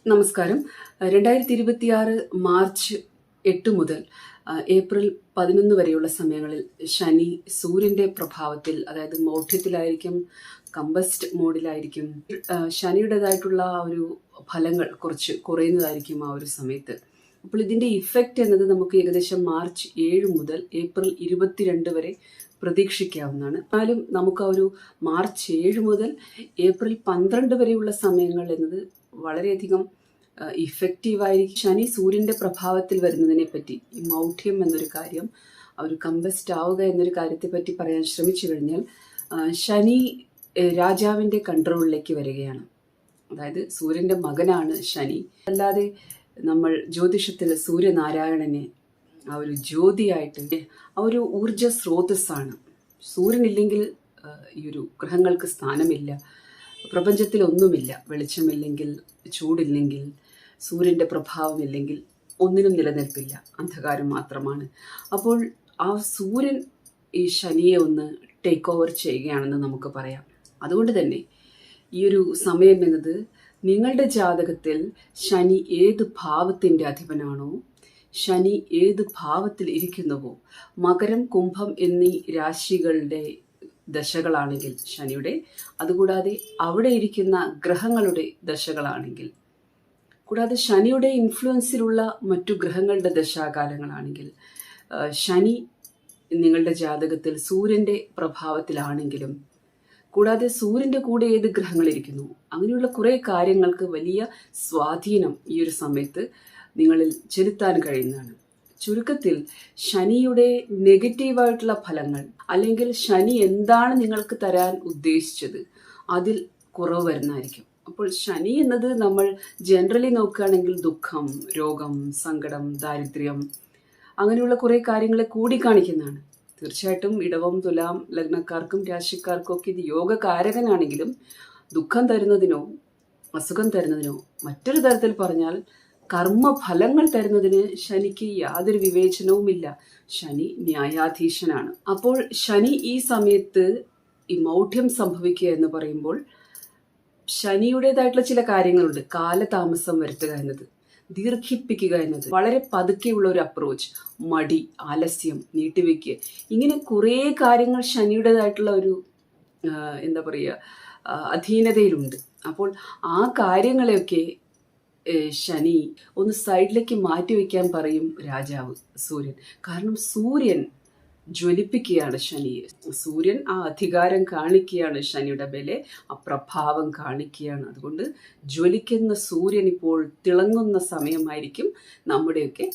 നമസ്കാരം. 2026 മാർച്ച് 8 മുതൽ ഏപ്രിൽ 11 വരെയുള്ള സമയങ്ങളിൽ ശനി സൂര്യന്റെ പ്രഭാവത്തിൽ, അതായത് മൗഢ്യത്തിലായിരിക്കും, കമ്പസ്റ്റ് മോഡിലായിരിക്കും. ശനിയുടേതായിട്ടുള്ള ആ ഒരു ഫലങ്ങൾ കുറച്ച് കുറയുന്നതായിരിക്കും ആ ഒരു സമയത്ത്. അപ്പോൾ ഇതിന്റെ ഇഫക്റ്റ് എന്നത് നമുക്ക് ഏകദേശം മാർച്ച് 7 മുതൽ ഏപ്രിൽ 22 വരെ പ്രതീക്ഷിക്കാവുന്നതാണ്. എന്നാലും നമുക്ക് ആ ഒരു മാർച്ച് 7 മുതൽ ഏപ്രിൽ 12 വരെയുള്ള സമയങ്ങൾ എന്നത് വളരെയധികം ഇഫക്റ്റീവായിരിക്കും. ശനി സൂര്യന്റെ പ്രഭാവത്തിൽ വരുന്നതിനെ പറ്റി, ഈ മൗഢ്യം എന്നൊരു കാര്യം, ഒരു കമ്പസ്റ്റ് ആവുക എന്നൊരു കാര്യത്തെ പറ്റി പറയാൻ ശ്രമിച്ചു കഴിഞ്ഞാൽ, ശനി രാജാവിന്റെ കൺട്രോളിലേക്ക് വരികയാണ്. അതായത് സൂര്യന്റെ മകനാണ് ശനി. അല്ലാതെ നമ്മൾ ജ്യോതിഷത്തിൽ സൂര്യനാരായണനെ ആ ഒരു ജ്യോതിയായിട്ട്, ആ ഒരു ഊർജ സ്രോതസ്സാണ്. സൂര്യനില്ലെങ്കിൽ ഈ ഒരു ഗ്രഹങ്ങൾക്ക് സ്ഥാനമില്ല, പ്രപഞ്ചത്തിൽ ഒന്നുമില്ല. വെളിച്ചമില്ലെങ്കിൽ, ചൂടില്ലെങ്കിൽ, സൂര്യന്റെ പ്രഭാവമില്ലെങ്കിൽ ഒന്നിനും നിലനിൽപ്പില്ല, അന്ധകാരം മാത്രമാണ്. അപ്പോൾ ആ സൂര്യൻ ഈ ശനിയെ ഒന്ന് ടേക്ക് ഓവർ ചെയ്യുകയാണെന്ന് നമുക്ക് പറയാം. അതുകൊണ്ട് തന്നെ ഈ ഒരു സമയം എന്നത് നിങ്ങളുടെ ജാതകത്തിൽ ശനി ഏത് ഭാവത്തിന്റെ അധിപനാണോ, ശനി ഏത് ഭാവത്തിൽ ഇരിക്കുന്നുവോ, മകരം, കുംഭം എന്നീ രാശികളുടെ ദശകളാണെങ്കിൽ ശനിയുടെ, അതുകൂടാതെ അവിടെ ഇരിക്കുന്ന ഗ്രഹങ്ങളുടെ ദശകളാണെങ്കിൽ, കൂടാതെ ശനിയുടെ ഇൻഫ്ലുവൻസിലുള്ള മറ്റു ഗ്രഹങ്ങളുടെ ദശാകാലങ്ങളാണെങ്കിൽ, ശനി നിങ്ങളുടെ ജാതകത്തിൽ സൂര്യന്റെ പ്രഭാവത്തിലാണെങ്കിലും, കൂടാതെ സൂര്യന്റെ കൂടെ ഏത് ഗ്രഹങ്ങൾ ഇരിക്കുന്നു, അങ്ങനെയുള്ള കുറെ കാര്യങ്ങൾക്ക് വലിയ സ്വാധീനം ഈ ഒരു സമയത്ത് നിങ്ങളിൽ ചെലുത്താൻ കഴിയുന്നതാണ്. ചുരുക്കത്തിൽ ശനിയുടെ നെഗറ്റീവായിട്ടുള്ള ഫലങ്ങൾ, അല്ലെങ്കിൽ ശനി എന്താണ് നിങ്ങൾക്ക് തരാൻ ഉദ്ദേശിച്ചത്, അതിൽ കുറവ് വരുന്നതായിരിക്കും. അപ്പോൾ ശനി എന്നത് നമ്മൾ ജനറലി നോക്കുകയാണെങ്കിൽ ദുഃഖം, രോഗം, സങ്കടം, ദാരിദ്ര്യം, അങ്ങനെയുള്ള കുറെ കാര്യങ്ങളെ കൂടിക്കാണിക്കുന്നതാണ്. തീർച്ചയായിട്ടും ഇടവം, തുലാം ലഗ്നക്കാർക്കും രാശിക്കാർക്കും ഒക്കെ ഇത് യോഗകാരകനാണെങ്കിലും ദുഃഖം തരുന്നതിനോ അസുഖം തരുന്നതിനോ, മറ്റൊരു തരത്തിൽ പറഞ്ഞാൽ കർമ്മഫലങ്ങൾ തരുന്നതിന് ശനിക്ക് യാതൊരു വിവേചനവുമില്ല. ശനി ന്യായാധീശനാണ്. അപ്പോൾ ശനി ഈ സമയത്ത് ഈ മൗഢ്യം സംഭവിക്കുക എന്ന് പറയുമ്പോൾ ശനിയുടേതായിട്ടുള്ള ചില കാര്യങ്ങളുണ്ട്. കാലതാമസം വരുത്തുക എന്നത്, ദീർഘിപ്പിക്കുക എന്നത്, വളരെ പതുക്കെയുള്ള ഒരു അപ്രോച്ച്, മടി, ആലസ്യം, നീട്ടിവെക്കുക, ഇങ്ങനെ കുറേ കാര്യങ്ങൾ ശനിയുടേതായിട്ടുള്ള ഒരു എന്താ പറയുക അധീനതയിലുണ്ട്. അപ്പോൾ ആ കാര്യങ്ങളെയൊക്കെ ശനി ഒന്ന് സൈഡിലേക്ക് മാറ്റിവെക്കാൻ പറയും രാജാവ് സൂര്യൻ. കാരണം സൂര്യൻ ജ്വലിപ്പിക്കുകയാണ് ശനിയെ. സൂര്യൻ ആ അധികാരം കാണിക്കുകയാണ്, ശനിയുടെ ബലെ ആ പ്രഭാവം കാണിക്കുകയാണ്. അതുകൊണ്ട് ജ്വലിക്കുന്ന സൂര്യൻ ഇപ്പോൾ തിളങ്ങുന്ന സമയമായിരിക്കും നമ്മുടെയൊക്കെ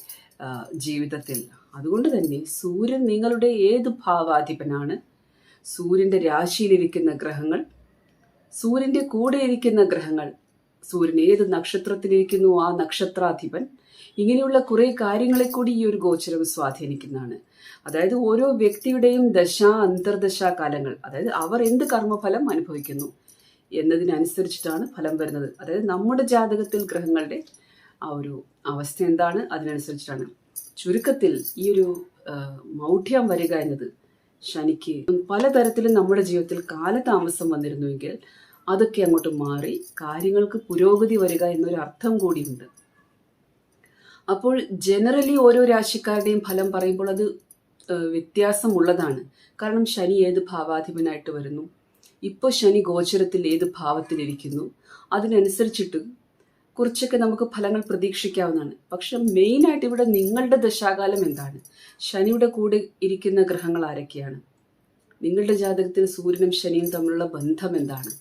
ജീവിതത്തിൽ. അതുകൊണ്ട് തന്നെ സൂര്യൻ നിങ്ങളുടെ ഏത് ഭാവാധിപനാണ്, സൂര്യന്റെ രാശിയിലിരിക്കുന്ന ഗ്രഹങ്ങൾ, സൂര്യന്റെ കൂടെ ഇരിക്കുന്ന ഗ്രഹങ്ങൾ, സൂര്യൻ ഏത് നക്ഷത്രത്തിലിരിക്കുന്നു ആ നക്ഷത്രാധിപൻ, ഇങ്ങനെയുള്ള കുറെ കാര്യങ്ങളെ കൂടി ഈ ഒരു ഗോചരം സ്വാധീനിക്കുന്നതാണ്. അതായത് ഓരോ വ്യക്തിയുടെയും അന്തർദശാ കാലങ്ങൾ, അതായത് അവർ എന്ത് കർമ്മഫലം അനുഭവിക്കുന്നു എന്നതിനനുസരിച്ചിട്ടാണ് ഫലം വരുന്നത്. അതായത് നമ്മുടെ ജാതകത്തിൽ ഗ്രഹങ്ങളുടെ ആ ഒരു അവസ്ഥ എന്താണ്, അതിനനുസരിച്ചിട്ടാണ്. ചുരുക്കത്തിൽ ഈ ഒരു മൗഢ്യം വരിക എന്നത് ശനിക്ക് പലതരത്തിലും നമ്മുടെ ജീവിതത്തിൽ കാലതാമസം വന്നിരുന്നുവെങ്കിൽ അതൊക്കെ അങ്ങോട്ട് മാറി കാര്യങ്ങൾക്ക് പുരോഗതി വരിക എന്നൊരു അർത്ഥം കൂടിയുണ്ട്. അപ്പോൾ ജനറലി ഓരോ രാശിക്കാരുടെയും ഫലം പറയുമ്പോൾ അത് വ്യത്യാസമുള്ളതാണ്. കാരണം ശനി ഏത് ഭാവാധിപനായിട്ട് വരുന്നു, ഇപ്പോൾ ശനി ഗോചരത്തിൽ ഏത് ഭാവത്തിലിരിക്കുന്നു, അതിനനുസരിച്ചിട്ട് കുറച്ചൊക്കെ നമുക്ക് ഫലങ്ങൾ പ്രതീക്ഷിക്കാവുന്നതാണ്. പക്ഷെ മെയിനായിട്ട് ഇവിടെ നിങ്ങളുടെ ദശാകാലം എന്താണ്, ശനിയുടെ കൂടെ ഇരിക്കുന്ന ഗ്രഹങ്ങൾ ആരൊക്കെയാണ്, നിങ്ങളുടെ ജാതകത്തിൽ സൂര്യനും ശനിയും തമ്മിലുള്ള ബന്ധം എന്താണ്,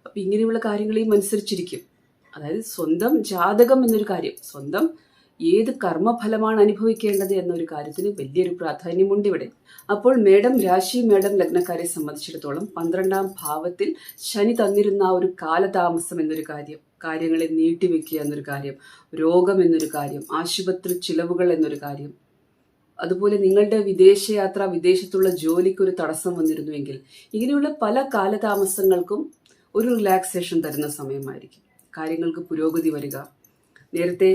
അപ്പം ഇങ്ങനെയുള്ള കാര്യങ്ങളെയും അനുസരിച്ചിരിക്കും. അതായത് സ്വന്തം ജാതകം എന്നൊരു കാര്യം, സ്വന്തം ഏത് കർമ്മഫലമാണ് അനുഭവിക്കേണ്ടത് എന്നൊരു കാര്യത്തിന് വലിയൊരു പ്രാധാന്യമുണ്ട് ഇവിടെ. അപ്പോൾ മേഡം രാശി, മേഡം ലഗ്നക്കാരെ സംബന്ധിച്ചിടത്തോളം 12ാം ഭാവത്തിൽ ശനി തന്നിരുന്ന ആ ഒരു കാലതാമസം എന്നൊരു കാര്യം, കാര്യങ്ങളെ നീട്ടിവെക്കുക എന്നൊരു കാര്യം, രോഗം എന്നൊരു കാര്യം, ആശുപത്രി ചിലവുകൾ എന്നൊരു കാര്യം, അതുപോലെ നിങ്ങളുടെ വിദേശയാത്ര, വിദേശത്തുള്ള ജോലിക്കൊരു തടസ്സം വന്നിരുന്നുവെങ്കിൽ, ഇങ്ങനെയുള്ള പല കാലതാമസങ്ങൾക്കും ഒരു റിലാക്സേഷൻ തരുന്ന സമയമായിരിക്കും. കാര്യങ്ങൾക്ക് പുരോഗതി വരിക. നേരത്തെ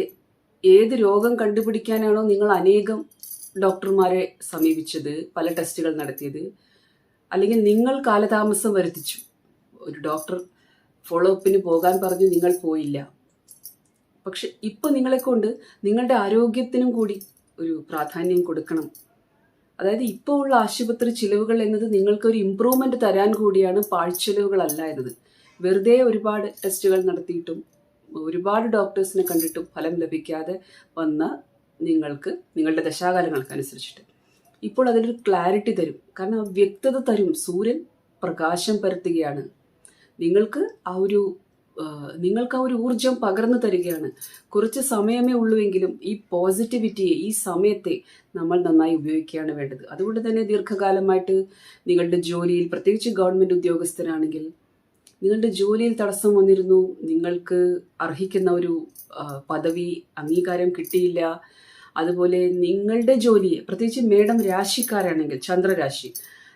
ഏത് രോഗം കണ്ടുപിടിക്കാനാണോ നിങ്ങൾ അനേകം ഡോക്ടർമാരെ സമീപിച്ചത്, പല ടെസ്റ്റുകൾ നടത്തിയത്, അല്ലെങ്കിൽ നിങ്ങൾ കാലതാമസം വരുത്തിച്ചു, ഒരു ഡോക്ടർ ഫോളോ അപ്പിന് പോകാൻ പറഞ്ഞു, നിങ്ങൾ പോയില്ല, പക്ഷെ ഇപ്പൊ നിങ്ങളെ കൊണ്ട് നിങ്ങളുടെ ആരോഗ്യത്തിനും കൂടി ഒരു പ്രാധാന്യം കൊടുക്കണം. അതായത് ഇപ്പോൾ ഉള്ള ആശുപത്രി ചിലവുകൾ എന്നത് നിങ്ങൾക്ക് ഒരു ഇമ്പ്രൂവ്മെന്റ് തരാൻ കൂടിയാണ്, പാഴ്ചെലവുകളല്ല എന്നത്. വെറുതെ ഒരുപാട് ടെസ്റ്റുകൾ നടത്തിയിട്ടും ഒരുപാട് ഡോക്ടേഴ്സിനെ കണ്ടിട്ടും ഫലം ലഭിക്കാതെ വന്ന നിങ്ങൾക്ക് നിങ്ങളുടെ ദശാകാലങ്ങൾക്കനുസരിച്ചിട്ട് ഇപ്പോൾ അതിലൊരു ക്ലാരിറ്റി തരും. കാരണം വ്യക്തത തരും. സൂര്യൻ പ്രകാശം പരത്തുകയാണ്. നിങ്ങൾക്ക് ആ ഒരു ഊർജം പകർന്നു തരികയാണ്. കുറച്ച് സമയമേ ഉള്ളുവെങ്കിലും ഈ പോസിറ്റിവിറ്റിയെ, ഈ സമയത്തെ നമ്മൾ നന്നായി ഉപയോഗിക്കുകയാണ് വേണ്ടത്. അതുകൊണ്ട് തന്നെ ദീർഘകാലമായിട്ട് നിങ്ങളുടെ ജോലിയിൽ, പ്രത്യേകിച്ച് ഗവൺമെന്റ് ഉദ്യോഗസ്ഥരാണെങ്കിൽ നിങ്ങളുടെ ജോലിയിൽ തടസ്സം വന്നിരുന്നു, നിങ്ങൾക്ക് അർഹിക്കുന്ന ഒരു പദവി, അംഗീകാരം കിട്ടിയില്ല. അതുപോലെ നിങ്ങളുടെ ജോലിയെ, പ്രത്യേകിച്ച് മേഡം രാശിക്കാരാണെങ്കിൽ, ചന്ദ്രരാശി,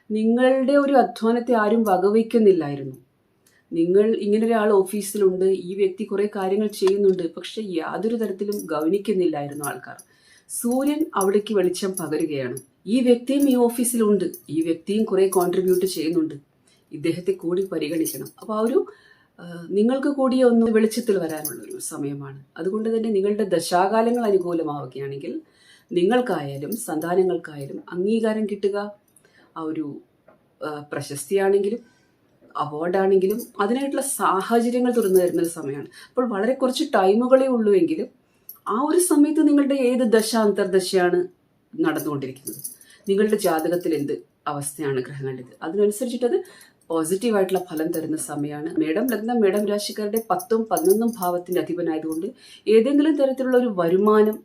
നിങ്ങളുടെ ഒരു അധ്വാനത്തെ ആരും വകവയ്ക്കുന്നില്ലായിരുന്നു. നിങ്ങൾ ഇങ്ങനൊരാൾ ഓഫീസിലുണ്ട്, ഈ വ്യക്തി കുറെ കാര്യങ്ങൾ ചെയ്യുന്നുണ്ട്, പക്ഷെ യാതൊരു തരത്തിലും ഗൗനിക്കുന്നില്ലായിരുന്നു ആൾക്കാർ. സൂര്യൻ അവിടേക്ക് വെളിച്ചം പകരുകയാണ്. ഈ വ്യക്തിയും ഈ ഓഫീസിലുണ്ട്, ഈ വ്യക്തിയും കുറെ കോൺട്രിബ്യൂട്ട് ചെയ്യുന്നുണ്ട്, ഇദ്ദേഹത്തെ കൂടി പരിഗണിക്കണം. അപ്പോൾ ആ ഒരു നിങ്ങൾക്ക് കൂടി ഒന്ന് വെളിച്ചത്തിൽ വരാനുള്ള ഒരു സമയമാണ്. അതുകൊണ്ട് തന്നെ നിങ്ങളുടെ ദശാകാലങ്ങൾ അനുകൂലമാവുകയാണെങ്കിൽ നിങ്ങൾക്കായാലും സന്താനങ്ങൾക്കായാലും അംഗീകാരം കിട്ടുക, ആ ഒരു പ്രശസ്തിയാണെങ്കിലും അവാർഡാണെങ്കിലും അതിനായിട്ടുള്ള സാഹചര്യങ്ങൾ തുറന്നു തരുന്ന ഒരു സമയമാണ്. അപ്പോൾ വളരെ കുറച്ച് ടൈമുകളേ ഉള്ളൂ എങ്കിലും ആ ഒരു സമയത്ത് നിങ്ങളുടെ ഏത് ദശ അന്തർദശയാണ് നടന്നുകൊണ്ടിരിക്കുന്നത്, നിങ്ങളുടെ ജാതകത്തിൽ എന്ത് അവസ്ഥയാണ് ഗ്രഹങ്ങളുടേത്, അതിനനുസരിച്ചിട്ടത് പോസിറ്റീവായിട്ടുള്ള ഫലം തരുന്ന സമയമാണ്. മേടം ലഗ്നം, മേടം രാശിക്കാരുടെ 10ഉം 11ഉം ഭാവത്തിന്റെ അധിപനായതുകൊണ്ട് ഏതെങ്കിലും തരത്തിലുള്ള ഒരു വരുമാനം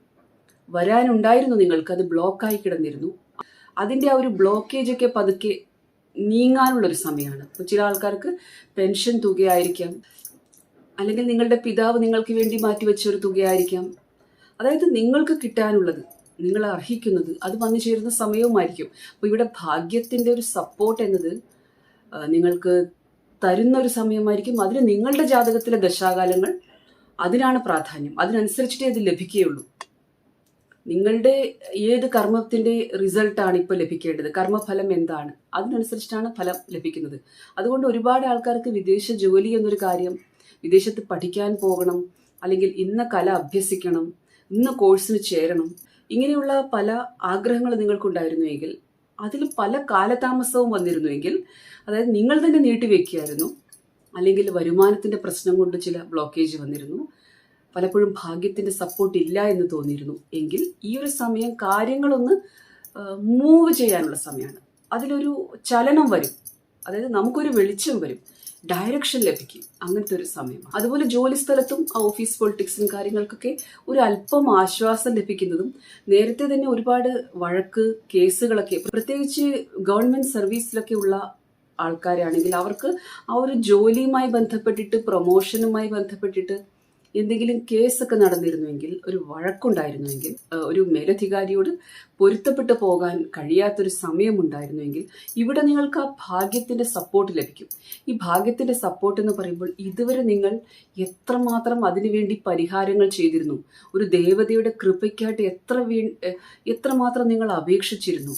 വരാനുണ്ടായിരുന്നു നിങ്ങൾക്ക്, അത് ബ്ലോക്കായി കിടന്നിരുന്നു. അതിന്റെ ആ ഒരു ബ്ലോക്കേജ് ഒക്കെ പതുക്കെ നീങ്ങാനുള്ളൊരു സമയമാണ്. അപ്പോൾ ചില ആൾക്കാർക്ക് പെൻഷൻ തുകയായിരിക്കാം, അല്ലെങ്കിൽ നിങ്ങളുടെ പിതാവ് നിങ്ങൾക്ക് വേണ്ടി മാറ്റിവെച്ച ഒരു തുകയായിരിക്കാം. അതായത് നിങ്ങൾക്ക് കിട്ടാനുള്ളത്, നിങ്ങൾ അർഹിക്കുന്നത്, അത് വന്നു ചേരുന്ന സമയവുമായിരിക്കും. അപ്പോൾ ഇവിടെ ഭാഗ്യത്തിന്റെ ഒരു സപ്പോർട്ട് എന്നത് നിങ്ങൾക്ക് തരുന്ന ഒരു സമയമായിരിക്കും. അതിന് നിങ്ങളുടെ ജാതകത്തിലെ ദശാകാലങ്ങൾ, അതിനാണ് പ്രാധാന്യം. അതിനനുസരിച്ചിട്ടേ അത് ലഭിക്കുകയുള്ളൂ. നിങ്ങളുടെ ഏത് കർമ്മത്തിന്റെ റിസൾട്ടാണ് ഇപ്പോൾ ലഭിക്കേണ്ടത്, കർമ്മഫലം എന്താണ്, അതിനനുസരിച്ചിട്ടാണ് ഫലം ലഭിക്കുന്നത്. അതുകൊണ്ട് ഒരുപാട് ആൾക്കാർക്ക് വിദേശ ജോലി എന്നൊരു കാര്യം, വിദേശത്ത് പഠിക്കാൻ പോകണം, അല്ലെങ്കിൽ ഇന്ന കല അഭ്യസിക്കണം, ഇന്ന കോഴ്സിന് ചേരണം, ഇങ്ങനെയുള്ള പല ആഗ്രഹങ്ങൾ നിങ്ങൾക്കുണ്ടായിരുന്നുവെങ്കിൽ അതിൽ പല കാലതാമസവും വന്നിരുന്നുവെങ്കിൽ, അതായത് നിങ്ങൾ തന്നെ നീട്ടിവെക്കുകയായിരുന്നു, അല്ലെങ്കിൽ വരുമാനത്തിന്റെ പ്രശ്നം കൊണ്ട് ചില ബ്ലോക്കേജ് വന്നിരുന്നു, പലപ്പോഴും ഭാഗ്യത്തിന്റെ സപ്പോർട്ട് ഇല്ല എന്ന് തോന്നിയിരുന്നു എങ്കിൽ ഈ ഒരു സമയം കാര്യങ്ങളൊന്ന് മൂവ് ചെയ്യാനുള്ള സമയമാണ്. അതിലൊരു ചലനം വരും, അതായത് നമുക്കൊരു വെളിച്ചം വരും, ഡയറക്ഷൻ ലഭിക്കും, അങ്ങനത്തെ ഒരു സമയമാണ്. അതുപോലെ ജോലി സ്ഥലത്തും ഓഫീസ് പൊളിറ്റിക്സും കാര്യങ്ങൾക്കൊക്കെ ഒരു അല്പം ആശ്വാസം ലഭിക്കുന്നതും, നേരത്തെ തന്നെ ഒരുപാട് വഴക്ക് കേസുകളൊക്കെ, പ്രത്യേകിച്ച് ഗവൺമെന്റ് സർവീസിലൊക്കെ ഉള്ള ആൾക്കാരാണെങ്കിൽ അവർക്ക് ആ ഒരു ജോലിയുമായി ബന്ധപ്പെട്ടിട്ട്, പ്രൊമോഷനുമായി ബന്ധപ്പെട്ടിട്ട് എന്തെങ്കിലും കേസൊക്കെ നടന്നിരുന്നുവെങ്കിൽ, ഒരു വഴക്കുണ്ടായിരുന്നുവെങ്കിൽ, ഒരു മേലധികാരിയോട് പൊരുത്തപ്പെട്ടു പോകാൻ കഴിയാത്തൊരു സമയമുണ്ടായിരുന്നുവെങ്കിൽ ഇവിടെ നിങ്ങൾക്ക് ആ ഭാഗ്യത്തിന്റെ സപ്പോർട്ട് ലഭിക്കും. ഈ ഭാഗ്യത്തിന്റെ സപ്പോർട്ട് എന്ന് പറയുമ്പോൾ ഇതുവരെ നിങ്ങൾ എത്രമാത്രം അതിനുവേണ്ടി പരിഹാരങ്ങൾ ചെയ്തിരുന്നു, ഒരു ദേവതയുടെ കൃപയ്ക്കായിട്ട് എത്രമാത്രം നിങ്ങൾ അപേക്ഷിച്ചിരുന്നു,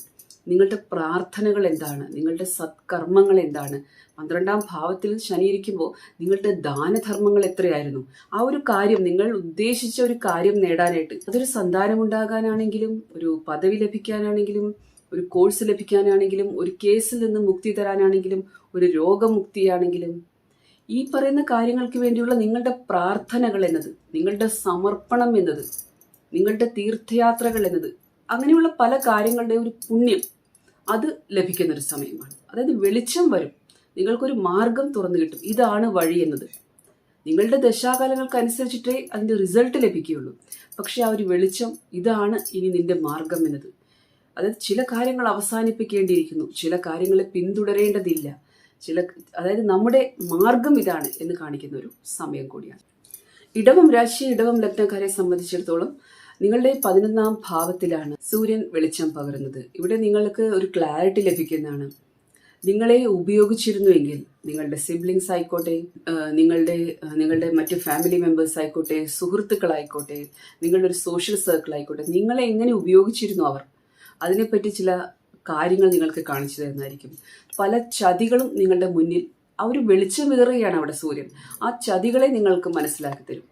നിങ്ങളുടെ പ്രാർത്ഥനകൾ എന്താണ്, നിങ്ങളുടെ സത്കർമ്മങ്ങൾ എന്താണ്, 12ാം ഭാവത്തിൽ ശനി ഇരിക്കുമ്പോൾ നിങ്ങളുടെ ദാനധർമ്മങ്ങൾ എത്രയായിരുന്നു, ആ ഒരു കാര്യം, നിങ്ങൾ ഉദ്ദേശിച്ച ഒരു കാര്യം നേടാനായിട്ട്, അതൊരു സന്താനമുണ്ടാകാനാണെങ്കിലും, ഒരു പദവി ലഭിക്കാനാണെങ്കിലും, ഒരു കോഴ്സ് ലഭിക്കാനാണെങ്കിലും, ഒരു കേസിൽ നിന്ന് മുക്തി തരാനാണെങ്കിലും, ഒരു രോഗമുക്തിയാണെങ്കിലും, ഈ പറയുന്ന കാര്യങ്ങൾക്ക് വേണ്ടിയുള്ള നിങ്ങളുടെ പ്രാർത്ഥനകൾ എന്നത്, നിങ്ങളുടെ സമർപ്പണം എന്നത്, നിങ്ങളുടെ തീർത്ഥയാത്രകൾ എന്നത്, അങ്ങനെയുള്ള പല കാര്യങ്ങളുടെ ഒരു പുണ്യം അത് ലഭിക്കുന്നൊരു സമയമാണ്. അതായത് വെളിച്ചം വരും, നിങ്ങൾക്കൊരു മാർഗം തുറന്നു കിട്ടും, ഇതാണ് വഴി എന്നത്. നിങ്ങളുടെ ദശാകാലങ്ങൾക്കനുസരിച്ചിട്ടേ അതിൻ്റെ റിസൾട്ട് ലഭിക്കുകയുള്ളൂ. പക്ഷെ ആ ഒരു വെളിച്ചം, ഇതാണ് ഇനി നിന്റെ മാർഗം എന്നത്. അതായത് ചില കാര്യങ്ങൾ അവസാനിപ്പിക്കേണ്ടിയിരിക്കുന്നു, ചില കാര്യങ്ങളെ പിന്തുടരേണ്ടതില്ല, അതായത് നമ്മുടെ മാർഗം ഇതാണ് എന്ന് കാണിക്കുന്ന ഒരു സമയം കൂടിയാണ്. ഇടവം രാശി, ഇടവം ലഗ്നക്കാരെ സംബന്ധിച്ചിടത്തോളം നിങ്ങളുടെ 11ാം ഭാവത്തിലാണ് സൂര്യൻ വെളിച്ചം പകരുന്നത്. ഇവിടെ നിങ്ങൾക്ക് ഒരു ക്ലാരിറ്റി ലഭിക്കുന്നതാണ്. നിങ്ങളെ ഉപയോഗിച്ചിരുന്നുവെങ്കിൽ, നിങ്ങളുടെ സിബ്ലിങ്സ് ആയിക്കോട്ടെ, നിങ്ങളുടെ മറ്റ് ഫാമിലി മെമ്പേഴ്സ് ആയിക്കോട്ടെ, സുഹൃത്തുക്കളായിക്കോട്ടെ, നിങ്ങളുടെ ഒരു സോഷ്യൽ സർക്കിൾ ആയിക്കോട്ടെ, നിങ്ങളെ എങ്ങനെ ഉപയോഗിച്ചിരുന്നു അവർ, അതിനെപ്പറ്റി ചില കാര്യങ്ങൾ നിങ്ങൾക്ക് കാണിച്ചു തരുന്നതായിരിക്കും. പല ചതികളും നിങ്ങളുടെ മുന്നിൽ, ആ ഒരു വെളിച്ചം വിതറുകയാണ് അവിടെ സൂര്യൻ, ആ ചതികളെ നിങ്ങൾക്ക് മനസ്സിലാക്കി തരും.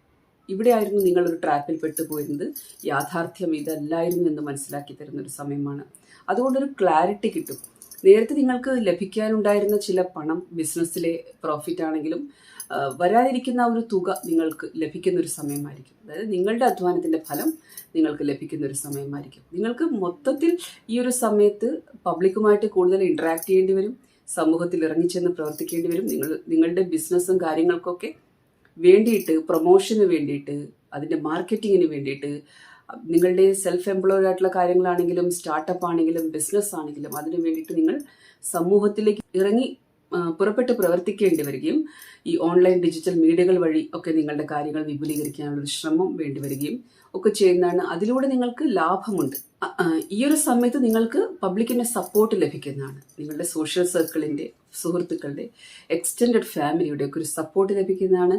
ഇവിടെയായിരുന്നു നിങ്ങളൊരു ട്രാപ്പിൽ പെട്ടുപോയിരുന്നത്. യാഥാർത്ഥ്യം ഇതല്ലായിരുന്നു എന്ന് മനസ്സിലാക്കി തരുന്നൊരു സമയമാണ്. അതുകൊണ്ടൊരു ക്ലാരിറ്റി കിട്ടും. നേരത്തെ നിങ്ങൾക്ക് ലഭിക്കാനുണ്ടായിരുന്ന ചില പണം, ബിസിനസ്സിലെ പ്രോഫിറ്റ് ആണെങ്കിലും വരാതിരിക്കുന്ന ഒരു തുക നിങ്ങൾക്ക് ലഭിക്കുന്ന ഒരു സമയമായിരിക്കും. അതായത് നിങ്ങളുടെ അധ്വാനത്തിൻ്റെ ഫലം നിങ്ങൾക്ക് ലഭിക്കുന്ന ഒരു സമയമായിരിക്കും. നിങ്ങൾക്ക് മൊത്തത്തിൽ ഈ ഒരു സമയത്ത് പബ്ലിക്കുമായിട്ട് കൂടുതൽ ഇൻട്രാക്ട് ചെയ്യേണ്ടി വരും, സമൂഹത്തിൽ ഇറങ്ങിച്ചെന്ന് പ്രവർത്തിക്കേണ്ടി വരും. നിങ്ങളുടെ ബിസിനസ്സും കാര്യങ്ങൾക്കൊക്കെ വേണ്ടിയിട്ട്, പ്രൊമോഷന് വേണ്ടിയിട്ട്, അതിൻ്റെ മാർക്കറ്റിങ്ങിന് വേണ്ടിയിട്ട്, നിങ്ങളുടെ സെൽഫ് എംപ്ലോയ്ഡ് ആയിട്ടുള്ള കാര്യങ്ങളാണെങ്കിലും സ്റ്റാർട്ടപ്പ് ആണെങ്കിലും ബിസിനസ് ആണെങ്കിലും അതിനു വേണ്ടിയിട്ട് നിങ്ങൾ സമൂഹത്തിലേക്ക് ഇറങ്ങി പുറപ്പെട്ട് പ്രവർത്തിക്കേണ്ടി വരികയും ഈ ഓൺലൈൻ ഡിജിറ്റൽ മീഡിയകൾ വഴി ഒക്കെ നിങ്ങളുടെ കാര്യങ്ങൾ വിപുലീകരിക്കാനുള്ളൊരു ശ്രമം വേണ്ടി വരികയും ഒക്കെ ചെയ്യുന്നതാണ്. അതിലൂടെ നിങ്ങൾക്ക് ലാഭമുണ്ട്. ഈ ഒരു സമയത്ത് നിങ്ങൾക്ക് പബ്ലിക്കിൻ്റെ സപ്പോർട്ട് ലഭിക്കുന്നതാണ്. നിങ്ങളുടെ സോഷ്യൽ സർക്കിളിൻ്റെ, സുഹൃത്തുക്കളുടെ, എക്സ്റ്റെൻഡഡ് ഫാമിലിയുടെ ഒക്കെ ഒരു സപ്പോർട്ട് ലഭിക്കുന്നതാണ്.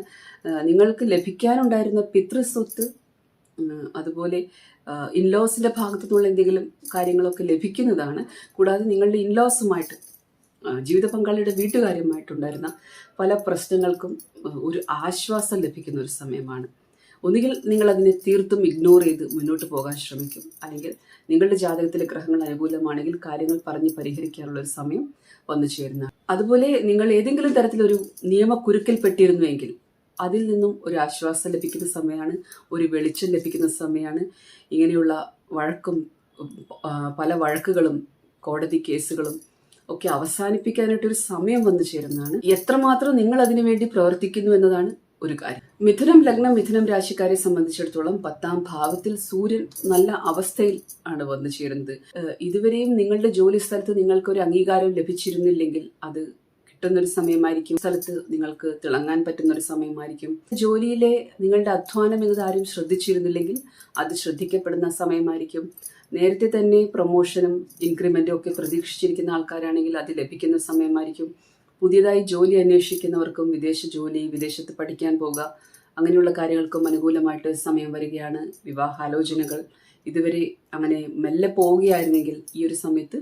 നിങ്ങൾക്ക് ലഭിക്കാനുണ്ടായിരുന്ന പിതൃസ്വത്ത്, അതുപോലെ ഇൻലോസിൻ്റെ ഭാഗത്തു നിന്നുള്ള എന്തെങ്കിലും കാര്യങ്ങളൊക്കെ ലഭിക്കുന്നതാണ്. കൂടാതെ നിങ്ങളുടെ ഇൻലോസുമായിട്ട്, ജീവിത പങ്കാളിയുടെ വീട്ടുകാരുമായിട്ടുണ്ടായിരുന്ന പല പ്രശ്നങ്ങൾക്കും ഒരു ആശ്വാസം ലഭിക്കുന്ന ഒരു സമയമാണ്. ഒന്നുകിൽ നിങ്ങൾ അതിനെ തീർത്തും ഇഗ്നോർ ചെയ്ത് മുന്നോട്ട് പോകാൻ ശ്രമിക്കും, അല്ലെങ്കിൽ നിങ്ങളുടെ ജാതകത്തിലെ ഗ്രഹങ്ങൾ അനുകൂലമാണെങ്കിൽ കാര്യങ്ങൾ പറഞ്ഞ് പരിഹരിക്കാനുള്ള ഒരു സമയം വന്നു ചേരുന്ന. അതുപോലെ നിങ്ങൾ ഏതെങ്കിലും തരത്തിലൊരു നിയമക്കുരുക്കിൽ പെട്ടിരുന്നുവെങ്കിൽ അതിൽ നിന്നും ഒരു ആശ്വാസം ലഭിക്കുന്ന സമയമാണ്, ഒരു വെളിച്ചം ലഭിക്കുന്ന സമയമാണ്. ഇങ്ങനെയുള്ള പല വഴക്കുകളും കോടതി കേസുകളും ഒക്കെ അവസാനിപ്പിക്കാനായിട്ടൊരു സമയം വന്നു ചേരുന്നതാണ്. എത്രമാത്രം നിങ്ങൾ അതിനു വേണ്ടി പ്രവർത്തിക്കുന്നു എന്നതാണ് ഒരു കാര്യം. മിഥുനം ലഗ്നം, മിഥുനം രാശിക്കാരെ സംബന്ധിച്ചിടത്തോളം 10ാം ഭാവത്തിൽ സൂര്യൻ നല്ല അവസ്ഥയിൽ ആണ് വന്നു ചേരുന്നത്. ഇതുവരെയും നിങ്ങളുടെ ജോലി സ്ഥലത്ത് നിങ്ങൾക്കൊരു അംഗീകാരം ലഭിച്ചിരുന്നില്ലെങ്കിൽ അത് കിട്ടുന്നൊരു സമയമായിരിക്കും. സ്ഥലത്ത് നിങ്ങൾക്ക് തിളങ്ങാൻ പറ്റുന്നൊരു സമയമായിരിക്കും. ജോലിയിലെ നിങ്ങളുടെ അധ്വാനം എന്നത് ആരും ശ്രദ്ധിച്ചിരുന്നില്ലെങ്കിൽ അത് ശ്രദ്ധിക്കപ്പെടുന്ന സമയമായിരിക്കും. നേരത്തെ തന്നെ പ്രൊമോഷനും ഇൻക്രിമെന്റും ഒക്കെ പ്രതീക്ഷിച്ചിരിക്കുന്ന ആൾക്കാരാണെങ്കിൽ അത് ലഭിക്കുന്ന സമയമായിരിക്കും. പുതിയതായി ജോലി അന്വേഷിക്കുന്നവർക്കും വിദേശ ജോലി, വിദേശത്ത് പഠിക്കാൻ പോകുക, അങ്ങനെയുള്ള കാര്യങ്ങൾക്കും അനുകൂലമായിട്ട് സമയം വരികയാണ്. വിവാഹാലോചനകൾ ഇതുവരെ അങ്ങനെ മെല്ലെ പോവുകയായിരുന്നെങ്കിൽ ഈ ഒരു സമയത്ത്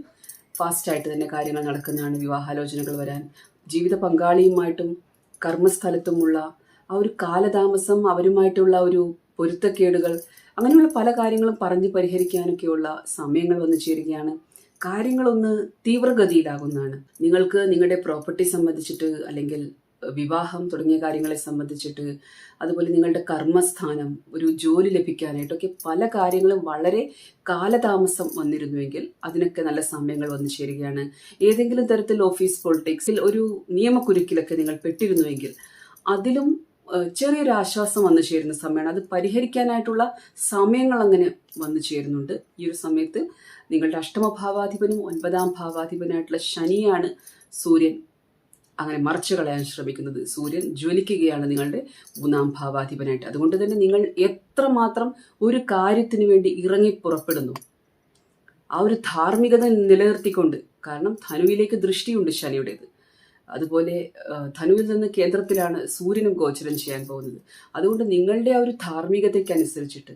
ഫാസ്റ്റായിട്ട് തന്നെ കാര്യങ്ങൾ നടക്കുന്നതാണ്. വിവാഹാലോചനകൾ വരാൻ, ജീവിത പങ്കാളിയുമായിട്ടും കർമ്മസ്ഥലത്തുമുള്ള ആ ഒരു കാലതാമസം, അവരുമായിട്ടുള്ള ഒരു പൊരുത്തക്കേടുകൾ, അങ്ങനെയുള്ള പല കാര്യങ്ങളും പറഞ്ഞ് പരിഹരിക്കാനൊക്കെയുള്ള സമയങ്ങൾ വന്നു ചേരുകയാണ്. കാര്യങ്ങളൊന്ന് തീവ്രഗതിയിലാകുന്നതാണ്. നിങ്ങൾക്ക് നിങ്ങളുടെ പ്രോപ്പർട്ടി സംബന്ധിച്ചിട്ട്, അല്ലെങ്കിൽ വിവാഹം തുടങ്ങിയ കാര്യങ്ങളെ സംബന്ധിച്ചിട്ട്, അതുപോലെ നിങ്ങളുടെ കർമ്മസ്ഥാനം, ഒരു ജോലി ലഭിക്കാനായിട്ടൊക്കെ പല കാര്യങ്ങളും വളരെ കാലതാമസം വന്നിരുന്നുവെങ്കിൽ അതിനൊക്കെ നല്ല സമയങ്ങൾ വന്നു ചേരുകയാണ്. ഏതെങ്കിലും തരത്തിൽ ഓഫീസ് പൊളിറ്റിക്സിൽ ഒരു നിയമക്കുരുക്കിലൊക്കെ നിങ്ങൾ പെട്ടിരുന്നുവെങ്കിൽ അതിലും ചെറിയൊരു ആശ്വാസം വന്നു ചേരുന്ന സമയമാണ്. അത് പരിഹരിക്കാനായിട്ടുള്ള സമയങ്ങൾ അങ്ങനെ വന്നു ചേരുന്നുണ്ട്. ഈ ഒരു സമയത്ത് നിങ്ങളുടെ അഷ്ടമഭാവാധിപനും 9ാം ഭാവാധിപനായിട്ടുള്ള ശനിയാണ് സൂര്യൻ അങ്ങനെ മറച്ചു കളയാൻ ശ്രമിക്കുന്നത്. സൂര്യൻ ജ്വലിക്കുകയാണ് നിങ്ങളുടെ 3ാം ഭാവാധിപനായിട്ട്. അതുകൊണ്ട് തന്നെ നിങ്ങൾ എത്രമാത്രം ഒരു കാര്യത്തിന് വേണ്ടി ഇറങ്ങി പുറപ്പെടുന്നു, ആ ഒരു ധാർമ്മികത നിലനിർത്തിക്കൊണ്ട്, കാരണം ധനുവിലേക്ക് ദൃഷ്ടിയുണ്ട് ശനിയുടേത്. അതുപോലെ ധനുവിൽ നിന്ന് കേന്ദ്രത്തിലാണ് സൂര്യനും ഗോചരം ചെയ്യാൻ പോകുന്നത്. അതുകൊണ്ട് നിങ്ങളുടെ ആ ഒരു ധാർമ്മികതയ്ക്കനുസരിച്ചിട്ട്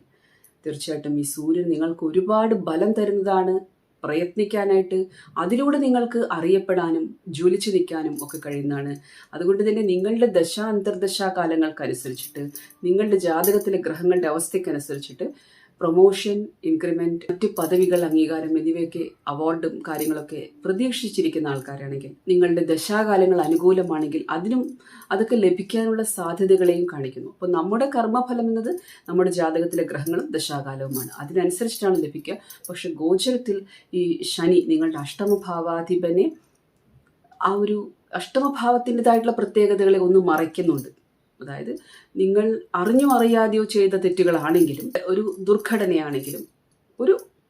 തീർച്ചയായിട്ടും ഈ സൂര്യൻ നിങ്ങൾക്ക് ഒരുപാട് ബലം തരുന്നതാണ്. പ്രയത്നിക്കാനായിട്ട്, അതിലൂടെ നിങ്ങൾക്ക് അറിയപ്പെടാനും ജ്വലിച്ചു നിൽക്കാനും ഒക്കെ കഴിയുന്നതാണ്. അതുകൊണ്ട് തന്നെ നിങ്ങളുടെ അന്തർദശാ കാലങ്ങൾക്കനുസരിച്ചിട്ട്, നിങ്ങളുടെ ജാതകത്തിലെ ഗ്രഹങ്ങളുടെ അവസ്ഥയ്ക്കനുസരിച്ചിട്ട് പ്രൊമോഷൻ, ഇൻക്രിമെന്റ്, മറ്റ് പദവികൾ, അംഗീകാരം എന്നിവയൊക്കെ, അവാർഡും കാര്യങ്ങളൊക്കെ പ്രതീക്ഷിച്ചിരിക്കുന്ന ആൾക്കാരാണെങ്കിൽ, നിങ്ങളുടെ ദശാകാലങ്ങൾ അനുകൂലമാണെങ്കിൽ അതൊക്കെ ലഭിക്കാനുള്ള സാധ്യതകളെയും കാണിക്കുന്നു. അപ്പോൾ നമ്മുടെ കർമ്മഫലം എന്നത് നമ്മുടെ ജാതകത്തിലെ ഗ്രഹങ്ങളും ദശാകാലവുമാണ്, അതിനനുസരിച്ചിട്ടാണ് ലഭിക്കുക. പക്ഷെ ഗോചരത്തിൽ ഈ ശനി നിങ്ങളുടെ അഷ്ടമഭാവാധിപനെ ആ ഒരു അഷ്ടമഭാവത്തിൻ്റെതായിട്ടുള്ള പ്രത്യേകതകളെ ഒന്ന് മറയ്ക്കുന്നുണ്ട്. അതായത് നിങ്ങൾ അറിഞ്ഞോ അറിയാതെയോ ചെയ്ത തെറ്റുകളാണെങ്കിലും, ഒരു ദുർഘടനയാണെങ്കിലും,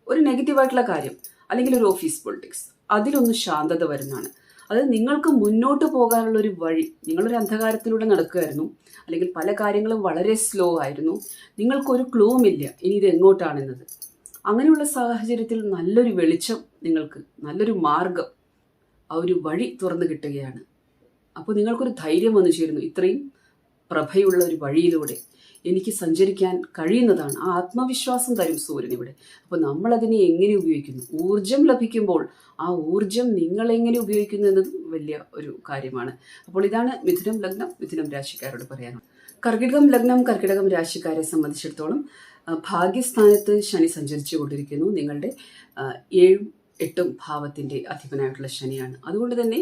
ഒരു നെഗറ്റീവായിട്ടുള്ള കാര്യം, അല്ലെങ്കിൽ ഒരു ഓഫീസ് പൊളിറ്റിക്സ്, അതിലൊന്ന് ശാന്തത വരുന്നതാണ്. അത് നിങ്ങൾക്ക് മുന്നോട്ട് പോകാനുള്ള ഒരു വഴി. നിങ്ങളൊരു അന്ധകാരത്തിലൂടെ നടക്കുകയായിരുന്നു, അല്ലെങ്കിൽ പല കാര്യങ്ങളും വളരെ സ്ലോ ആയിരുന്നു, നിങ്ങൾക്കൊരു ക്ലൂവുമില്ല ഇനി ഇത് എങ്ങോട്ടാണെന്നത്. അങ്ങനെയുള്ള സാഹചര്യത്തിൽ നല്ലൊരു വെളിച്ചം, നിങ്ങൾക്ക് നല്ലൊരു മാർഗം, ആ ഒരു വഴി തുറന്നു കിട്ടുകയാണ്. അപ്പോൾ നിങ്ങൾക്കൊരു ധൈര്യം വന്നു ചേരുന്നു. ഇത്രയും പ്രഭയുള്ള ഒരു വഴിയിലൂടെ എനിക്ക് സഞ്ചരിക്കാൻ കഴിയുന്നതാണ്. ആ ആത്മവിശ്വാസം തരും സൂര്യൻ ഇവിടെ. അപ്പോൾ നമ്മളതിനെ എങ്ങനെ ഉപയോഗിക്കുന്നു? ഊർജം ലഭിക്കുമ്പോൾ ആ ഊർജം നിങ്ങൾ എങ്ങനെ ഉപയോഗിക്കുന്നു എന്നതും വലിയ ഒരു കാര്യമാണ്. അപ്പോൾ ഇതാണ് മിഥുനം ലഗ്നം, മിഥുനം രാശിക്കാരോട് പറയാനുള്ളത്. കർക്കിടകം ലഗ്നം, കർക്കിടകം രാശിക്കാരെ സംബന്ധിച്ചിടത്തോളം ഭാഗ്യസ്ഥാനത്ത് ശനി സഞ്ചരിച്ചു കൊണ്ടിരിക്കുന്നു. നിങ്ങളുടെ 7ഉം 8ഉം ഭാവത്തിന്റെ അധിപനായിട്ടുള്ള ശനിയാണ്. അതുകൊണ്ട് തന്നെ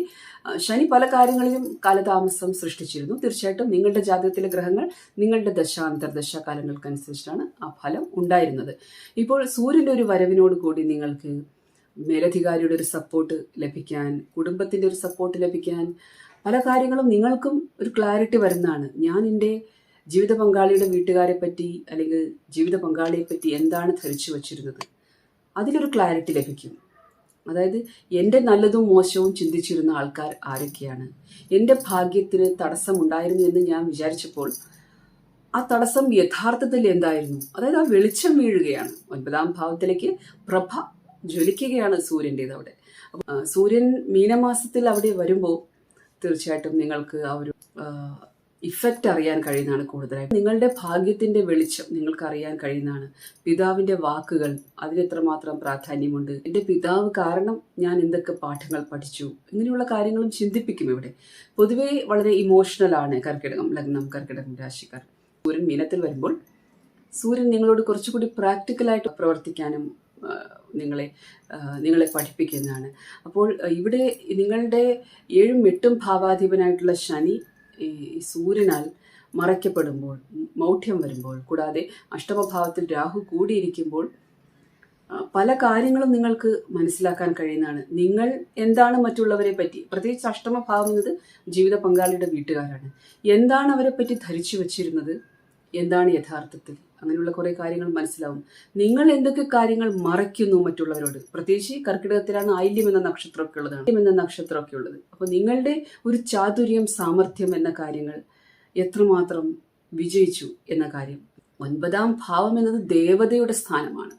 ശനി പല കാര്യങ്ങളിലും കാലതാമസം സൃഷ്ടിച്ചിരുന്നു. തീർച്ചയായിട്ടും നിങ്ങളുടെ ജാതകത്തിലെ ഗ്രഹങ്ങൾ നിങ്ങളുടെ ദശാന്തർദശ കാലങ്ങൾക്കനുസരിച്ചാണ് ആ ഫലം ഉണ്ടായിരുന്നത്. ഇപ്പോൾ സൂര്യന്റെ ഒരു വരവിനോട് കൂടി നിങ്ങൾക്ക് മേലധികാരിയുടെ ഒരു സപ്പോർട്ട് ലഭിക്കാൻ, കുടുംബത്തിന്റെ ഒരു സപ്പോർട്ട് ലഭിക്കാൻ, പല കാര്യങ്ങളും നിങ്ങൾക്കും ഒരു ക്ലാരിറ്റി വരുന്നതാണ്. ഞാൻ എൻ്റെ ജീവിത പങ്കാളിയുടെ വീട്ടുകാരെ പറ്റി അല്ലെങ്കിൽ ജീവിത പങ്കാളിയെ പറ്റി എന്താണ് ധരിച്ചു വച്ചിരുന്നത്, അതിലൊരു ക്ലാരിറ്റി ലഭിക്കും. അതായത് എൻ്റെ നല്ലതും മോശവും ചിന്തിച്ചിരുന്ന ആൾക്കാർ ആരൊക്കെയാണ്, എൻ്റെ ഭാഗ്യത്തിന് തടസ്സമുണ്ടായിരുന്നു എന്ന് ഞാൻ വിചാരിച്ചപ്പോൾ ആ തടസ്സം യഥാർത്ഥത്തിൽ എന്തായിരുന്നു, അതായത് ആ വെളിച്ചം വീഴുകയാണ്. 9ാം ഭാവത്തിലേക്ക് പ്രഭ ജ്വലിക്കുകയാണ് സൂര്യൻ്റേത് അവിടെ. സൂര്യൻ മീനമാസത്തിൽ അവിടെ വരുമ്പോൾ തീർച്ചയായിട്ടും നിങ്ങൾക്ക് ആ ഒരു ഇഫക്റ്റ് അറിയാൻ കഴിയുന്നതാണ് കൂടുതലായിട്ട്. നിങ്ങളുടെ ഭാഗ്യത്തിന്റെ വെളിച്ചം നിങ്ങൾക്ക് അറിയാൻ കഴിയുന്നതാണ്. പിതാവിന്റെ വാക്കുകൾ അതിനെത്രമാത്രം പ്രാധാന്യമുണ്ട്, എൻ്റെ പിതാവ് കാരണം ഞാൻ എന്തൊക്കെ പാഠങ്ങൾ പഠിച്ചു, ഇങ്ങനെയുള്ള കാര്യങ്ങളും ചിന്തിപ്പിക്കും. ഇവിടെ പൊതുവെ വളരെ ഇമോഷണൽ ആണ് കർക്കിടകം ലഗ്നം, കർക്കിടകം രാശിക്കാർ. സൂര്യൻ മീനത്തിൽ വരുമ്പോൾ സൂര്യൻ നിങ്ങളോട് കുറച്ചുകൂടി പ്രാക്ടിക്കലായിട്ട് പ്രവർത്തിക്കാനും നിങ്ങളെ പഠിപ്പിക്കുന്നതാണ്. അപ്പോൾ ഇവിടെ നിങ്ങളുടെ 7ഉം 8ഉം ഭാവാധിപനായിട്ടുള്ള ശനി ഈ സൂര്യനാൽ മറയ്ക്കപ്പെടുമ്പോൾ, മൗഢ്യം വരുമ്പോൾ, കൂടാതെ അഷ്ടമഭാവത്തിൽ രാഹു കൂടിയിരിക്കുമ്പോൾ പല കാര്യങ്ങളും നിങ്ങൾക്ക് മനസ്സിലാക്കാൻ കഴിയുന്നതാണ്. നിങ്ങൾ എന്താണ് മറ്റുള്ളവരെ പറ്റി, പ്രത്യേകിച്ച് അഷ്ടമഭാവം എന്നത് ജീവിത പങ്കാളിയുടെ വീട്ടുകാരാണ്, എന്താണ് അവരെ പറ്റി ധരിച്ചു വച്ചിരുന്നത്, എന്താണ് യഥാർത്ഥത്തിൽ, അങ്ങനെയുള്ള കുറേ കാര്യങ്ങൾ മനസ്സിലാവും. നിങ്ങൾ എന്തൊക്കെ കാര്യങ്ങൾ മറയ്ക്കുന്നു മറ്റുള്ളവരോട്. പ്രത്യേകിച്ച് കർക്കിടകത്തിലാണ് ആയില്യം എന്ന നക്ഷത്രമൊക്കെ ഉള്ളത്. അപ്പോൾ നിങ്ങളുടെ ഒരു ചാതുര്യം, സാമർഥ്യം എന്ന കാര്യങ്ങൾ എത്രമാത്രം വിജയിച്ചു എന്ന കാര്യം. 9ാം ഭാവം എന്നത് ദേവതയുടെ സ്ഥാനമാണ്.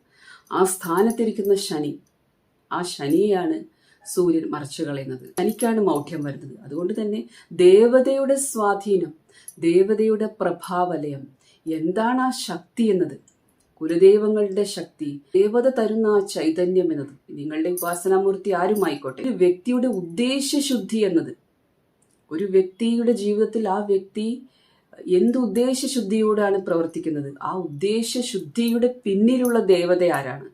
ആ സ്ഥാനത്തിരിക്കുന്ന ശനി, ആ ശനിയെയാണ് സൂര്യൻ മറച്ചു കളയുന്നത്. ശനിക്കാണ് മൗഢ്യം വരുന്നത്. അതുകൊണ്ട് തന്നെ ദേവതയുടെ സ്വാധീനം, ദേവതയുടെ പ്രഭാവലയം, എന്താണ് ആ ശക്തി എന്നത്, കുലദൈവങ്ങളുടെ ശക്തി, ദേവത തരുന്ന ആ ചൈതന്യം എന്നത്, നിങ്ങളുടെ ഉപാസനാമൂർത്തി ആരുമായിക്കോട്ടെ, ഒരു വ്യക്തിയുടെ ഉദ്ദേശശുദ്ധി എന്നത്, ഒരു വ്യക്തിയുടെ ജീവിതത്തിൽ ആ വ്യക്തി എന്ത് ഉദ്ദേശശുദ്ധിയോടാണ് പ്രവർത്തിക്കുന്നത്, ആ ഉദ്ദേശശുദ്ധിയുടെ പിന്നിലുള്ള ദേവത ആരാണ്,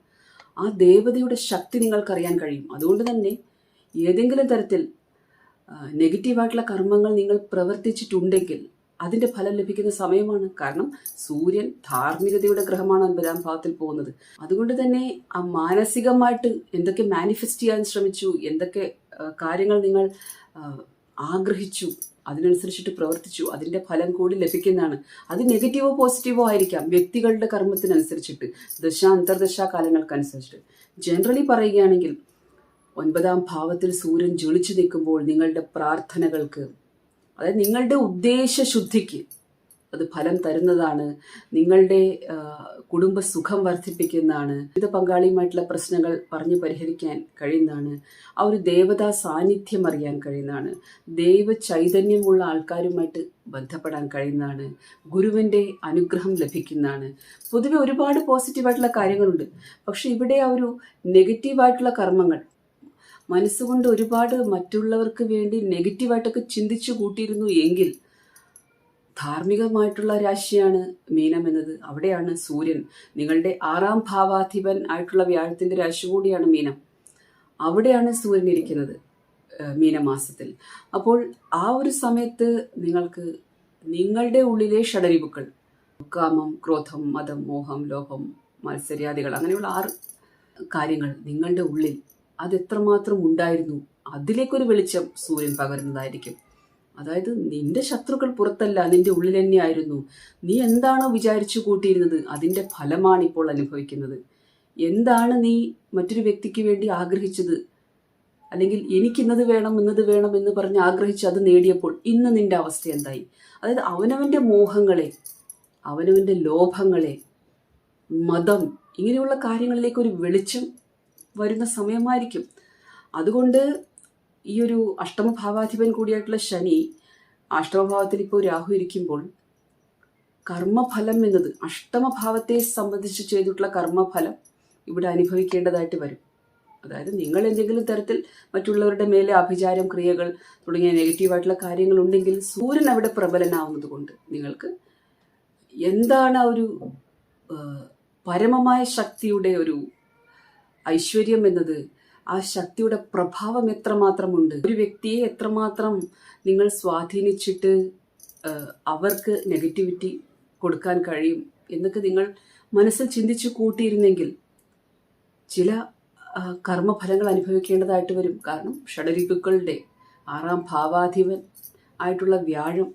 ആ ദേവതയുടെ ശക്തി നിങ്ങൾക്കറിയാൻ കഴിയും. അതുകൊണ്ട് തന്നെ ഏതെങ്കിലും തരത്തിൽ നെഗറ്റീവായിട്ടുള്ള കർമ്മങ്ങൾ നിങ്ങൾ പ്രവർത്തിച്ചിട്ടുണ്ടെങ്കിൽ അതിന്റെ ഫലം ലഭിക്കുന്ന സമയമാണ്. കാരണം സൂര്യൻ ധാർമ്മികതയുടെ ഗ്രഹമാണ് 9ാം ഭാവത്തിൽ പോകുന്നത്. അതുകൊണ്ട് തന്നെ ആ മാനസികമായിട്ട് എന്തൊക്കെ മാനിഫെസ്റ്റ് ചെയ്യാൻ ശ്രമിച്ചു, എന്തൊക്കെ കാര്യങ്ങൾ നിങ്ങൾ ആഗ്രഹിച്ചു, അതിനനുസരിച്ചിട്ട് പ്രവർത്തിച്ചു, അതിന്റെ ഫലം കൂടി ലഭിക്കുന്നതാണ്. അത് നെഗറ്റീവോ പോസിറ്റീവോ ആയിരിക്കാം, വ്യക്തികളുടെ കർമ്മത്തിനനുസരിച്ചിട്ട്, അന്തർദശ കാലങ്ങൾക്കനുസരിച്ചിട്ട്. ജനറലി പറയുകയാണെങ്കിൽ 9ാം ഭാവത്തിൽ സൂര്യൻ ജ്വലിച്ചു നിൽക്കുമ്പോൾ നിങ്ങളുടെ പ്രാർത്ഥനകൾക്ക്, അതായത് നിങ്ങളുടെ ഉദ്ദേശശുദ്ധിക്ക് അത് ഫലം തരുന്നതാണ്. നിങ്ങളുടെ കുടുംബ സുഖം വർദ്ധിപ്പിക്കുന്നതാണ്. ജീവിത പങ്കാളിയുമായിട്ടുള്ള പ്രശ്നങ്ങൾ പറഞ്ഞു പരിഹരിക്കാൻ കഴിയുന്നതാണ്. ആ ഒരു ദേവതാ സാന്നിധ്യം അറിയാൻ കഴിയുന്നതാണ്. ദൈവ ചൈതന്യമുള്ള ആൾക്കാരുമായിട്ട് ബന്ധപ്പെടാൻ കഴിയുന്നതാണ്. ഗുരുവിൻ്റെ അനുഗ്രഹം ലഭിക്കുന്നതാണ്. പൊതുവെ ഒരുപാട് പോസിറ്റീവായിട്ടുള്ള കാര്യങ്ങളുണ്ട്. പക്ഷെ ഇവിടെ ആ ഒരു നെഗറ്റീവായിട്ടുള്ള കർമ്മങ്ങൾ, മനസ്സുകൊണ്ട് ഒരുപാട് മറ്റുള്ളവർക്ക് വേണ്ടി നെഗറ്റീവായിട്ടൊക്കെ ചിന്തിച്ചു കൂട്ടിയിരുന്നു എങ്കിൽ, ധാർമ്മികമായിട്ടുള്ള രാശിയാണ് മീനം എന്നത്. അവിടെയാണ് സൂര്യൻ, നിങ്ങളുടെ 6ാം ഭാവാധിപൻ ആയിട്ടുള്ള വ്യാഴത്തിന്റെ രാശി കൂടിയാണ് മീനം. അവിടെയാണ് സൂര്യൻ ഇരിക്കുന്നത് മീനമാസത്തിൽ. അപ്പോൾ ആ ഒരു സമയത്ത് നിങ്ങൾക്ക് നിങ്ങളുടെ ഉള്ളിലെ ഷഡരിപുക്കൾ, കാമം, ക്രോധം, മതം, മോഹം, ലോഭം, മത്സര്യാദികൾ, അങ്ങനെയുള്ള 6 കാര്യങ്ങൾ നിങ്ങളുടെ ഉള്ളിൽ അതെത്രമാത്രം ഉണ്ടായിരുന്നു, അതിലേക്കൊരു വെളിച്ചം സൂര്യൻ പകരുന്നതായിരിക്കും. അതായത് നിന്റെ ശത്രുക്കൾ പുറത്തല്ല, നിന്റെ ഉള്ളിൽ തന്നെയായിരുന്നു. നീ എന്താണോ വിചാരിച്ചു കൂട്ടിയിരുന്നത് അതിന്റെ ഫലമാണ് ഇപ്പോൾ അനുഭവിക്കുന്നത്. എന്താണ് നീ മറ്റൊരു വ്യക്തിക്ക് വേണ്ടി ആഗ്രഹിച്ചത്, അല്ലെങ്കിൽ എനിക്കിന്നത് വേണം എന്ന് പറഞ്ഞ് ആഗ്രഹിച്ച് അത് നേടിയപ്പോൾ ഇന്ന് നിന്റെ അവസ്ഥ എന്തായി? അതായത് അവനവന്റെ മോഹങ്ങളെ, അവനവന്റെ ലോഭങ്ങളെ, മതം, ഇങ്ങനെയുള്ള കാര്യങ്ങളിലേക്ക് ഒരു വെളിച്ചം വരുന്ന സമയമായിരിക്കും. അതുകൊണ്ട് ഈ ഒരു അഷ്ടമഭാവാധിപൻ കൂടിയായിട്ടുള്ള ശനി, അഷ്ടമഭാവത്തിൽ ഇപ്പോൾ രാഹു ഇരിക്കുമ്പോൾ കർമ്മഫലം എന്നത്, അഷ്ടമഭാവത്തെ സംബന്ധിച്ച് ചെയ്തിട്ടുള്ള കർമ്മഫലം ഇവിടെ അനുഭവിക്കേണ്ടതായിട്ട് വരും. അതായത് നിങ്ങൾ എന്തെങ്കിലും തരത്തിൽ മറ്റുള്ളവരുടെ മേലെ അഭിചാരം, ക്രിയകൾ തുടങ്ങിയ നെഗറ്റീവായിട്ടുള്ള കാര്യങ്ങൾ ഉണ്ടെങ്കിൽ സൂര്യൻ അവിടെ പ്രബലനാവുന്നത് കൊണ്ട് നിങ്ങൾക്ക് എന്താണ് ആ ഒരു പരമമായ ശക്തിയുടെ ഒരു ഐശ്വര്യം എന്നത്, ആ ശക്തിയുടെ പ്രഭാവം എത്രമാത്രമുണ്ട്, ഒരു വ്യക്തിയെ എത്രമാത്രം നിങ്ങൾ സ്വാധീനിച്ചിട്ട് അവർക്ക് നെഗറ്റിവിറ്റി കൊടുക്കാൻ കഴിയും എന്നൊക്കെ നിങ്ങൾ മനസ്സിൽ ചിന്തിച്ചു കൂട്ടിയിരുന്നെങ്കിൽ ചില കർമ്മഫലങ്ങൾ അനുഭവിക്കേണ്ടതായിട്ട് വരും. കാരണം ഷഡരിപുക്കളുടെ 6ാം ഭാവാധിപൻ ആയിട്ടുള്ള വ്യാഴം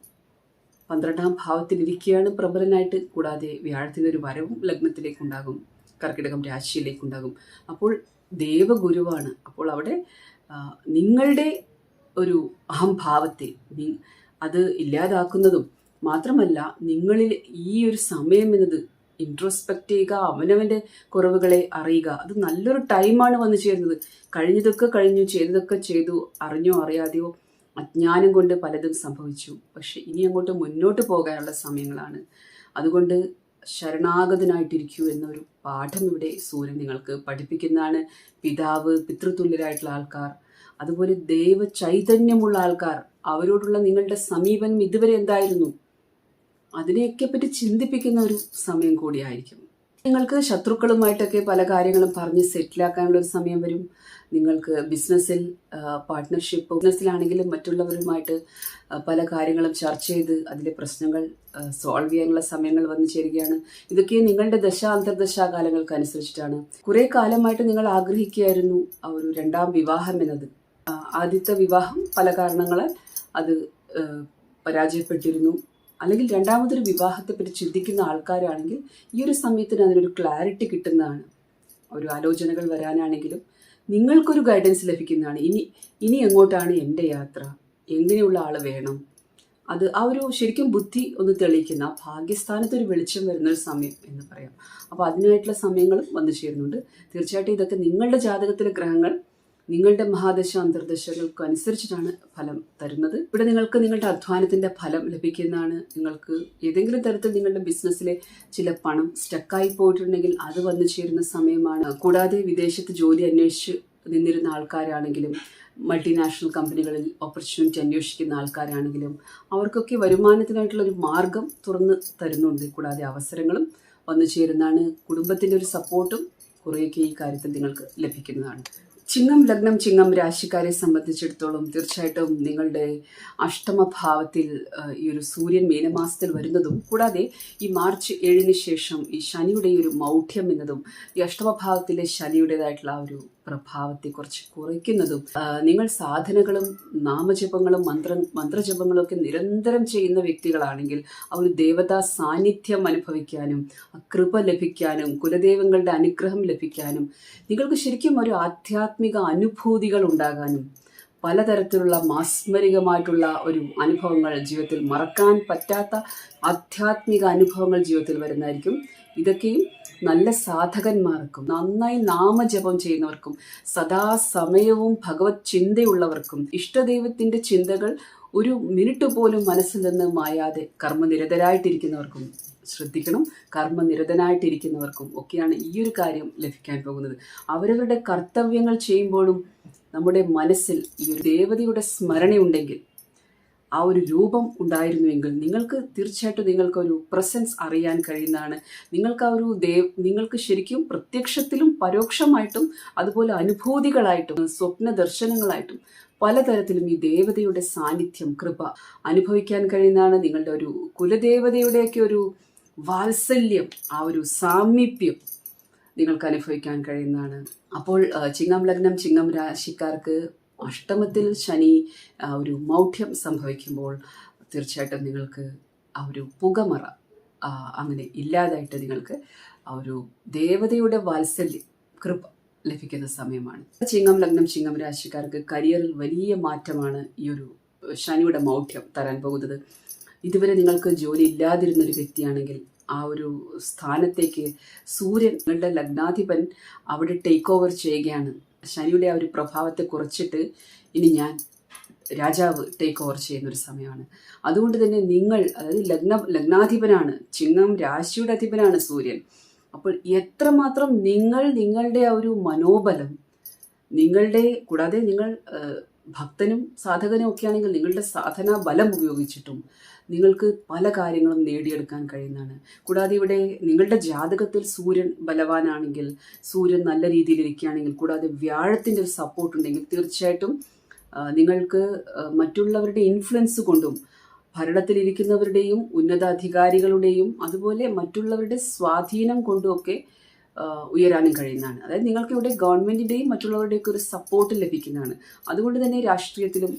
12ാം ഭാവത്തിലിരിക്കുകയാണ് പ്രബലനായിട്ട്. കൂടാതെ വ്യാഴത്തിൻ്റെ ഒരു വരവും ലഗ്നത്തിലേക്കുണ്ടാകും, കർക്കിടകം രാശിയിലേക്കുണ്ടാകും. അപ്പോൾ ദേവഗുരുവാണ്. അപ്പോൾ അവിടെ നിങ്ങളുടെ ഒരു അഹംഭാവത്തെ അത് ഇല്ലാതാക്കുന്നതും മാത്രമല്ല, നിങ്ങളിൽ ഈ ഒരു സമയം എന്നത് ഇൻട്രോസ്പെക്റ്റ് ചെയ്യുക, അവനവൻ്റെ കുറവുകളെ അറിയുക. അത് നല്ലൊരു ടൈമാണ് വന്നു ചേരുന്നത്. കഴിഞ്ഞതൊക്കെ കഴിഞ്ഞു, ചെയ്തതൊക്കെ ചെയ്തു, അറിഞ്ഞോ അറിയാതെയോ അജ്ഞാനം കൊണ്ട് പലതും സംഭവിച്ചു. പക്ഷെ ഇനി അങ്ങോട്ട് മുന്നോട്ട് പോകാനുള്ള സമയങ്ങളാണ്. അതുകൊണ്ട് ശരണാഗതനായിട്ടിരിക്കൂ എന്നൊരു പാഠം ഇവിടെ സൂര്യൻ നിങ്ങൾക്ക് പഠിപ്പിക്കുന്നതാണ്. പിതാവ്, പിതൃതുല്യരായിട്ടുള്ള ആൾക്കാർ, അതുപോലെ ദൈവ ചൈതന്യമുള്ള ആൾക്കാർ, അവരോടുള്ള നിങ്ങളുടെ സമീപനം ഇതുവരെ എന്തായിരുന്നു, അതിനെയൊക്കെ പറ്റി ചിന്തിപ്പിക്കുന്ന ഒരു സമയം കൂടിയായിരിക്കും. നിങ്ങൾക്ക് ശത്രുക്കളുമായിട്ടൊക്കെ പല കാര്യങ്ങളും പറഞ്ഞ് സെറ്റിലാക്കാനുള്ള ഒരു സമയം വരും. നിങ്ങൾക്ക് ബിസിനസ്സിൽ പാർട്ട്ണർഷിപ്പ്, ബിസിനസ്സിലാണെങ്കിലും മറ്റുള്ളവരുമായിട്ട് പല കാര്യങ്ങളും ചർച്ച ചെയ്ത് അതിലെ പ്രശ്നങ്ങൾ സോൾവ് ചെയ്യാനുള്ള സമയങ്ങൾ വന്നു ചേരുകയാണ്. ഇതൊക്കെ നിങ്ങളുടെ അന്തർദശാ കാലങ്ങൾക്ക് അനുസരിച്ചിട്ടാണ്. കുറെ കാലമായിട്ട് നിങ്ങൾ ആഗ്രഹിക്കുകയായിരുന്നു ആ ഒരു 2ാം വിവാഹം എന്നത്. ആദ്യത്തെ വിവാഹം പല കാരണങ്ങളാൽ അത് പരാജയപ്പെട്ടിരുന്നു. അല്ലെങ്കിൽ രണ്ടാമതൊരു വിവാഹത്തെപ്പറ്റി ചിന്തിക്കുന്ന ആൾക്കാരാണെങ്കിൽ ഈ ഒരു സമയത്തിന് അതിനൊരു ക്ലാരിറ്റി കിട്ടുന്നതാണ്. ഒരു ആലോചനകൾ വരാനാണെങ്കിലും നിങ്ങൾക്കൊരു ഗൈഡൻസ് ലഭിക്കുന്നതാണ്. ഇനി എങ്ങോട്ടാണ് എൻ്റെ യാത്ര, എങ്ങനെയുള്ള ആൾ വേണം, അത് ആ ഒരു ശരിക്കും ബുദ്ധി ഒന്ന് തെളിയിക്കുന്ന, ആ ഭാഗ്യസ്ഥാനത്ത് ഒരു വെളിച്ചം വരുന്നൊരു സമയം എന്ന് പറയാം. അപ്പോൾ അതിനായിട്ടുള്ള സമയങ്ങളും വന്നു ചേരുന്നുണ്ട്. തീർച്ചയായിട്ടും ഇതൊക്കെ നിങ്ങളുടെ ജാതകത്തിലെ ഗ്രഹങ്ങൾ നിങ്ങളുടെ മഹാദശ അന്തർദശകൾക്ക് അനുസരിച്ചിട്ടാണ് ഫലം തരുന്നത്. ഇവിടെ നിങ്ങൾക്ക് നിങ്ങളുടെ അധ്വാനത്തിൻ്റെ ഫലം ലഭിക്കുന്നതാണ്. നിങ്ങൾക്ക് ഏതെങ്കിലും തരത്തിൽ നിങ്ങളുടെ ബിസിനസ്സിലെ ചില പണം സ്റ്റക്കായി പോയിട്ടുണ്ടെങ്കിൽ അത് വന്നു ചേരുന്ന സമയമാണ്. കൂടാതെ വിദേശത്ത് ജോലി അന്വേഷിച്ച് നിന്നിരുന്ന ആൾക്കാരാണെങ്കിലും, മൾട്ടിനാഷണൽ കമ്പനികളിൽ ഓപ്പർച്യൂണിറ്റി അന്വേഷിക്കുന്ന ആൾക്കാരാണെങ്കിലും അവർക്കൊക്കെ വരുമാനത്തിനായിട്ടുള്ള ഒരു മാർഗം തുറന്ന് തരുന്നുണ്ട്. കൂടാതെ അവസരങ്ങളും വന്നു ചേരുന്നതാണ്. കുടുംബത്തിൻ്റെ ഒരു സപ്പോർട്ടും കുറേയൊക്കെ ഈ കാര്യത്തിൽ നിങ്ങൾക്ക് ലഭിക്കുന്നതാണ്. ചിങ്ങം ലഗ്നം, ചിങ്ങം രാശിക്കാരെ സംബന്ധിച്ചിടത്തോളം തീർച്ചയായിട്ടും നിങ്ങളുടെ അഷ്ടമഭാവത്തിൽ ഈ ഒരു സൂര്യൻ മീനമാസത്തിൽ വരുന്നതും, കൂടാതെ ഈ മാർച്ച് 7 ശേഷം ഈ ശനിയുടെ ഒരു മൗഢ്യം എന്നതും ഈ അഷ്ടമഭാവത്തിലെ ശനിയുടേതായിട്ടുള്ള ആ ഒരു പ്രഭാവത്തെ കുറച്ച് കുറയ്ക്കുന്നതും, നിങ്ങൾ സാധനകളും നാമജപങ്ങളും മന്ത്രജപങ്ങളും ഒക്കെ നിരന്തരം ചെയ്യുന്ന വ്യക്തികളാണെങ്കിൽ ആ ഒരു ദേവതാ സാന്നിധ്യം അനുഭവിക്കാനും, കൃപ ലഭിക്കാനും, കുലദൈവങ്ങളുടെ അനുഗ്രഹം ലഭിക്കാനും, നിങ്ങൾക്ക് ശരിക്കും ഒരു ആധ്യാത്മിക അനുഭൂതികൾ ഉണ്ടാകാനും, പലതരത്തിലുള്ള മാസ്മരികമായിട്ടുള്ള ഒരു അനുഭവങ്ങൾ ജീവിതത്തിൽ മറക്കാൻ പറ്റാത്ത ആധ്യാത്മിക അനുഭവങ്ങൾ ജീവിതത്തിൽ വരുന്നതായിരിക്കും. ഇതൊക്കെയും നല്ല സാധകന്മാർക്കും, നന്നായി നാമജപം ചെയ്യുന്നവർക്കും, സദാസമയവും ഭഗവത് ചിന്തയുള്ളവർക്കും, ഇഷ്ടദൈവത്തിൻ്റെ ചിന്തകൾ ഒരു മിനിറ്റ് പോലും മനസ്സിൽ നിന്ന് മായാതെ കർമ്മനിരതരായിട്ടിരിക്കുന്നവർക്കും, ശ്രദ്ധിക്കണം, കർമ്മനിരതനായിട്ടിരിക്കുന്നവർക്കും ഒക്കെയാണ് ഈ ഒരു കാര്യം ലഭിക്കാൻ പോകുന്നത്. അവരവരുടെ കർത്തവ്യങ്ങൾ ചെയ്യുമ്പോഴും നമ്മുടെ മനസ്സിൽ ഈ ഒരു ദേവതയുടെ സ്മരണയുണ്ടെങ്കിൽ, ആ ഒരു രൂപം ഉണ്ടായിരുന്നുവെങ്കിൽ നിങ്ങൾക്ക് തീർച്ചയായിട്ടും നിങ്ങൾക്കൊരു പ്രസൻസ് അറിയാൻ കഴിയുന്നതാണ്. നിങ്ങൾക്ക് ആ ഒരു നിങ്ങൾക്ക് ശരിക്കും പ്രത്യക്ഷത്തിലും പരോക്ഷമായിട്ടും അതുപോലെ അനുഭൂതികളായിട്ടും സ്വപ്ന ദർശനങ്ങളായിട്ടും പലതരത്തിലും ഈ ദേവതയുടെ സാന്നിധ്യം, കൃപ അനുഭവിക്കാൻ കഴിയുന്നതാണ്. നിങ്ങളുടെ ഒരു കുലദേവതയുടെയൊക്കെ ഒരു വാത്സല്യം, ആ ഒരു സാമീപ്യം നിങ്ങൾക്ക് അനുഭവിക്കാൻ കഴിയുന്നതാണ്. അപ്പോൾ ചിങ്ങം ലഗ്നം, ചിങ്ങം രാശിക്കാർക്ക് അഷ്ടമത്തിൽ ശനി ഒരു മൗഢ്യം സംഭവിക്കുമ്പോൾ തീർച്ചയായിട്ടും നിങ്ങൾക്ക് ആ ഒരു പുകമറ അങ്ങനെ ഇല്ലാതായിട്ട് നിങ്ങൾക്ക് ആ ഒരു ദേവതയുടെ വാത്സല്യം, കൃപ ലഭിക്കുന്ന സമയമാണ്. ചിങ്ങം ലഗ്നം, ചിങ്ങം രാശിക്കാർക്ക് കരിയറിൽ വലിയ മാറ്റമാണ് ഈ ഒരു ശനിയുടെ മൗഢ്യം തരാൻ പോകുന്നത്. ഇതുവരെ നിങ്ങൾക്ക് ജോലി ഇല്ലാതിരുന്നൊരു വ്യക്തിയാണെങ്കിൽ ആ ഒരു സ്ഥാനത്തേക്ക് സൂര്യൻ, നിങ്ങളുടെ ലഗ്നാധിപൻ, അവിടെ ടേക്ക് ഓവർ ചെയ്യുകയാണ്. ശനിയുടെ ആ ഒരു പ്രഭാവത്തെ കുറച്ചിട്ട് ഇനി ഞാൻ രാജാവ് ടേക്ക് ഓവർ ചെയ്യുന്നൊരു സമയമാണ്. അതുകൊണ്ട് തന്നെ നിങ്ങൾ, അതായത് ലഗ്നാധിപനാണ്, ചിങ്ങം രാശിയുടെ അധിപനാണ് സൂര്യൻ. അപ്പോൾ എത്രമാത്രം നിങ്ങളുടെ ആ ഒരു മനോബലം, കൂടാതെ നിങ്ങൾ ഭക്തനും സാധകനും ഒക്കെ ആണെങ്കിൽ നിങ്ങളുടെ സാധനാ ബലം ഉപയോഗിച്ചിട്ടും നിങ്ങൾക്ക് പല കാര്യങ്ങളും നേടിയെടുക്കാൻ കഴിയുന്നതാണ്. കൂടാതെ ഇവിടെ നിങ്ങളുടെ ജാതകത്തിൽ സൂര്യൻ ബലവാനാണെങ്കിൽ, സൂര്യൻ നല്ല രീതിയിൽ ഇരിക്കുകയാണെങ്കിൽ, കൂടാതെ വ്യാഴത്തിൻ്റെ ഒരു സപ്പോർട്ട് ഉണ്ടെങ്കിൽ തീർച്ചയായിട്ടും നിങ്ങൾക്ക് മറ്റുള്ളവരുടെ ഇൻഫ്ലുവൻസ് കൊണ്ടും ഭരണത്തിലിരിക്കുന്നവരുടെയും ഉന്നതാധികാരികളുടെയും അതുപോലെ മറ്റുള്ളവരുടെ സ്വാധീനം കൊണ്ടുമൊക്കെ ഉയരാനും കഴിയുന്നതാണ്. അതായത് നിങ്ങൾക്ക് ഇവിടെ ഗവൺമെൻറ്റിൻ്റെയും മറ്റുള്ളവരുടെയൊക്കെ ഒരു സപ്പോർട്ട് ലഭിക്കുന്നതാണ്. അതുകൊണ്ട് തന്നെ രാഷ്ട്രീയത്തിലും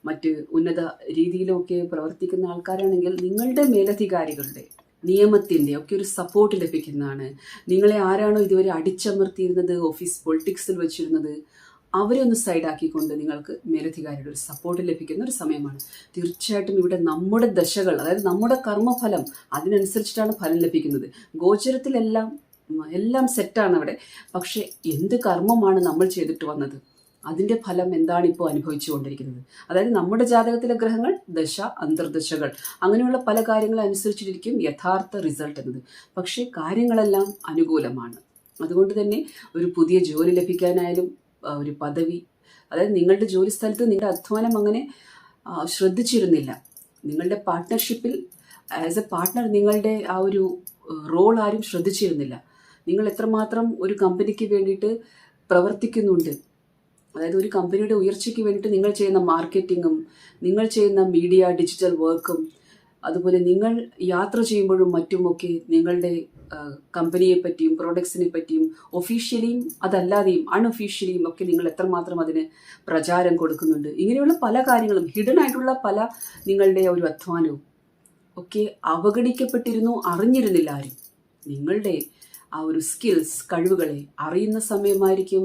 മറ്റ് ഉന്നത രീതിയിലുമൊക്കെ പ്രവർത്തിക്കുന്ന ആൾക്കാരാണെങ്കിൽ നിങ്ങളുടെ മേലധികാരികളുടെ നിയമത്തിൻ്റെ ഒക്കെ ഒരു സപ്പോർട്ട് ലഭിക്കുന്നതാണ്. നിങ്ങളെ ആരാണോ ഇതുവരെ അടിച്ചമർത്തിയിരുന്നത്, ഓഫീസ് പൊളിറ്റിക്സിൽ വെച്ചിരുന്നത്, അവരെ ഒന്ന് സൈഡാക്കിക്കൊണ്ട് നിങ്ങൾക്ക് മേലധികാരിയുടെ ഒരു സപ്പോർട്ട് ലഭിക്കുന്ന ഒരു സമയമാണ്. തീർച്ചയായിട്ടും ഇവിടെ നമ്മുടെ ദശകൾ, അതായത് നമ്മുടെ കർമ്മഫലം, അതിനനുസരിച്ചിട്ടാണ് ഫലം ലഭിക്കുന്നത്. എല്ലാം സെറ്റാണ് അവിടെ. പക്ഷെ എന്ത് കർമ്മമാണ് നമ്മൾ ചെയ്തിട്ട് വന്നത്, അതിൻ്റെ ഫലം എന്താണ് ഇപ്പോൾ അനുഭവിച്ചു കൊണ്ടിരിക്കുന്നത്. അതായത് നമ്മുടെ ജാതകത്തിലെ ഗ്രഹങ്ങൾ, ദശ, അന്തർദശകൾ, അങ്ങനെയുള്ള പല കാര്യങ്ങൾ അനുസരിച്ചിരിക്കും യഥാർത്ഥ റിസൾട്ട് എന്നത്. പക്ഷേ കാര്യങ്ങളെല്ലാം അനുകൂലമാണ്. അതുകൊണ്ട് തന്നെ ഒരു പുതിയ ജോലി ലഭിക്കാനായാലും ഒരു പദവി, അതായത് നിങ്ങളുടെ ജോലി സ്ഥലത്ത് നിങ്ങളുടെ അധ്വാനം അങ്ങനെ ശ്രദ്ധിച്ചിരുന്നില്ല. നിങ്ങളുടെ പാർട്ട്ണർഷിപ്പിൽ ആസ് എ പാർട്ട്ണർ നിങ്ങളുടെ ആ ഒരു റോൾ ആരും ശ്രദ്ധിച്ചിരുന്നില്ല. നിങ്ങൾ എത്രമാത്രം ഒരു കമ്പനിക്ക് വേണ്ടിയിട്ട് പ്രവർത്തിക്കുന്നുണ്ട്, അതായത് ഒരു കമ്പനിയുടെ ഉയർച്ചയ്ക്ക് വേണ്ടിയിട്ട് നിങ്ങൾ ചെയ്യുന്ന മാർക്കറ്റിങ്ങും, നിങ്ങൾ ചെയ്യുന്ന മീഡിയ ഡിജിറ്റൽ വർക്കും, അതുപോലെ നിങ്ങൾ യാത്ര ചെയ്യുമ്പോഴും മറ്റുമൊക്കെ നിങ്ങളുടെ കമ്പനിയെ പറ്റിയും പ്രോഡക്ട്സിനെ പറ്റിയും ഒഫീഷ്യലിയും അതല്ലാതെയും അൺഒഫീഷ്യലിയും ഒക്കെ നിങ്ങൾ എത്രമാത്രം അതിന് പ്രചാരം കൊടുക്കുന്നുണ്ട്. ഇങ്ങനെയുള്ള പല കാര്യങ്ങളും, ഹിഡൻ ആയിട്ടുള്ള പല നിങ്ങളുടെ ഒരു അധ്വാനവും ഒക്കെ അവഗണിക്കപ്പെട്ടിരുന്നു, അറിഞ്ഞിരുന്നില്ല ആരും. നിങ്ങളുടെ ആ ഒരു സ്കിൽസ്, കഴിവുകളെ അറിയുന്ന സമയമായിരിക്കും.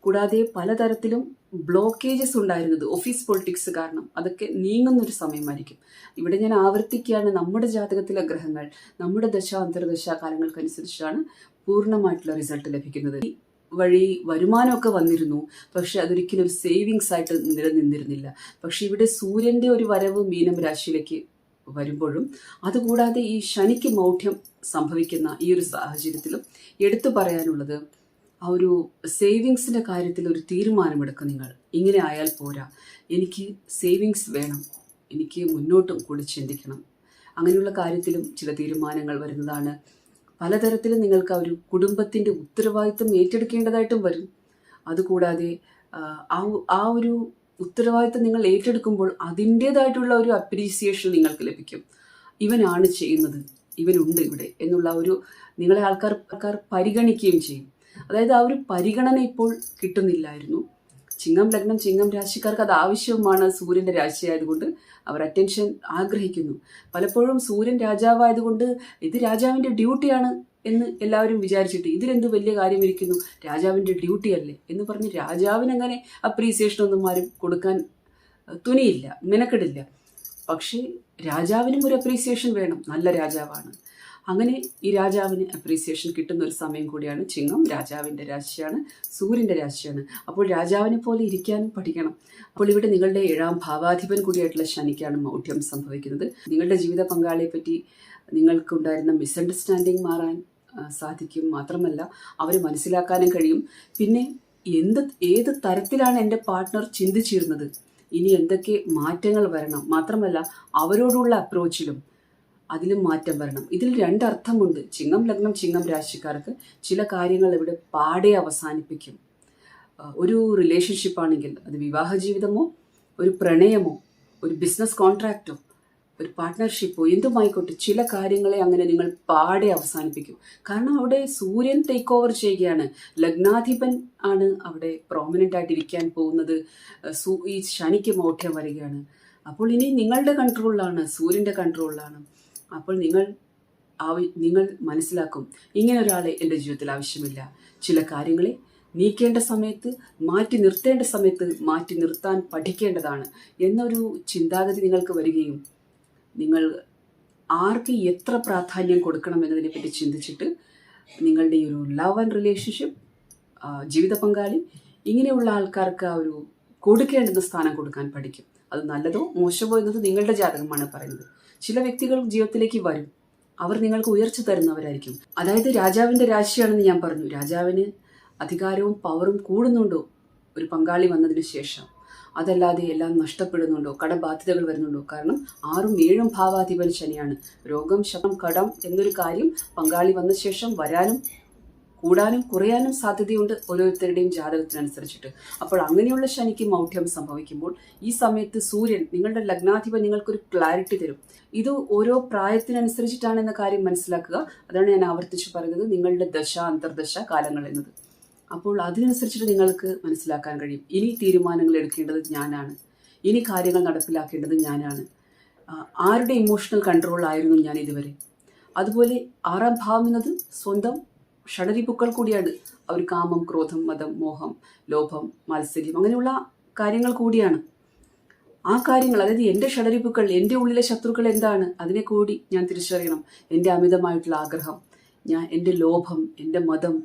കൂടാതെ പലതരത്തിലും ബ്ലോക്കേജസ് ഉണ്ടായിരുന്നത് ഓഫീസ് പൊളിറ്റിക്സ് കാരണം അതൊക്കെ നീങ്ങുന്നൊരു സമയമായിരിക്കും. ഇവിടെ ഞാൻ ആവർത്തിക്കുകയാണ്, നമ്മുടെ ജാതകത്തിലെ ഗ്രഹങ്ങൾ നമ്മുടെ ദശ അന്തർദശ കാലങ്ങൾക്കനുസരിച്ചാണ് പൂർണ്ണമായിട്ടുള്ള റിസൾട്ട് ലഭിക്കുന്നത്. ഈ വഴി വരുമാനമൊക്കെ വന്നിരുന്നു, പക്ഷെ അതൊരിക്കലും ഒരു സേവിങ്സ് ആയിട്ട് നിലനിന്നിരുന്നില്ല. പക്ഷെ ഇവിടെ സൂര്യൻ്റെ ഒരു വരവ് മീനം രാശിയിലേക്ക് വരുമ്പോഴും, അതുകൂടാതെ ഈ ശനിക്ക് മൗഢ്യം സംഭവിക്കുന്ന ഈ ഒരു സാഹചര്യത്തിലും എടുത്തു പറയാനുള്ളത്, ആ ഒരു സേവിങ്സിൻ്റെ കാര്യത്തിൽ ഒരു തീരുമാനമെടുക്കുക. നിങ്ങൾ ഇങ്ങനെ ആയാൽ പോരാ, എനിക്ക് സേവിങ്സ് വേണം, എനിക്ക് മുന്നോട്ടും കൂടി ചിന്തിക്കണം. അങ്ങനെയുള്ള കാര്യത്തിലും ചില തീരുമാനങ്ങൾ വരുന്നതാണ്. പലതരത്തിലും നിങ്ങൾക്ക് ആ ഒരു കുടുംബത്തിൻ്റെ ഉത്തരവാദിത്വം ഏറ്റെടുക്കേണ്ടതായിട്ടും വരും. അതുകൂടാതെ ആ ഒരു ഉത്തരവാദിത്വം നിങ്ങൾ ഏറ്റെടുക്കുമ്പോൾ അതിൻ്റേതായിട്ടുള്ള ഒരു അപ്രീസിയേഷൻ നിങ്ങൾക്ക് ലഭിക്കും. ഇവനാണ് ചെയ്യുന്നത്, ഇവനുണ്ട് ഇവിടെ എന്നുള്ള ഒരു നിങ്ങളെ ആൾക്കാർ പരിഗണിക്കുകയും ചെയ്യും. അതായത് ആ ഒരു പരിഗണന ഇപ്പോൾ കിട്ടുന്നില്ലായിരുന്നു. ചിങ്ങം ലഗ്നം, ചിങ്ങം രാശിക്കാർക്ക് അത് ആവശ്യവുമാണ്. സൂര്യൻ്റെ രാശിയായതുകൊണ്ട് അവർ അറ്റൻഷൻ ആഗ്രഹിക്കുന്നു. പലപ്പോഴും സൂര്യൻ രാജാവായതുകൊണ്ട് ഇത് രാജാവിൻ്റെ ഡ്യൂട്ടിയാണ് എന്ന് എല്ലാവരും വിചാരിച്ചിട്ട് ഇതിലെന്ത് വലിയ കാര്യം ഇരിക്കുന്നു, രാജാവിൻ്റെ ഡ്യൂട്ടി അല്ലേ എന്ന് പറഞ്ഞ് രാജാവിനങ്ങനെ അപ്രീസിയേഷനൊന്നും ആരും കൊടുക്കാൻ തുനിയില്ല, മെനക്കെടില്ല. പക്ഷേ രാജാവിനും ഒരു അപ്രീസിയേഷൻ വേണം, നല്ല രാജാവാണ്. അങ്ങനെ ഈ രാജാവിന് അപ്രീസിയേഷൻ കിട്ടുന്ന ഒരു സമയം കൂടിയാണ് ചിങ്ങം. രാജാവിൻ്റെ രാശിയാണ്, സൂര്യൻ്റെ രാശിയാണ്. അപ്പോൾ രാജാവിനെ പോലെ ഇരിക്കാനും പഠിക്കണം. അപ്പോൾ ഇവിടെ നിങ്ങളുടെ 7ാം ഭാവാധിപൻ കൂടിയായിട്ടുള്ള ശനിക്കാണ് മൗഢ്യം സംഭവിക്കുന്നത്. നിങ്ങളുടെ ജീവിത പങ്കാളിയെ പറ്റി നിങ്ങൾക്കുണ്ടായിരുന്ന മിസ്അണ്ടർസ്റ്റാൻഡിങ് മാറാൻ സാധിക്കും. മാത്രമല്ല അവരെ മനസ്സിലാക്കാനും കഴിയും. പിന്നെ ഏത് തരത്തിലാണ് എൻ്റെ പാർട്ട്ണർ ചിന്തിച്ചിരുന്നത്, ഇനി എന്തൊക്കെ മാറ്റങ്ങൾ വരണം, മാത്രമല്ല അവരോടുള്ള അപ്രോച്ചിലും അതിലും മാറ്റം വരണം. ഇതിൽ 2 അർത്ഥമുണ്ട്. ചിങ്ങം ലഗ്നം, ചിങ്ങം രാശിക്കാർക്ക് ചില കാര്യങ്ങൾ ഇവിടെ പാടെ അവസാനിപ്പിക്കും. ഒരു റിലേഷൻഷിപ്പാണെങ്കിൽ അത് വിവാഹ ജീവിതമോ ഒരു പ്രണയമോ ഒരു ബിസിനസ് കോൺട്രാക്റ്റോ ഒരു പാർട്ട്ണർഷിപ്പോ എന്തുമായിക്കോട്ടെ, ചില കാര്യങ്ങളെ അങ്ങനെ നിങ്ങൾ പാടെ അവസാനിപ്പിക്കും. കാരണം അവിടെ സൂര്യൻ ടേക്ക് ഓവർ ചെയ്യുകയാണ്. ലഗ്നാധിപൻ ആണ് അവിടെ പ്രോമിനൻ്റ് ആയിട്ട് ഇരിക്കാൻ പോകുന്നത്. ഈ ശനിക്ക് മൗഢ്യം വരികയാണ്. അപ്പോൾ ഇനി നിങ്ങളുടെ കൺട്രോളിലാണ്, സൂര്യൻ്റെ കൺട്രോളിലാണ്. അപ്പോൾ നിങ്ങൾ മനസ്സിലാക്കും, ഇങ്ങനെ ഒരാളെ എൻ്റെ ജീവിതത്തിൽ ആവശ്യമില്ല. ചില കാര്യങ്ങളെ നീക്കേണ്ട സമയത്ത്, മാറ്റി നിർത്തേണ്ട സമയത്ത് മാറ്റി നിർത്താൻ പഠിക്കേണ്ടതാണ് എന്നൊരു ചിന്താഗതി നിങ്ങൾക്ക് വരികയും നിങ്ങൾ ആർക്ക് എത്ര പ്രാധാന്യം കൊടുക്കണം എന്നതിനെപ്പറ്റി ചിന്തിച്ചിട്ട് നിങ്ങളുടെ ഈ ഒരു ലവ് ആൻഡ് റിലേഷൻഷിപ്പ്, ജീവിത പങ്കാളി, ഇങ്ങനെയുള്ള ആൾക്കാർക്ക് ആ ഒരു കൊടുക്കേണ്ടുന്ന സ്ഥാനം കൊടുക്കാൻ പഠിക്കും. അത് നല്ലതോ മോശമോ എന്നത് നിങ്ങളുടെ ജാതകമാണ് പറയുന്നത്. ചില വ്യക്തികൾ ജീവിതത്തിലേക്ക് വരും, അവർ നിങ്ങൾക്ക് ഉയർച്ച തരുന്നവരായിരിക്കും. അതായത് രാജാവിൻ്റെ രാശിയാണെന്ന് ഞാൻ പറഞ്ഞു. രാജാവിന് അധികാരവും പവറും കൂടുന്നുണ്ടോ ഒരു പങ്കാളി വന്നതിന് ശേഷം? അതല്ലാതെ എല്ലാം നഷ്ടപ്പെടുന്നുണ്ടോ, കടബാധ്യതകൾ വരുന്നുണ്ടോ? കാരണം 6ഉം 7ഉം ഭാവാധിപൻ ശനിയാണ്. രോഗം, ശകം, കടം എന്നൊരു കാര്യം പങ്കാളി വന്ന ശേഷം വരാനും കൂടാനും കുറയാനും സാധ്യതയുണ്ട് ഓരോരുത്തരുടെയും ജാതകത്തിനനുസരിച്ചിട്ട്. അപ്പോൾ അങ്ങനെയുള്ള ശനിക്ക് മൗഢ്യം സംഭവിക്കുമ്പോൾ ഈ സമയത്ത് സൂര്യൻ, നിങ്ങളുടെ ലഗ്നാധിപൻ, നിങ്ങൾക്കൊരു ക്ലാരിറ്റി തരും. ഇത് ഓരോ പ്രായത്തിനനുസരിച്ചിട്ടാണ് എന്ന കാര്യം മനസ്സിലാക്കുക. അതാണ് ഞാൻ ആവർത്തിച്ച് പറയുന്നത്, നിങ്ങളുടെ ദശ അന്തർദശ കാലങ്ങൾ എന്നത്. അപ്പോൾ അതിനനുസരിച്ചിട്ട് നിങ്ങൾക്ക് മനസ്സിലാക്കാൻ കഴിയും. ഇനി തീരുമാനങ്ങൾ എടുക്കേണ്ടത് ഞാനാണ്, ഇനി കാര്യങ്ങൾ നടപ്പിലാക്കേണ്ടത് ഞാനാണ്, ആരുടെ ഇമോഷണൽ കൺട്രോൾ ആയിരുന്നു ഞാൻ ഇതുവരെ. അതുപോലെ 6ആം ഭാവം എന്നത് സ്വന്തം ഷഡരിപുക്കൾ കൂടിയാണ്. അവർ കാമം, ക്രോധം, മതം, മോഹം, ലോഭം, മാത്സര്യം, അങ്ങനെയുള്ള കാര്യങ്ങൾ കൂടിയാണ്. ആ കാര്യങ്ങൾ, അതായത് എൻ്റെ ഷഡരിപുക്കൾ, എൻ്റെ ഉള്ളിലെ ശത്രുക്കൾ എന്താണ്, അതിനെ കൂടി ഞാൻ തിരിച്ചറിയണം. എൻ്റെ അമിതമായിട്ടുള്ള ആഗ്രഹം, എൻ്റെ ലോഭം, എൻ്റെ മതം,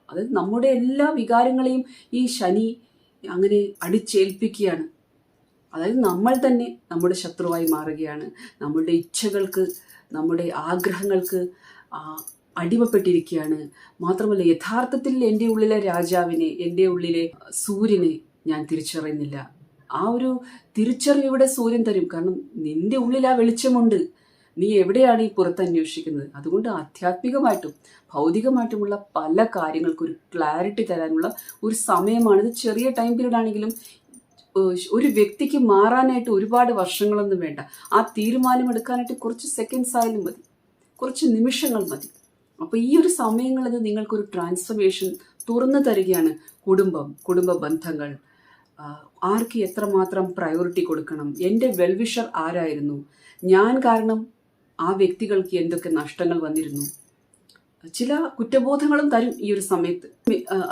അതായത് നമ്മുടെ എല്ലാ വികാരങ്ങളെയും ഈ ശനി അങ്ങനെ അടിച്ചേൽപ്പിക്കുകയാണ്. അതായത് നമ്മൾ തന്നെ നമ്മുടെ ശത്രുവായി മാറുകയാണ്. നമ്മുടെ ഇച്ഛകൾക്ക്, നമ്മുടെ ആഗ്രഹങ്ങൾക്ക് അടിമപ്പെട്ടിരിക്കുകയാണ്. മാത്രമല്ല, യഥാർത്ഥത്തിൽ എൻ്റെ ഉള്ളിലെ രാജാവിനെ, എൻ്റെ ഉള്ളിലെ സൂര്യനെ ഞാൻ തിരിച്ചറിയുന്നില്ല. ആ ഒരു തിരിച്ചറിവിടെ സൂര്യൻ തരും. കാരണം നിന്റെ ഉള്ളിൽ ആ വെളിച്ചമുണ്ട്. നീ എവിടെയാണ് ഈ പുറത്ത് അന്വേഷിക്കുന്നത്? അതുകൊണ്ട് ആധ്യാത്മികമായിട്ടും ഭൗതികമായിട്ടുമുള്ള പല കാര്യങ്ങൾക്കും ഒരു ക്ലാരിറ്റി തരാനുള്ള ഒരു സമയമാണിത്. ചെറിയ ടൈം പീരീഡ് ആണെങ്കിലും ഒരു വ്യക്തിക്ക് മാറാനായിട്ട് ഒരുപാട് വർഷങ്ങളൊന്നും വേണ്ട. ആ തീരുമാനമെടുക്കാനായിട്ട് കുറച്ച് സെക്കൻഡ്സ് ആയാലും മതി, കുറച്ച് നിമിഷങ്ങൾ മതി. അപ്പോൾ ഈ ഒരു സമയങ്ങളിൽ നിങ്ങൾക്കൊരു ട്രാൻസ്ഫർമേഷൻ തുറന്നു തരികയാണ്. കുടുംബ ബന്ധങ്ങൾ, ആർക്ക് എത്രമാത്രം പ്രയോറിറ്റി കൊടുക്കണം, എൻ്റെ വെൽവിഷർ ആരായിരുന്നു, ഞാൻ കാരണം ആ വ്യക്തികൾക്ക് എന്തൊക്കെ നഷ്ടങ്ങൾ വന്നിരുന്നു, ചില കുറ്റബോധങ്ങളും തരും ഈ ഒരു സമയത്ത്.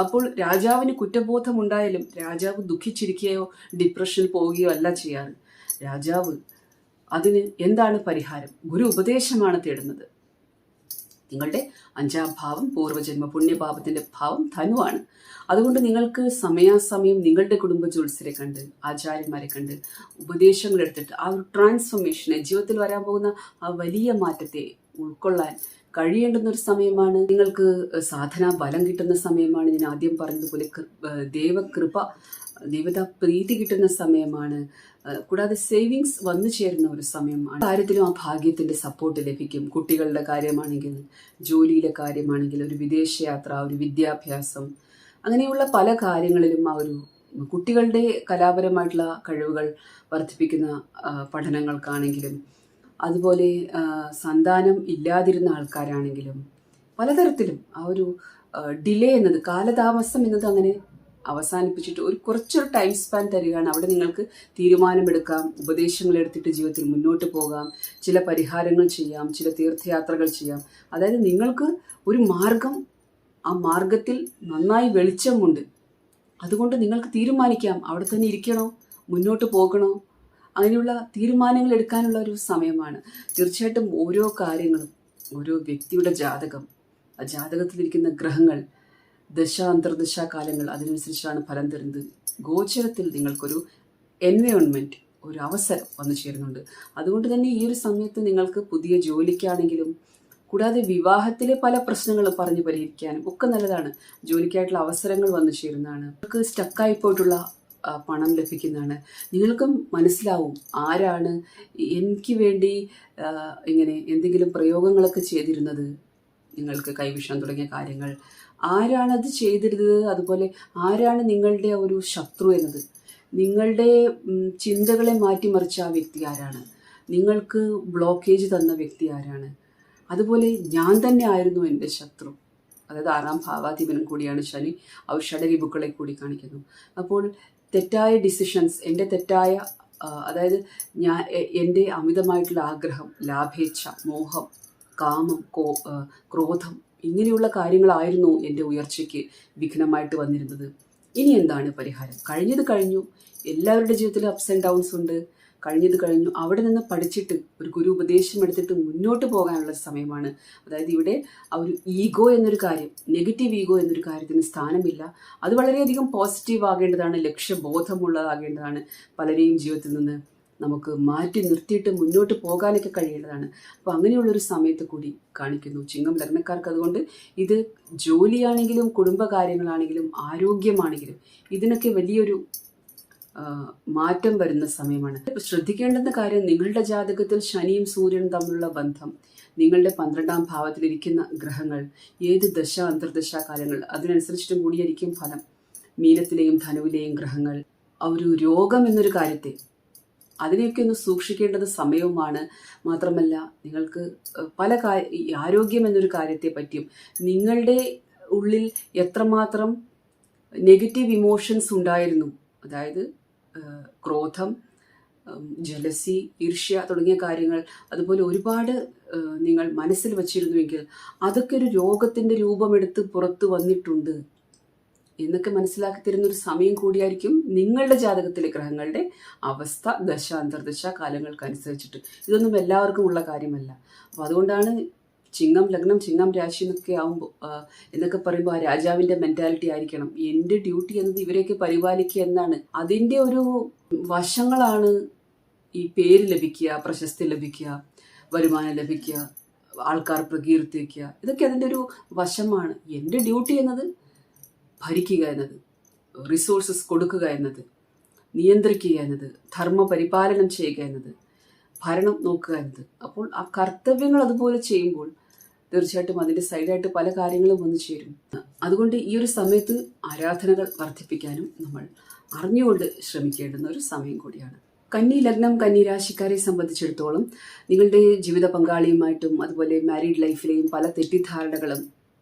അപ്പോൾ രാജാവിന് കുറ്റബോധം ഉണ്ടായാലും രാജാവ് ദുഃഖിച്ചിരിക്കുകയോ ഡിപ്രഷനിൽ പോവുകയോ അല്ല ചെയ്യാറ്. രാജാവ് അതിന് എന്താണ് പരിഹാരം? ഗുരു ഉപദേശമാണ് തേടുന്നത്. നിങ്ങളുടെ 5ആം ഭാവം പൂർവ്വജന്മ പുണ്യപാപത്തിന്റെ ഭാവം ധനുവാണ്. അതുകൊണ്ട് നിങ്ങൾക്ക് സമയാസമയം നിങ്ങളുടെ കുടുംബ ജ്യോത്സ്യരെ കണ്ട്, ആചാര്യന്മാരെ കണ്ട് ഉപദേശങ്ങൾ എടുത്തിട്ട് ആ ഒരു ട്രാൻസ്ഫോർമേഷനെ, ജീവിതത്തിൽ വരാൻ പോകുന്ന ആ വലിയ മാറ്റത്തെ ഉൾക്കൊള്ളാൻ കഴിയേണ്ടുന്ന ഒരു സമയമാണ്. നിങ്ങൾക്ക് സാധനാ ബലം കിട്ടുന്ന സമയമാണ്. ഞാൻ ആദ്യം പറഞ്ഞതുപോലെ ദേവകൃപ, ദേവതാ പ്രീതി കിട്ടുന്ന സമയമാണ്. കൂടാതെ സേവിങ്സ് വന്നു ചേരുന്ന ഒരു സമയമാണ്. കാര്യത്തിലും ആ ഭാഗ്യത്തിന്റെ സപ്പോർട്ട് ലഭിക്കും. കുട്ടികളുടെ കാര്യമാണെങ്കിൽ, ജോലിയിലെ കാര്യമാണെങ്കിൽ, ഒരു വിദേശയാത്ര, ഒരു വിദ്യാഭ്യാസം, അങ്ങനെയുള്ള പല കാര്യങ്ങളിലും ആ ഒരു കുട്ടികളുടെ കലാപരമായിട്ടുള്ള കഴിവുകൾ വർദ്ധിപ്പിക്കുന്ന പഠനങ്ങൾക്കാണെങ്കിലും, അതുപോലെ സന്താനം ഇല്ലാതിരുന്ന ആൾക്കാരാണെങ്കിലും, പലതരത്തിലും ആ ഒരു ഡിലേ എന്നത്, കാലതാമസം എന്നത് അങ്ങനെ അവസാനിപ്പിച്ചിട്ട് കുറച്ചൊരു ടൈം സ്പാൻ തരികയാണ്. അവിടെ നിങ്ങൾക്ക് തീരുമാനമെടുക്കാം, ഉപദേശങ്ങൾ എടുത്തിട്ട് ജീവിതത്തിൽ മുന്നോട്ട് പോകാം, ചില പരിഹാരങ്ങൾ ചെയ്യാം, ചില തീർത്ഥയാത്രകൾ ചെയ്യാം. അതായത് നിങ്ങൾക്ക് ഒരു മാർഗം, ആ മാർഗത്തിൽ നന്നായി വെളിച്ചമുണ്ട്. അതുകൊണ്ട് നിങ്ങൾക്ക് തീരുമാനിക്കാം, അവിടെ തന്നെ ഇരിക്കണോ, മുന്നോട്ട് പോകണോ, അങ്ങനെയുള്ള തീരുമാനങ്ങൾ എടുക്കാനുള്ള ഒരു സമയമാണ്. തീർച്ചയായിട്ടും ഓരോ കാര്യങ്ങളും, ഓരോ വ്യക്തിയുടെ ജാതകം, ആ ജാതകത്തിലിരിക്കുന്ന ഗ്രഹങ്ങൾ, ദശ അന്തർദശ കാലങ്ങൾ, അതിനനുസരിച്ചാണ് ഫലം തരുന്നത്. ഗോചരത്തിൽ നിങ്ങൾക്കൊരു എൻവയോൺമെൻറ്റ്, ഒരു അവസരം വന്നു ചേരുന്നുണ്ട്. അതുകൊണ്ട് തന്നെ ഈ ഒരു സമയത്ത് നിങ്ങൾക്ക് പുതിയ ജോലിക്കാണെങ്കിലും, കൂടാതെ വിവാഹത്തിലെ പല പ്രശ്നങ്ങളും പറഞ്ഞു പരിഹരിക്കാനും ഒക്കെ നല്ലതാണ്. ജോലിക്കായിട്ടുള്ള അവസരങ്ങൾ വന്നു ചേരുന്നതാണ്. നിങ്ങൾക്ക് സ്റ്റക്കായി പോയിട്ടുള്ള പണം ലഭിക്കുന്നതാണ്. നിങ്ങൾക്കും മനസ്സിലാവും ആരാണ് എനിക്ക് വേണ്ടി ഇങ്ങനെ എന്തെങ്കിലും പ്രയോഗങ്ങളൊക്കെ ചെയ്തിരുന്നത്, നിങ്ങൾക്ക് കൈവിഷാൻ തുടങ്ങിയ കാര്യങ്ങൾ, ആരാണത് ചെയ്തിരുന്നത്, അതുപോലെ ആരാണ് നിങ്ങളുടെ ഒരു ശത്രു എന്നത്, നിങ്ങളുടെ ചിന്തകളെ മാറ്റിമറിച്ച ആ വ്യക്തി ആരാണ്, നിങ്ങൾക്ക് ബ്ലോക്കേജ് തന്ന വ്യക്തി ആരാണ്, അതുപോലെ ഞാൻ തന്നെ ആയിരുന്നു എൻ്റെ ശത്രു. അതായത് 6ആം ഭാവാധിപനും കൂടിയാണ് ശനി. ആ ഷഡരിപുക്കളെ കൂടി കാണിക്കുന്നു. അപ്പോൾ തെറ്റായ ഡിസിഷൻസ്, എൻ്റെ തെറ്റായ അതായത് എൻ്റെ അമിതമായിട്ടുള്ള ആഗ്രഹം, ലാഭേച്ഛ, മോഹം, കാമം, ക്രോധം, ഇങ്ങനെയുള്ള കാര്യങ്ങളായിരുന്നു എൻ്റെ ഉയർച്ചയ്ക്ക് വിഘ്നമായിട്ട് വന്നിരുന്നത്. ഇനി എന്താണ് പരിഹാരം? കഴിഞ്ഞത് കഴിഞ്ഞു. എല്ലാവരുടെ ജീവിതത്തിലും അപ്സ് ആൻഡ് ഡൗൺസ് ഉണ്ട്. കഴിഞ്ഞത് കഴിഞ്ഞു. അവിടെ നിന്ന് പഠിച്ചിട്ട് ഒരു ഗുരു ഉപദേശം എടുത്തിട്ട് മുന്നോട്ട് പോകാനുള്ള സമയമാണ്. അതായത് ഇവിടെ ആ ഒരു ഈഗോ എന്നൊരു കാര്യം, നെഗറ്റീവ് ഈഗോ എന്നൊരു കാര്യത്തിന് സ്ഥാനമില്ല. അത് വളരെയധികം പോസിറ്റീവ് ആകേണ്ടതാണ്, ലക്ഷ്യബോധമുള്ളതാകേണ്ടതാണ്. പലരെയും ജീവിതത്തിൽ നിന്ന് നമുക്ക് മാറ്റി നിർത്തിയിട്ട് മുന്നോട്ട് പോകാനൊക്കെ കഴിയേണ്ടതാണ്. അപ്പോൾ അങ്ങനെയുള്ളൊരു സമയത്ത് കൂടി കാണിക്കുന്നു ചിങ്ങം ലഗ്നക്കാർക്ക്. അതുകൊണ്ട് ഇത് ജോലിയാണെങ്കിലും കുടുംബകാര്യങ്ങളാണെങ്കിലും ആരോഗ്യമാണെങ്കിലും ഇതിനൊക്കെ വലിയൊരു മാറ്റം വരുന്ന സമയമാണ്. ശ്രദ്ധിക്കേണ്ടുന്ന കാര്യം, നിങ്ങളുടെ ജാതകത്തിൽ ശനിയും സൂര്യനും തമ്മിലുള്ള ബന്ധം, നിങ്ങളുടെ 12ാം ഭാവത്തിലിരിക്കുന്ന ഗ്രഹങ്ങൾ, ഏത് ദശ അന്തർദശ കാലങ്ങൾ അതിനനുസരിച്ചിട്ടും കൂടിയായിരിക്കും ഫലം. മീനത്തിലെയും ധനുവിലെയും ഗ്രഹങ്ങൾ ഒരു രോഗം എന്നൊരു കാര്യത്തെ, അതിനെയൊക്കെ ഒന്ന് സൂക്ഷിക്കേണ്ടത് സമയവുമാണ്. മാത്രമല്ല, നിങ്ങൾക്ക് പല ആരോഗ്യം എന്നൊരു കാര്യത്തെ പറ്റിയും നിങ്ങളുടെ ഉള്ളിൽ എത്രമാത്രം നെഗറ്റീവ് ഇമോഷൻസ് ഉണ്ടായിരുന്നു, അതായത് ക്രോധം, ജലസി, ഈർഷ്യ തുടങ്ങിയ കാര്യങ്ങൾ, അതുപോലെ ഒരുപാട് നിങ്ങൾ മനസ്സിൽ വച്ചിരുന്നുവെങ്കിൽ അതൊക്കെ ഒരു രോഗത്തിൻ്റെ രൂപമെടുത്ത് പുറത്തു വന്നിട്ടുണ്ട് എന്നൊക്കെ മനസ്സിലാക്കി തരുന്ന ഒരു സമയം കൂടിയായിരിക്കും നിങ്ങളുടെ ജാതകത്തിലെ ഗ്രഹങ്ങളുടെ അവസ്ഥ, ദശ അന്തർദശ കാലങ്ങൾക്കനുസരിച്ചിട്ട്. ഇതൊന്നും എല്ലാവർക്കും ഉള്ള കാര്യമല്ല. അപ്പോൾ അതുകൊണ്ടാണ് ചിങ്ങം ലഗ്നം, ചിങ്ങം രാശി എന്നൊക്കെ പറയുമ്പോൾ ആ രാജാവിൻ്റെ മെൻറ്റാലിറ്റി ആയിരിക്കണം. എൻ്റെ ഡ്യൂട്ടി എന്നത് ഇവരെയൊക്കെ പരിപാലിക്കുക എന്നാണ്. അതിൻ്റെ ഒരു വശങ്ങളാണ് ഈ പേര് ലഭിക്കുക, പ്രശസ്തി ലഭിക്കുക, വരുമാനം ലഭിക്കുക, ആൾക്കാർ പ്രകീർത്തിക്കുക. ഇതൊക്കെ അതിൻ്റെ ഒരു വശമാണ്. എൻ്റെ ഡ്യൂട്ടി എന്നത് ഭരിക്കുക എന്നത്, റിസോഴ്സസ് കൊടുക്കുക എന്നത്, നിയന്ത്രിക്കുക എന്നത്, ധർമ്മ പരിപാലനം ചെയ്യുക എന്നത്, ഭരണം നോക്കുക എന്നത്. അപ്പോൾ ആ കർത്തവ്യങ്ങൾ അതുപോലെ ചെയ്യുമ്പോൾ തീർച്ചയായിട്ടും അതിൻ്റെ സൈഡായിട്ട് പല കാര്യങ്ങളും വന്നു ചേരും. അതുകൊണ്ട് ഈ ഒരു സമയത്ത് ആരാധനകൾ വർദ്ധിപ്പിക്കാനും നമ്മൾ അറിഞ്ഞുകൊണ്ട് ശ്രമിക്കേണ്ടുന്ന ഒരു സമയം കൂടിയാണ്. കന്നി ലഗ്നം, കന്നി രാശിക്കാരെ സംബന്ധിച്ചിടത്തോളം നിങ്ങളുടെ ജീവിത പങ്കാളിയുമായിട്ടും അതുപോലെ മാരീഡ് ലൈഫിലെയും പല തെറ്റിദ്ധാരണകളും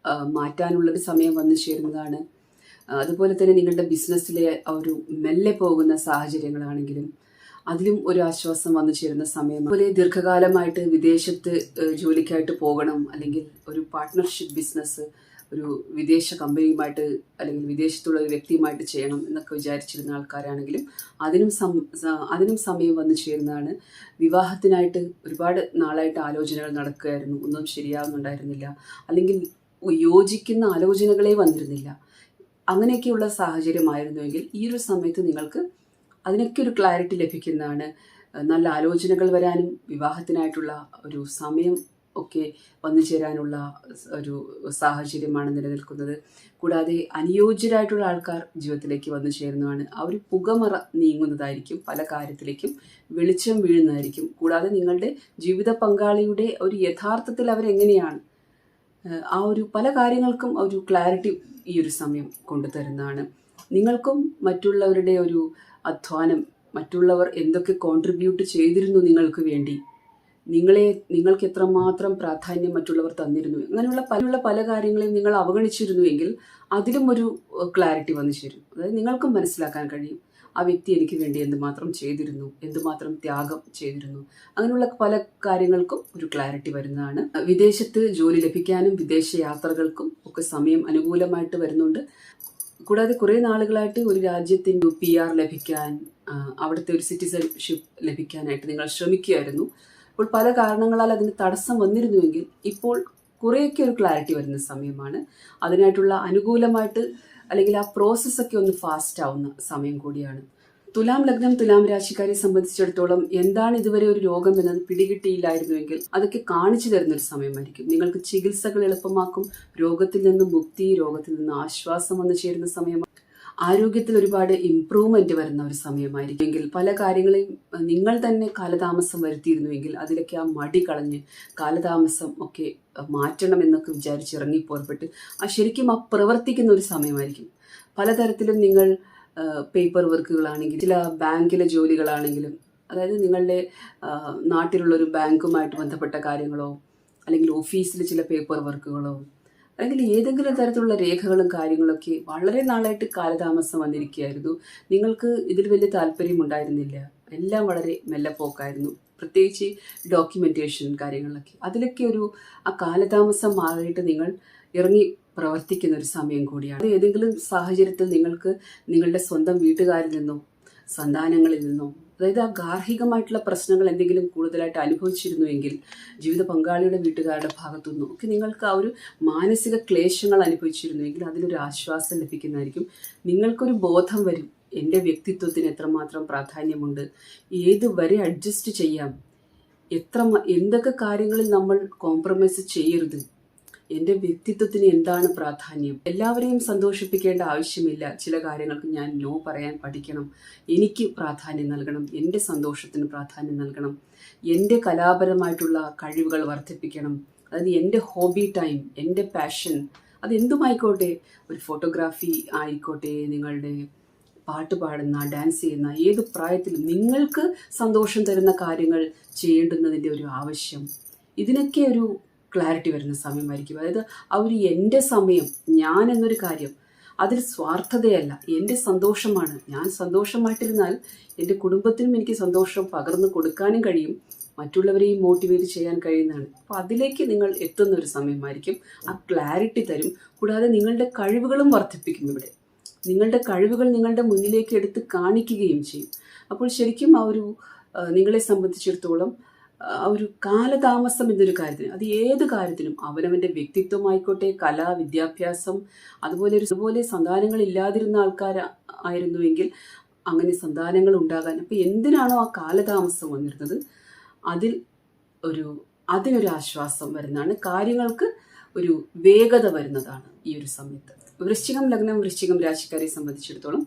മാറ്റാനുള്ളൊരു സമയം വന്നു ചേരുന്നതാണ്. അതുപോലെ തന്നെ നിങ്ങളുടെ ബിസിനസ്സിലെ ഒരു മെല്ലെ പോകുന്ന സാഹചര്യങ്ങളാണെങ്കിലും അതിലും ഒരു ആശ്വാസം വന്നു ചേരുന്ന സമയം. അതുപോലെ ദീർഘകാലമായിട്ട് വിദേശത്ത് ജോലിക്കായിട്ട് പോകണം, അല്ലെങ്കിൽ ഒരു പാർട്ട്ണർഷിപ്പ് ബിസിനസ് ഒരു വിദേശ കമ്പനിയുമായിട്ട് അല്ലെങ്കിൽ വിദേശത്തുള്ള ഒരു വ്യക്തിയുമായിട്ട് ചെയ്യണം എന്നൊക്കെ വിചാരിച്ചിരുന്ന ആൾക്കാരാണെങ്കിലും അതിനും സമയം വന്നു ചേരുന്നതാണ്. വിവാഹത്തിനായിട്ട് ഒരുപാട് നാളായിട്ട് ആലോചനകൾ നടക്കുകയായിരുന്നു, ഒന്നും ശരിയാവുന്നുണ്ടായിരുന്നില്ല, അല്ലെങ്കിൽ യോജിക്കുന്ന ആലോചനകളെ വന്നിരുന്നില്ല. അങ്ങനെയൊക്കെയുള്ള സാഹചര്യമായിരുന്നുവെങ്കിൽ ഈ ഒരു സമയത്ത് നിങ്ങൾക്ക് അതിനൊക്കെ ഒരു ക്ലാരിറ്റി ലഭിക്കുന്നതാണ്. നല്ല ആലോചനകൾ വരാനും വിവാഹത്തിനായിട്ടുള്ള ഒരു സമയം ഒക്കെ വന്നു ചേരാനുള്ള ഒരു സാഹചര്യമാണ് നിലനിൽക്കുന്നത്. കൂടാതെ അനുയോജ്യരായിട്ടുള്ള ആൾക്കാർ ജീവിതത്തിലേക്ക് വന്നു ചേരുന്നതാണ്. ആ ഒരു പുകമറ നീങ്ങുന്നതായിരിക്കും, പല കാര്യത്തിലേക്കും വെളിച്ചം വീഴുന്നതായിരിക്കും. കൂടാതെ നിങ്ങളുടെ ജീവിത പങ്കാളിയുടെ ഒരു യഥാർത്ഥത്തിൽ അവരെങ്ങനെയാണ്, ആ ഒരു പല കാര്യങ്ങൾക്കും ഒരു ക്ലാരിറ്റി ഈ ഒരു സമയം കൊണ്ടുതരുന്നതാണ്. നിങ്ങൾക്കും മറ്റുള്ളവരുടെ ഒരു അധ്വാനം, മറ്റുള്ളവർ എന്തൊക്കെ കോൺട്രിബ്യൂട്ട് ചെയ്തിരുന്നു നിങ്ങൾക്ക് വേണ്ടി, നിങ്ങൾക്ക് എത്രമാത്രം പ്രാധാന്യം മറ്റുള്ളവർ തന്നിരുന്നു, അങ്ങനെയുള്ള പല കാര്യങ്ങളെയും നിങ്ങൾ അവഗണിച്ചിരുന്നുവെങ്കിൽ അതിലും ഒരു ക്ലാരിറ്റി വന്നു ചേരും. അതായത് നിങ്ങൾക്കും മനസ്സിലാക്കാൻ കഴിയും ആ വ്യക്തി എനിക്ക് വേണ്ടി എന്തുമാത്രം ചെയ്തിരുന്നു, എന്തുമാത്രം ത്യാഗം ചെയ്തിരുന്നു. അങ്ങനെയുള്ള പല കാര്യങ്ങൾക്കും ഒരു ക്ലാരിറ്റി വരുന്നതാണ്. വിദേശത്ത് ജോലി ലഭിക്കാനും വിദേശ യാത്രകൾക്കും ഒക്കെ സമയം അനുകൂലമായിട്ട് വരുന്നുണ്ട്. കൂടാതെ കുറേ നാളുകളായിട്ട് ഒരു രാജ്യത്തിൻ്റെ PR ലഭിക്കാൻ, അവിടുത്തെ ഒരു സിറ്റിസൺഷിപ്പ് ലഭിക്കാനായിട്ട് നിങ്ങൾ ശ്രമിക്കുകയായിരുന്നു. അപ്പോൾ പല കാരണങ്ങളാൽ അതിന് തടസ്സം വന്നിരുന്നുവെങ്കിൽ ഇപ്പോൾ കുറേയൊക്കെ ഒരു ക്ലാരിറ്റി വരുന്ന സമയമാണ്. അതിനായിട്ടുള്ള അനുകൂലമായിട്ട് അല്ലെങ്കിൽ ആ പ്രോസസ്സൊക്കെ ഒന്ന് ഫാസ്റ്റ് ആവുന്ന സമയം കൂടിയാണ്. തുലാം ലഗ്നം, തുലാം രാശിക്കാരെ സംബന്ധിച്ചിടത്തോളം എന്താണ് ഇതുവരെ ഒരു രോഗം എന്നത് പിടികിട്ടിയില്ലായിരുന്നുവെങ്കിൽ അതൊക്കെ കാണിച്ചു തരുന്നൊരു സമയമായിരിക്കും. നിങ്ങൾക്ക് ചികിത്സകൾ എളുപ്പമാക്കും, രോഗത്തിൽ നിന്ന് മുക്തി, രോഗത്തിൽ നിന്ന് ആശ്വാസം വന്നു ചേരുന്ന സമയമാണ്. ആരോഗ്യത്തിൽ ഒരുപാട് ഇംപ്രൂവ്മെന്റ് വരുന്ന ഒരു സമയമായിരിക്കുമെങ്കിൽ പല കാര്യങ്ങളെയും നിങ്ങൾ തന്നെ കാലതാമസം വരുത്തിയിരുന്നുവെങ്കിൽ അതിലൊക്കെ ആ മടി കളഞ്ഞ് കാലതാമസം ഒക്കെ മാറ്റണം എന്നൊക്കെ വിചാരിച്ച് ഇറങ്ങിപ്പോർപ്പെട്ട് ശരിക്കും ആ പ്രവർത്തിക്കുന്ന ഒരു സമയമായിരിക്കും. പലതരത്തിലും നിങ്ങൾ പേപ്പർ വർക്കുകളാണെങ്കിലും ചില ബാങ്കിലെ ജോലികളാണെങ്കിലും, അതായത് നിങ്ങളുടെ നാട്ടിലുള്ളൊരു ബാങ്കുമായിട്ട് ബന്ധപ്പെട്ട കാര്യങ്ങളോ അല്ലെങ്കിൽ ഓഫീസിൽ ചില പേപ്പർ വർക്കുകളോ അല്ലെങ്കിൽ ഏതെങ്കിലും തരത്തിലുള്ള രേഖകളും കാര്യങ്ങളൊക്കെ വളരെ നാളായിട്ട് കാലതാമസം വന്നിരിക്കുകയായിരുന്നു. നിങ്ങൾക്ക് ഇതിൽ വലിയ താല്പര്യം ഉണ്ടായിരുന്നില്ല, എല്ലാം വളരെ മെല്ലപ്പോക്കായിരുന്നു. പ്രത്യേകിച്ച് ഡോക്യുമെൻറ്റേഷൻ കാര്യങ്ങളിലൊക്കെ അതിലൊക്കെ ആ കാലതാമസം മാറിയിട്ട് നിങ്ങൾ ഇറങ്ങി പ്രവർത്തിക്കുന്ന ഒരു സമയം കൂടിയാണ്. ഏതെങ്കിലും സാഹചര്യത്തിൽ നിങ്ങൾക്ക് നിങ്ങളുടെ സ്വന്തം വീട്ടുകാരിൽ നിന്നോ സന്താനങ്ങളിൽ നിന്നോ, അതായത് ആ ഗാർഹികമായിട്ടുള്ള പ്രശ്നങ്ങൾ എന്തെങ്കിലും കൂടുതലായിട്ട് അനുഭവിച്ചിരുന്നുവെങ്കിൽ ജീവിത പങ്കാളിയുടെ വീട്ടുകാരുടെ ഭാഗത്തു നിന്നോ ഒക്കെ നിങ്ങൾക്ക് ആ ഒരു മാനസിക ക്ലേശങ്ങൾ അനുഭവിച്ചിരുന്നുവെങ്കിൽ അതിലൊരു ആശ്വാസം ലഭിക്കുന്നതായിരിക്കും. നിങ്ങൾക്കൊരു ബോധം വരും, എൻ്റെ വ്യക്തിത്വത്തിന് എത്രമാത്രം പ്രാധാന്യമുണ്ട്, ഏതുവരെ അഡ്ജസ്റ്റ് ചെയ്യാം, എന്തൊക്കെ കാര്യങ്ങളിൽ നമ്മൾ കോംപ്രമൈസ് ചെയ്യരുത്, എൻ്റെ വ്യക്തിത്വത്തിന് എന്താണ് പ്രാധാന്യം? എല്ലാവരെയും സന്തോഷിപ്പിക്കേണ്ട ആവശ്യമില്ല. ചില കാര്യങ്ങൾക്ക് ഞാൻ നോ പറയാൻ പഠിക്കണം. എനിക്ക് പ്രാധാന്യം നൽകണം. എൻ്റെ സന്തോഷത്തിന് പ്രാധാന്യം നൽകണം. എൻ്റെ കലാപരമായിട്ടുള്ള കഴിവുകൾ വർദ്ധിപ്പിക്കണം. അതായത് എൻ്റെ ഹോബി ടൈം, എൻ്റെ പാഷൻ, അതെന്തുമായിക്കോട്ടെ, ഒരു ഫോട്ടോഗ്രാഫി ആയിക്കോട്ടെ, നിങ്ങളുടെ പാട്ട് പാടുന്ന, ഡാൻസ് ചെയ്യുന്ന, ഏത് പ്രായത്തിലും നിങ്ങൾക്ക് സന്തോഷം തരുന്ന കാര്യങ്ങൾ ചെയ്യേണ്ടുന്നതിൻ്റെ ഒരു ആവശ്യം, ഇതിനൊക്കെ ഒരു ക്ലാരിറ്റി വരുന്ന സമയമായിരിക്കും. അതായത് എൻ്റെ സമയം, ഞാൻ എന്നൊരു കാര്യം, അതിൽ സ്വാർത്ഥതയല്ല, എൻ്റെ സന്തോഷമാണ്. ഞാൻ സന്തോഷമായിട്ടിരുന്നാൽ എൻ്റെ കുടുംബത്തിനും എനിക്ക് സന്തോഷം പകർന്നു കൊടുക്കാനും കഴിയും, മറ്റുള്ളവരെയും മോട്ടിവേറ്റ് ചെയ്യാൻ കഴിയുന്നതാണ്. അപ്പോൾ അതിലേക്ക് നിങ്ങൾ എത്തുന്ന ഒരു സമയമായിരിക്കും. ആ ക്ലാരിറ്റി തരും. കൂടാതെ നിങ്ങളുടെ കഴിവുകളും വർദ്ധിപ്പിക്കും. ഇവിടെ നിങ്ങളുടെ കഴിവുകൾ നിങ്ങളുടെ മുന്നിലേക്ക് എടുത്ത് കാണിക്കുകയും ചെയ്യും. അപ്പോൾ ശരിക്കും നിങ്ങളെ സംബന്ധിച്ചിടത്തോളം ഒരു കാലതാമസം എന്നൊരു കാര്യത്തിന്, അത് ഏത് കാര്യത്തിനും, അവനവൻ്റെ വ്യക്തിത്വമായിക്കോട്ടെ, കല, വിദ്യാഭ്യാസം, അതുപോലെ സന്താനങ്ങൾ ഇല്ലാതിരുന്ന ആൾക്കാർ ആയിരുന്നുവെങ്കിൽ അങ്ങനെ സന്താനങ്ങൾ ഉണ്ടാകാൻ, അപ്പോൾ എന്തിനാണോ ആ കാലതാമസം വന്നിരുന്നത്, അതിനൊരു ആശ്വാസം വരുന്നതാണ്. കാര്യങ്ങൾക്ക് ഒരു വേഗത വരുന്നതാണ് ഈ ഒരു സമയത്ത്. വൃശ്ചികം ലഗ്നം, വൃശ്ചികം രാശിക്കാരെ സംബന്ധിച്ചിടത്തോളം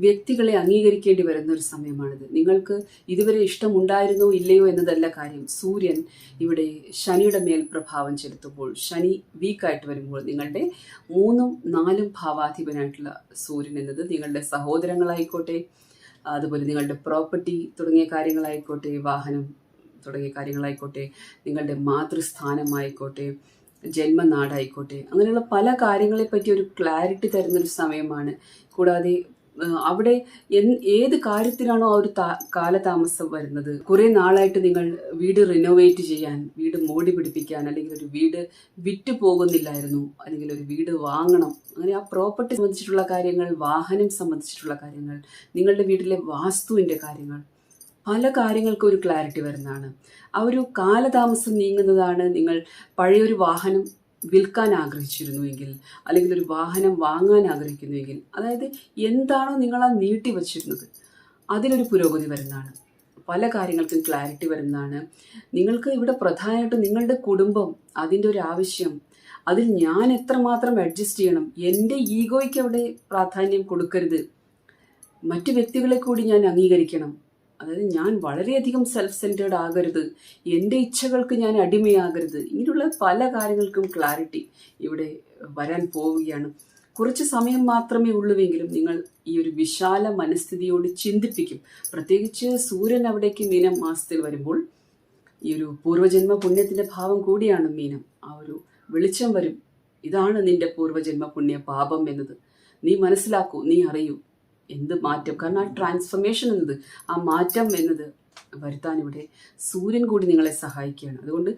വ്യക്തികളെ അംഗീകരിക്കേണ്ടി വരുന്ന ഒരു സമയമാണിത്. നിങ്ങൾക്ക് ഇതുവരെ ഇഷ്ടമുണ്ടായിരുന്നോ ഇല്ലയോ എന്നതല്ല കാര്യം. സൂര്യൻ ഇവിടെ ശനിയുടെ മേൽ പ്രഭാവം ചെലുത്തുമ്പോൾ, ശനി വീക്കായിട്ട് വരുമ്പോൾ, നിങ്ങളുടെ 3ഉം 4ഉം ഭാവാധിപനായിട്ടുള്ള സൂര്യൻ എന്നത് നിങ്ങളുടെ സഹോദരങ്ങളായിക്കോട്ടെ, അതുപോലെ നിങ്ങളുടെ പ്രോപ്പർട്ടി തുടങ്ങിയ കാര്യങ്ങളായിക്കോട്ടെ, വാഹനം തുടങ്ങിയ കാര്യങ്ങളായിക്കോട്ടെ, നിങ്ങളുടെ മാതൃസ്ഥാനമായിക്കോട്ടെ, ജന്മനാടായിക്കോട്ടെ, അങ്ങനെയുള്ള പല കാര്യങ്ങളെപ്പറ്റി ഒരു ക്ലാരിറ്റി തരുന്നൊരു സമയമാണ്. കൂടാതെ അവിടെ ഏത് കാര്യത്തിലാണോ ആ ഒരു കാലതാമസം വരുന്നത്, കുറെ നാളായിട്ട് നിങ്ങൾ വീട് റിനോവേറ്റ് ചെയ്യാൻ, വീട് മോടി പിടിപ്പിക്കാൻ, അല്ലെങ്കിൽ ഒരു വീട് വിറ്റ് പോകുന്നില്ലായിരുന്നു, അല്ലെങ്കിൽ ഒരു വീട് വാങ്ങണം, അങ്ങനെ ആ പ്രോപ്പർട്ടി സംബന്ധിച്ചിട്ടുള്ള കാര്യങ്ങൾ, വാഹനം സംബന്ധിച്ചിട്ടുള്ള കാര്യങ്ങൾ, നിങ്ങളുടെ വീട്ടിലെ വാസ്തുവിൻ്റെ കാര്യങ്ങൾ, പല കാര്യങ്ങൾക്കും ഒരു ക്ലാരിറ്റി വരുന്നതാണ്. ആ ഒരു കാലതാമസം നീങ്ങുന്നതാണ്. നിങ്ങൾ പഴയൊരു വാഹനം വിൽക്കാൻ ആഗ്രഹിച്ചിരുന്നുവെങ്കിൽ, അല്ലെങ്കിൽ ഒരു വാഹനം വാങ്ങാൻ ആഗ്രഹിക്കുന്നുവെങ്കിൽ, അതായത് എന്താണോ നിങ്ങൾ ആ നീട്ടി വച്ചിരുന്നത്, അതിലൊരു പുരോഗതി വരുന്നതാണ്. പല കാര്യങ്ങൾക്കും ക്ലാരിറ്റി വരുന്നതാണ്. നിങ്ങൾക്ക് ഇവിടെ പ്രധാനമായിട്ടും നിങ്ങളുടെ കുടുംബം, അതിൻ്റെ ഒരു ആവശ്യം, അതിൽ ഞാൻ എത്രമാത്രം അഡ്ജസ്റ്റ് ചെയ്യണം, എൻ്റെ ഈഗോയ്ക്ക് അവിടെ പ്രാധാന്യം കൊടുക്കരുത്, മറ്റു വ്യക്തികളെ കൂടി ഞാൻ അംഗീകരിക്കണം. അതായത് ഞാൻ വളരെയധികം സെൽഫ് സെൻറ്റേർഡ് ആകരുത്, എൻ്റെ ഇച്ഛകൾക്ക് ഞാൻ അടിമയാകരുത്. ഇങ്ങനെയുള്ള പല കാര്യങ്ങൾക്കും ക്ലാരിറ്റി ഇവിടെ വരാൻ പോവുകയാണ്. കുറച്ച് സമയം മാത്രമേ ഉള്ളുവെങ്കിലും നിങ്ങൾ ഈ ഒരു വിശാല മനസ്ഥിതിയോട് ചിന്തിപ്പിക്കും. പ്രത്യേകിച്ച് സൂര്യൻ അവിടേക്ക് മീനം മാസത്തിൽ വരുമ്പോൾ, ഈ ഒരു പൂർവ്വജന്മ പുണ്യത്തിൻ്റെ ഭാവം കൂടിയാണ് മീനം. ആ ഒരു വെളിച്ചം വരും. ഇതാണ് നിന്റെ പൂർവ്വജന്മ പുണ്യ പാപം എന്നത്. നീ മനസ്സിലാക്കൂ, നീ അറിയൂ എന്ത് മാറ്റം. കാരണം ആ ട്രാൻസ്ഫർമേഷൻ എന്നത്, ആ മാറ്റം എന്നത് വരുത്താൻ ഇവിടെ സൂര്യൻ കൂടി നിങ്ങളെ സഹായിക്കുകയാണ്. അതുകൊണ്ട്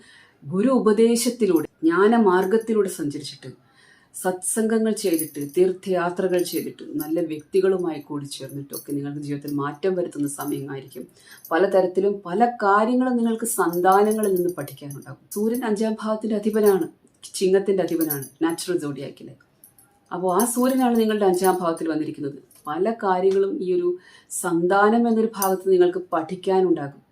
ഗുരു ഉപദേശത്തിലൂടെ, ജ്ഞാനമാർഗത്തിലൂടെ സഞ്ചരിച്ചിട്ട്, സത്സംഗങ്ങൾ ചെയ്തിട്ട്, തീർത്ഥയാത്രകൾ ചെയ്തിട്ട്, നല്ല വ്യക്തികളുമായി കൂടി ചേർന്നിട്ടൊക്കെ നിങ്ങൾക്ക് ജീവിതത്തിൽ മാറ്റം വരുത്തുന്ന സമയമായിരിക്കും. പലതരത്തിലും പല കാര്യങ്ങളും നിങ്ങൾക്ക് സന്താനങ്ങളിൽ നിന്ന് പഠിക്കാനുണ്ടാകും. സൂര്യൻ 5ാം ഭാവത്തിൻ്റെ അധിപനാണ്, ചിങ്ങത്തിൻ്റെ അധിപനാണ്, നാച്ചുറൽ സോഡിയാക്കിലെ. അപ്പോൾ ആ സൂര്യനാണ് നിങ്ങളുടെ 5ാം ഭാവത്തിൽ വന്നിരിക്കുന്നത്. പല കാര്യങ്ങളും ഈ ഒരു സന്താനം എന്നൊരു ഭാഗത്ത് നിങ്ങൾക്ക് പഠിക്കാനുണ്ടാകും.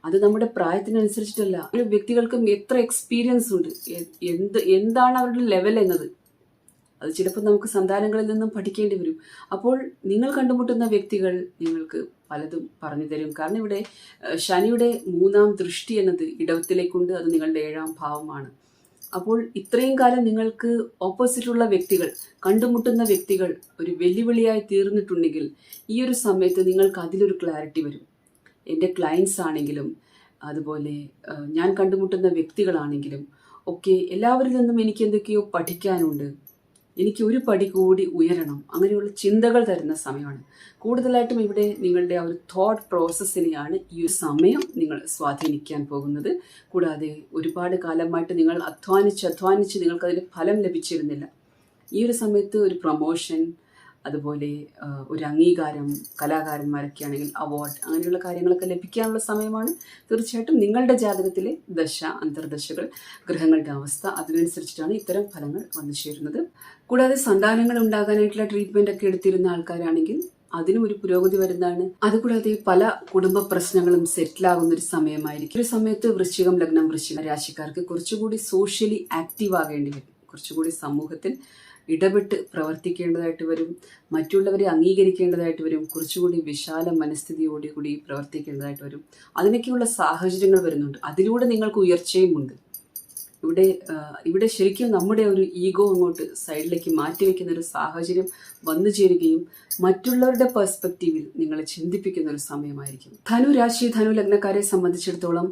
അത് നമ്മുടെ പ്രായത്തിനനുസരിച്ചിട്ടല്ല, ഒരു വ്യക്തികൾക്കും എത്ര എക്സ്പീരിയൻസ് ഉണ്ട്, എന്താണ് അവരുടെ ലെവൽ എന്നത്, അത് ചിലപ്പോൾ നമുക്ക് സന്താനങ്ങളിൽ നിന്നും പഠിക്കേണ്ടി വരും. അപ്പോൾ നിങ്ങൾ കണ്ടുമുട്ടുന്ന വ്യക്തികൾ നിങ്ങൾക്ക് പലതും പറഞ്ഞു തരും. കാരണം ഇവിടെ ശനിയുടെ 3ാം ദൃഷ്ടി എന്നത് ഇടവത്തിലേക്കുണ്ട്. അത് നിങ്ങളുടെ 7ാം ഭാവമാണ്. അപ്പോൾ ഇത്രയും കാലം നിങ്ങൾക്ക് ഓപ്പോസിറ്റുള്ള വ്യക്തികൾ, കണ്ടുമുട്ടുന്ന വ്യക്തികൾ ഒരു വെല്ലുവിളിയായി തീർന്നിട്ടുണ്ടെങ്കിൽ, ഈ ഒരു സമയത്ത് നിങ്ങൾക്ക് അതിലൊരു ക്ലാരിറ്റി വരും. എൻ്റെ ക്ലയൻസ് ആണെങ്കിലും, അതുപോലെ ഞാൻ കണ്ടുമുട്ടുന്ന വ്യക്തികളാണെങ്കിലും ഒക്കെ, എല്ലാവരിൽ നിന്നും എനിക്ക് എന്തൊക്കെയോ പഠിക്കാനുണ്ട്, എനിക്ക് ഒരു പടി കൂടി ഉയരണം, അങ്ങനെയുള്ള ചിന്തകൾ തരുന്ന സമയമാണ്. കൂടുതലായിട്ടും ഇവിടെ നിങ്ങളുടെ ആ ഒരു തോട്ട് പ്രോസസ്സിനെയാണ് ഈ ഒരു സമയം നിങ്ങൾ സ്വാധീനിക്കാൻ പോകുന്നത്. കൂടാതെ ഒരുപാട് കാലമായിട്ട് നിങ്ങൾ അധ്വാനിച്ച് നിങ്ങൾക്കതിന് ഫലം ലഭിച്ചിരുന്നില്ല. ഈ ഒരു സമയത്ത് ഒരു പ്രൊമോഷൻ, അതുപോലെ ഒരു അംഗീകാരം, കലാകാരന്മാരൊക്കെ ആണെങ്കിൽ അവാർഡ്, അങ്ങനെയുള്ള കാര്യങ്ങളൊക്കെ ലഭിക്കാനുള്ള സമയമാണ്. തീർച്ചയായിട്ടും നിങ്ങളുടെ ജാതകത്തിലെ ദശ, അന്തർദശകൾ, ഗ്രഹങ്ങളുടെ അവസ്ഥ, അതിനനുസരിച്ചിട്ടാണ് ഇത്തരം ഫലങ്ങൾ വന്നു ചേരുന്നത്. കൂടാതെ സന്താനങ്ങൾ ഉണ്ടാകാനായിട്ടുള്ള ട്രീറ്റ്മെന്റ് ഒക്കെ എടുത്തിരുന്ന ആൾക്കാരാണെങ്കിൽ അതിനും ഒരു പുരോഗതി വരുന്നതാണ്. അതുകൂടാതെ പല കുടുംബ പ്രശ്നങ്ങളും സെറ്റിലാകുന്ന ഒരു സമയമായിരിക്കും. ഒരു സമയത്ത് വൃശ്ചികം ലഗ്നം, വൃശ്ചിക രാശിക്കാർക്ക് കുറച്ചുകൂടി സോഷ്യലി ആക്റ്റീവ് ആകേണ്ടി വരും. കുറച്ചുകൂടി സമൂഹത്തിൽ ഇടപെട്ട് പ്രവർത്തിക്കേണ്ടതായിട്ട് വരും, മറ്റുള്ളവരെ അംഗീകരിക്കേണ്ടതായിട്ട് വരും, കുറച്ചുകൂടി വിശാല മനസ്ഥിതിയോടുകൂടി പ്രവർത്തിക്കേണ്ടതായിട്ട് വരും. അതിനൊക്കെയുള്ള സാഹചര്യങ്ങൾ വരുന്നുണ്ട്. അതിലൂടെ നിങ്ങൾക്ക് ഉയർച്ചയുമുണ്ട്. ഇവിടെ ശരിക്കും നമ്മുടെ ഒരു ഈഗോ അങ്ങോട്ട് സൈഡിലേക്ക് മാറ്റിവെക്കുന്ന ഒരു സാഹചര്യം വന്നു ചേരുകയും മറ്റുള്ളവരുടെ പെർസ്പെക്റ്റീവിൽ നിങ്ങളെ ചിന്തിപ്പിക്കുന്ന ഒരു സമയമായിരിക്കും. ധനുരാശി, ധനു ലഗ്നക്കാരെ സംബന്ധിച്ചിടത്തോളം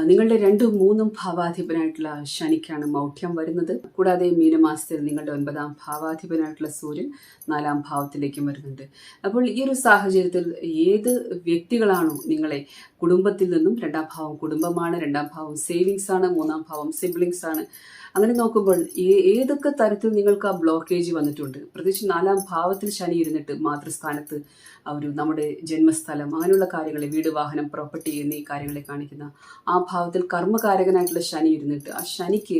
നിങ്ങളുടെ 2, 3 ഭാവാധിപനായിട്ടുള്ള ശനിക്കാണ് മൗഢ്യം വരുന്നത്. കൂടാതെ മീനമാസത്തിൽ നിങ്ങളുടെ 9ാം ഭാവാധിപനായിട്ടുള്ള സൂര്യൻ 4ാം ഭാവത്തിലേക്കും വരുന്നുണ്ട്. അപ്പോൾ ഈ ഒരു സാഹചര്യത്തിൽ ഏത് വ്യക്തികളാണോ നിങ്ങളെ കുടുംബത്തിൽ നിന്നും, 2ാം ഭാവം കുടുംബമാണ്, 2ാം ഭാവം സേവിങ്സ് ആണ്, 3ാം ഭാവം സിബ്ലിങ്സ് ആണ്, അങ്ങനെ നോക്കുമ്പോൾ ഏതൊക്കെ തരത്തിൽ നിങ്ങൾക്ക് ആ ബ്ലോക്കേജ് വന്നിട്ടുണ്ട്, പ്രത്യേകിച്ച് 4ാം ഭാവത്തിൽ ശനി ഇരുന്നിട്ട് മാതൃസ്ഥാനത്ത് നമ്മുടെ ജന്മസ്ഥലം അങ്ങനെയുള്ള കാര്യങ്ങളെ, വീട്, വാഹനം, പ്രോപ്പർട്ടി എന്നീ കാര്യങ്ങളെ കാണിക്കുന്ന ആ ഭാവത്തിൽ കർമ്മകാരകനായിട്ടുള്ള ശനി ഇരുന്നിട്ട് ആ ശനിക്ക്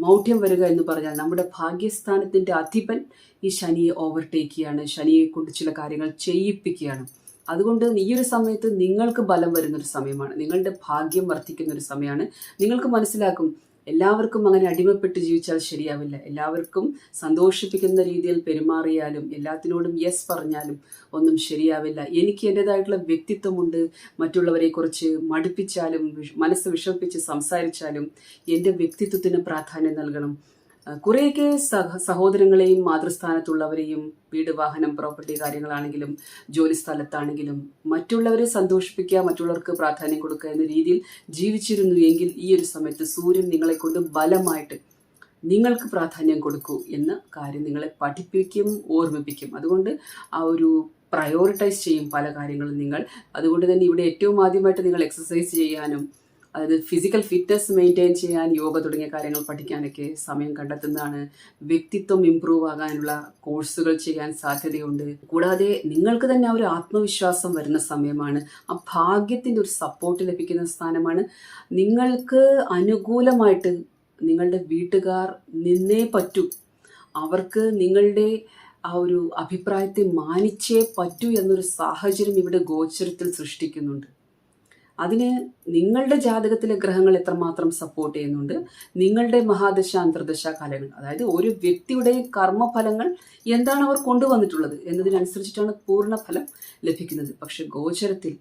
മൗഢ്യം വരിക എന്ന് പറഞ്ഞാൽ നമ്മുടെ ഭാഗ്യസ്ഥാനത്തിന്റെ അധിപൻ ഈ ശനിയെ ഓവർടേക്ക് ചെയ്യാണ്, ശനിയെ കൊണ്ട് ചില കാര്യങ്ങൾ ചെയ്യിപ്പിക്കുകയാണ്. അതുകൊണ്ട് ഈ ഒരു സമയത്ത് നിങ്ങൾക്ക് ബലം വരുന്നൊരു സമയമാണ്, നിങ്ങളുടെ ഭാഗ്യം വർദ്ധിക്കുന്ന ഒരു സമയമാണ്. നിങ്ങൾക്ക് മനസ്സിലാക്കും, എല്ലാവർക്കും അങ്ങനെ അടിമപ്പെട്ട് ജീവിച്ചാൽ ശരിയാവില്ല. എല്ലാവർക്കും സന്തോഷിപ്പിക്കുന്ന രീതിയിൽ പെരുമാറിയാലും എല്ലാത്തിനോടും യെസ് പറഞ്ഞാലും ഒന്നും ശരിയാവില്ല. എനിക്ക് എൻ്റെതായിട്ടുള്ള വ്യക്തിത്വമുണ്ട്. മറ്റുള്ളവരെ കുറിച്ച് മടുപ്പിച്ചാലും മനസ്സ് വിഷമിപ്പിച്ച് സംസാരിച്ചാലും എൻ്റെ വ്യക്തിത്വത്തിന് പ്രാധാന്യം നൽകണം. കുറേയൊക്കെ സഹോദരങ്ങളെയും മാതൃസ്ഥാനത്തുള്ളവരെയും, വീട്, വാഹനം, പ്രോപ്പർട്ടി കാര്യങ്ങളാണെങ്കിലും ജോലി സ്ഥലത്താണെങ്കിലും മറ്റുള്ളവരെ സന്തോഷിപ്പിക്കുക, മറ്റുള്ളവർക്ക് പ്രാധാന്യം കൊടുക്കുക എന്ന രീതിയിൽ ജീവിച്ചിരുന്നു എങ്കിൽ ഈ ഒരു സമയത്ത് സൂര്യൻ നിങ്ങളെ കൊണ്ട് ബലമായിട്ട് നിങ്ങൾക്ക് പ്രാധാന്യം കൊടുക്കൂ എന്ന കാര്യം നിങ്ങളെ പഠിപ്പിക്കും, ഓർമ്മിപ്പിക്കും. അതുകൊണ്ട് ആ ഒരു പ്രയോറിറ്റൈസ് ചെയ്യും പല കാര്യങ്ങളും നിങ്ങൾ. അതുകൊണ്ട് തന്നെ ഇവിടെ ഏറ്റവും ആദ്യമായിട്ട് നിങ്ങൾ എക്സസൈസ് ചെയ്യാനും, അതായത് ഫിസിക്കൽ ഫിറ്റ്നസ് മെയിൻറ്റെയിൻ ചെയ്യാൻ, യോഗ തുടങ്ങിയ കാര്യങ്ങൾ പഠിക്കാനൊക്കെ സമയം കണ്ടെത്തുന്നതാണ്. വ്യക്തിത്വം ഇംപ്രൂവ് ആകാനുള്ള കോഴ്സുകൾ ചെയ്യാൻ സാധ്യതയുണ്ട്. കൂടാതെ നിങ്ങൾക്ക് തന്നെ ആ ഒരു ആത്മവിശ്വാസം വരുന്ന സമയമാണ്. ആ ഭാഗ്യത്തിൻ്റെ ഒരു സപ്പോർട്ട് ലഭിക്കുന്ന സ്ഥാനമാണ്. നിങ്ങൾക്ക് അനുകൂലമായിട്ട് നിങ്ങളുടെ വീട്ടുകാർ നിന്നേ പറ്റൂ, അവർക്ക് നിങ്ങളുടെ ആ ഒരു അഭിപ്രായത്തെ മാനിച്ചേ പറ്റൂ എന്നൊരു സാഹചര്യം ഇവിടെ ഗോചരത്തിൽ സൃഷ്ടിക്കുന്നുണ്ട്. അതിന് നിങ്ങളുടെ ജാതകത്തിലെ ഗ്രഹങ്ങൾ എത്രമാത്രം സപ്പോർട്ട് ചെയ്യുന്നുണ്ട്, നിങ്ങളുടെ മഹാദശ അന്തർദശ കാലങ്ങൾ, അതായത് ഒരു വ്യക്തിയുടെ കർമ്മഫലങ്ങൾ എന്താണ് അവർ കൊണ്ടുവന്നിട്ടുള്ളത് എന്നതിനനുസരിച്ചിട്ടാണ് പൂർണ്ണഫലം ലഭിക്കുന്നത്. പക്ഷെ ഗോചരത്തിൽ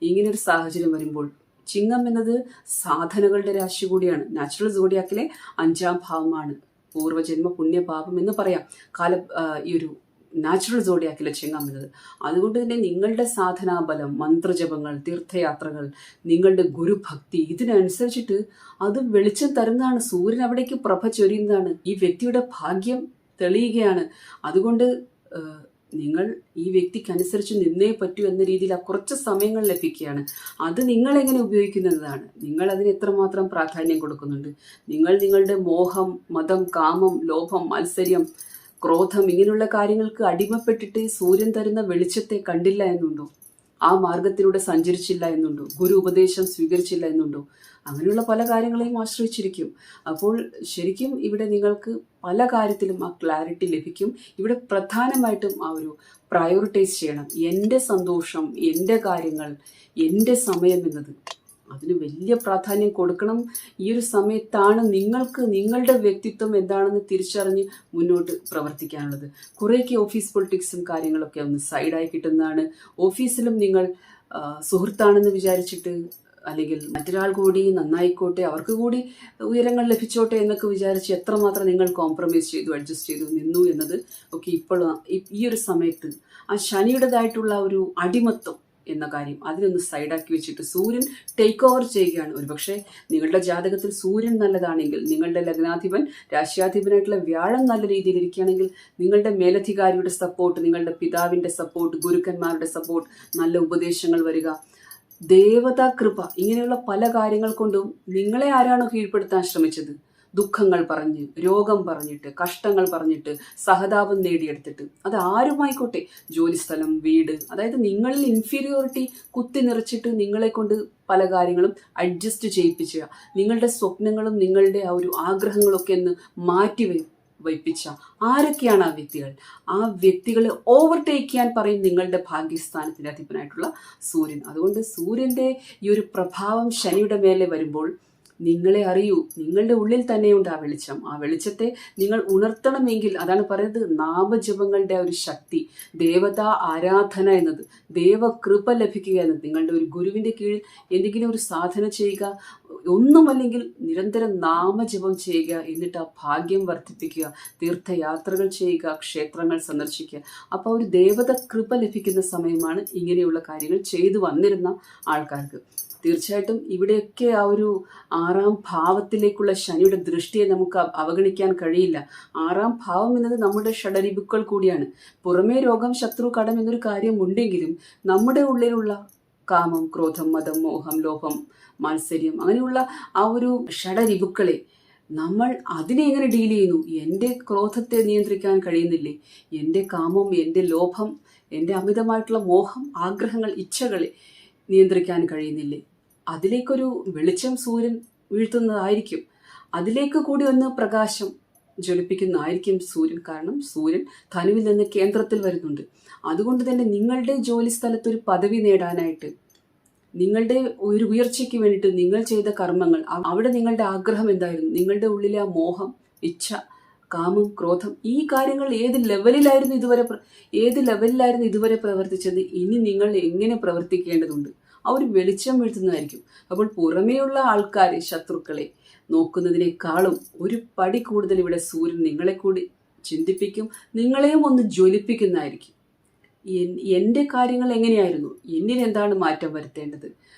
ഇങ്ങനൊരു സാഹചര്യം വരുമ്പോൾ, ചിങ്ങം എന്നത് സാധനകളുടെ രാശി കൂടിയാണ്. നാച്ചുറൽ സോഡിയാക്കിലെ 5ാം ഭാവമാണ്. പൂർവ്വജന്മ പുണ്യപാപം എന്ന് പറയാം ഈ ഒരു നാച്ചുറൽ സോഡിയാക്കിലെ ചിങ്ങം എന്നത്. അതുകൊണ്ട് തന്നെ നിങ്ങളുടെ സാധനാബലം, മന്ത്രജപങ്ങൾ, തീർത്ഥയാത്രകൾ, നിങ്ങളുടെ ഗുരുഭക്തി, ഇതിനനുസരിച്ചിട്ട് അത് വെളിച്ചം തരുന്നതാണ്. സൂര്യൻ അവിടേക്ക് പ്രഭ ചൊരിയുന്നതാണ്. ഈ വ്യക്തിയുടെ ഭാഗ്യം തെളിയുകയാണ്. അതുകൊണ്ട് നിങ്ങൾ ഈ വ്യക്തിക്കനുസരിച്ച് നിന്നേ പറ്റൂ എന്ന രീതിയിൽ ആ കുറച്ച് സമയങ്ങൾ ലഭിക്കുകയാണ്. അത് നിങ്ങൾ എങ്ങനെ ഉപയോഗിക്കുന്നതാണ്. നിങ്ങൾ അതിന് എത്രമാത്രം പ്രാധാന്യം കൊടുക്കുന്നുണ്ട്. നിങ്ങളുടെ മോഹം, മതം, കാമം, ലോഭം, മത്സര്യം, ക്രോധം ഇങ്ങനെയുള്ള കാര്യങ്ങൾക്ക് അടിമപ്പെട്ടിട്ട് സൂര്യൻ തരുന്ന വെളിച്ചത്തെ കണ്ടില്ല എന്നുണ്ടോ? ആ മാർഗത്തിലൂടെ സഞ്ചരിച്ചില്ല എന്നുണ്ടോ? ഗുരു ഉപദേശം സ്വീകരിച്ചില്ല എന്നുണ്ടോ? അങ്ങനെയുള്ള പല കാര്യങ്ങളെയും ആശ്രയിച്ചിരിക്കും. അപ്പോൾ ശരിക്കും ഇവിടെ നിങ്ങൾക്ക് പല കാര്യത്തിലും ആ ക്ലാരിറ്റി ലഭിക്കും. ഇവിടെ പ്രധാനമായിട്ടും ആ ഒരു പ്രയോറിറ്റൈസ് ചെയ്യണം. എൻ്റെ സന്തോഷം, എൻ്റെ കാര്യങ്ങൾ, എൻ്റെ സമയം എന്നത് അതിന് വലിയ പ്രാധാന്യം കൊടുക്കണം. ഈ ഒരു സമയത്താണ് നിങ്ങൾക്ക് നിങ്ങളുടെ വ്യക്തിത്വം എന്താണെന്ന് തിരിച്ചറിഞ്ഞ് മുന്നോട്ട് പ്രവർത്തിക്കാനുള്ളത്. കുറേയൊക്കെ ഓഫീസ് പൊളിറ്റിക്സും കാര്യങ്ങളൊക്കെ ഒന്ന് സൈഡായി കിട്ടുന്നതാണ്. ഓഫീസിലും നിങ്ങൾ സുഹൃത്താണെന്ന് വിചാരിച്ചിട്ട്, അല്ലെങ്കിൽ മറ്റൊരാൾ കൂടി നന്നായിക്കോട്ടെ, അവർക്ക് കൂടി ഉയരങ്ങൾ ലഭിച്ചോട്ടെ എന്നൊക്കെ വിചാരിച്ച് എത്രമാത്രം നിങ്ങൾ കോംപ്രമൈസ് ചെയ്തു, അഡ്ജസ്റ്റ് ചെയ്തു നിന്നു എന്നത് ഒക്കെ ഇപ്പോൾ ഈ ഒരു സമയത്ത് ആ ശനിയുടേതായിട്ടുള്ള ഒരു അടിമത്വം എന്ന കാര്യം അതിനൊന്ന് സൈഡാക്കി വെച്ചിട്ട് സൂര്യൻ ടേക്ക് ഓവർ ചെയ്യുകയാണ്. ഒരുപക്ഷെ നിങ്ങളുടെ ജാതകത്തിൽ സൂര്യൻ നല്ലതാണെങ്കിൽ, നിങ്ങളുടെ ലഗ്നാധിപൻ, രാശ്യാധിപനായിട്ടുള്ള വ്യാഴം നല്ല രീതിയിൽ ഇരിക്കുകയാണെങ്കിൽ, നിങ്ങളുടെ മേലധികാരിയുടെ സപ്പോർട്ട്, നിങ്ങളുടെ പിതാവിൻ്റെ സപ്പോർട്ട്, ഗുരുക്കന്മാരുടെ സപ്പോർട്ട്, നല്ല ഉപദേശങ്ങൾ വരിക, ദേവതാ കൃപ, ഇങ്ങനെയുള്ള പല കാര്യങ്ങൾ കൊണ്ടും നിങ്ങളെ ആരാണോ കീഴ്പ്പെടുത്താൻ ശ്രമിച്ചത്, ദുഃഖങ്ങൾ പറഞ്ഞ്, രോഗം പറഞ്ഞിട്ട്, കഷ്ടങ്ങൾ പറഞ്ഞിട്ട്, സഹതാപം നേടിയെടുത്തിട്ട്, അത് ആരുമായിക്കോട്ടെ, ജോലിസ്ഥലം, വീട്, അതായത് നിങ്ങളിൽ ഇൻഫീരിയോറിറ്റി കുത്തി നിറച്ചിട്ട് നിങ്ങളെ കൊണ്ട് പല കാര്യങ്ങളും അഡ്ജസ്റ്റ് ചെയ്യിപ്പിക്കുക, നിങ്ങളുടെ സ്വപ്നങ്ങളും നിങ്ങളുടെ ആ ഒരു ആഗ്രഹങ്ങളൊക്കെ ഒന്ന് മാറ്റി വയ്പ്പിച്ച ആരൊക്കെയാണ് ആ വ്യക്തികൾ? ആ വ്യക്തികളെ ഓവർടേക്ക് ചെയ്യാൻ പറയും നിങ്ങളുടെ ഭാഗ്യസ്ഥാനത്തിൻ്റെ അധിപനായിട്ടുള്ള സൂര്യൻ. അതുകൊണ്ട് സൂര്യൻ്റെ ഈ ഒരു പ്രഭാവം ശനിയുടെ മേലെ വരുമ്പോൾ നിങ്ങളെ അറിയൂ. നിങ്ങളുടെ ഉള്ളിൽ തന്നെയുണ്ട് ആ വെളിച്ചം. ആ വെളിച്ചത്തെ നിങ്ങൾ ഉണർത്തണമെങ്കിൽ, അതാണ് പറയുന്നത്, നാമജപങ്ങളുടെ ഒരു ശക്തി, ദേവതാ ആരാധന എന്നത്, ദൈവകൃപ ലഭിക്കുക എന്നത്. നിങ്ങളുടെ ഒരു ഗുരുവിന്റെ കീഴിൽ എന്തെങ്കിലും ഒരു സാധന ചെയ്യുക, ഒന്നുമല്ലെങ്കിൽ നിരന്തരം നാമജപം ചെയ്യുക, എന്നിട്ട് ആ ഭാഗ്യം വർദ്ധിപ്പിക്കുക, തീർത്ഥയാത്രകൾ ചെയ്യുക, ക്ഷേത്രങ്ങൾ സന്ദർശിക്കുക. അപ്പോൾ ഒരു ദേവത കൃപ ലഭിക്കുന്ന സമയമാണ് ഇങ്ങനെയുള്ള കാര്യങ്ങൾ ചെയ്തു വന്നിരുന്ന ആൾക്കാർക്ക്. തീർച്ചയായിട്ടും ഇവിടെയൊക്കെ ആ ഒരു 6ാം ഭാവത്തിലേക്കുള്ള ശനിയുടെ ദൃഷ്ടിയെ നമുക്ക് അവഗണിക്കാൻ കഴിയില്ല. 6ാം ഭാവം എന്നത് നമ്മുടെ ഷഡരിപുക്കൾ കൂടിയാണ്. പുറമേ രോഗം, ശത്രു, കടം എന്നൊരു കാര്യം ഉണ്ടെങ്കിലും നമ്മുടെ ഉള്ളിലുള്ള കാമം, ക്രോധം, മതം, മോഹം, ലോഭം, മാത്സര്യം, അങ്ങനെയുള്ള ആ ഒരു ഷഡരിപുക്കളെ നമ്മൾ അതിനെ എങ്ങനെ ഡീൽ ചെയ്യുന്നു? എൻ്റെ ക്രോധത്തെ നിയന്ത്രിക്കാൻ കഴിയുന്നില്ലേ? എൻ്റെ കാമം, എൻ്റെ ലോഭം, എൻ്റെ അമിതമായിട്ടുള്ള മോഹം, ആഗ്രഹങ്ങൾ, ഇച്ഛകളെ നിയന്ത്രിക്കാൻ കഴിയുന്നില്ലേ? അതിലേക്കൊരു വെളിച്ചം സൂര്യൻ വീഴ്ത്തുന്നതായിരിക്കും. അതിലേക്ക് കൂടി ഒന്ന് പ്രകാശം ജ്വലിപ്പിക്കുന്നതായിരിക്കും സൂര്യൻ. കാരണം സൂര്യൻ ധനുവിൽ നിന്ന് കേന്ദ്രത്തിൽ വരുന്നുണ്ട്. അതുകൊണ്ട് തന്നെ നിങ്ങളുടെ ജോലി സ്ഥലത്ത് ഒരു പദവി നേടാനായിട്ട്, നിങ്ങളുടെ ഒരു ഉയർച്ചയ്ക്ക് വേണ്ടിയിട്ട് നിങ്ങൾ ചെയ്ത കർമ്മങ്ങൾ, അവിടെ നിങ്ങളുടെ ആഗ്രഹം എന്തായിരുന്നു? നിങ്ങളുടെ ഉള്ളിലെ ആ മോഹം, ഇച്ഛ, കാമം, ക്രോധം, ഈ കാര്യങ്ങൾ ഏത് ലെവലിലായിരുന്നു ഇതുവരെ പ്രവർത്തിച്ചത്? ഇനി നിങ്ങൾ എങ്ങനെ പ്രവർത്തിക്കേണ്ടതുണ്ട്? ആ ഒരു വെളിച്ചം വീഴ്ത്തുന്നതായിരിക്കും. അപ്പോൾ പുറമേയുള്ള ആൾക്കാരെ, ശത്രുക്കളെ നോക്കുന്നതിനേക്കാളും ഒരു പടി കൂടുതൽ ഇവിടെ സൂര്യൻ നിങ്ങളെ കൂടി ചിന്തിപ്പിക്കും, നിങ്ങളെയും ഒന്ന് ജ്വലിപ്പിക്കുന്നതായിരിക്കും. എൻ്റെ കാര്യങ്ങൾ എങ്ങനെയായിരുന്നു, എന്നിൽ എന്താണ് മാറ്റം വരുത്തേണ്ടത്,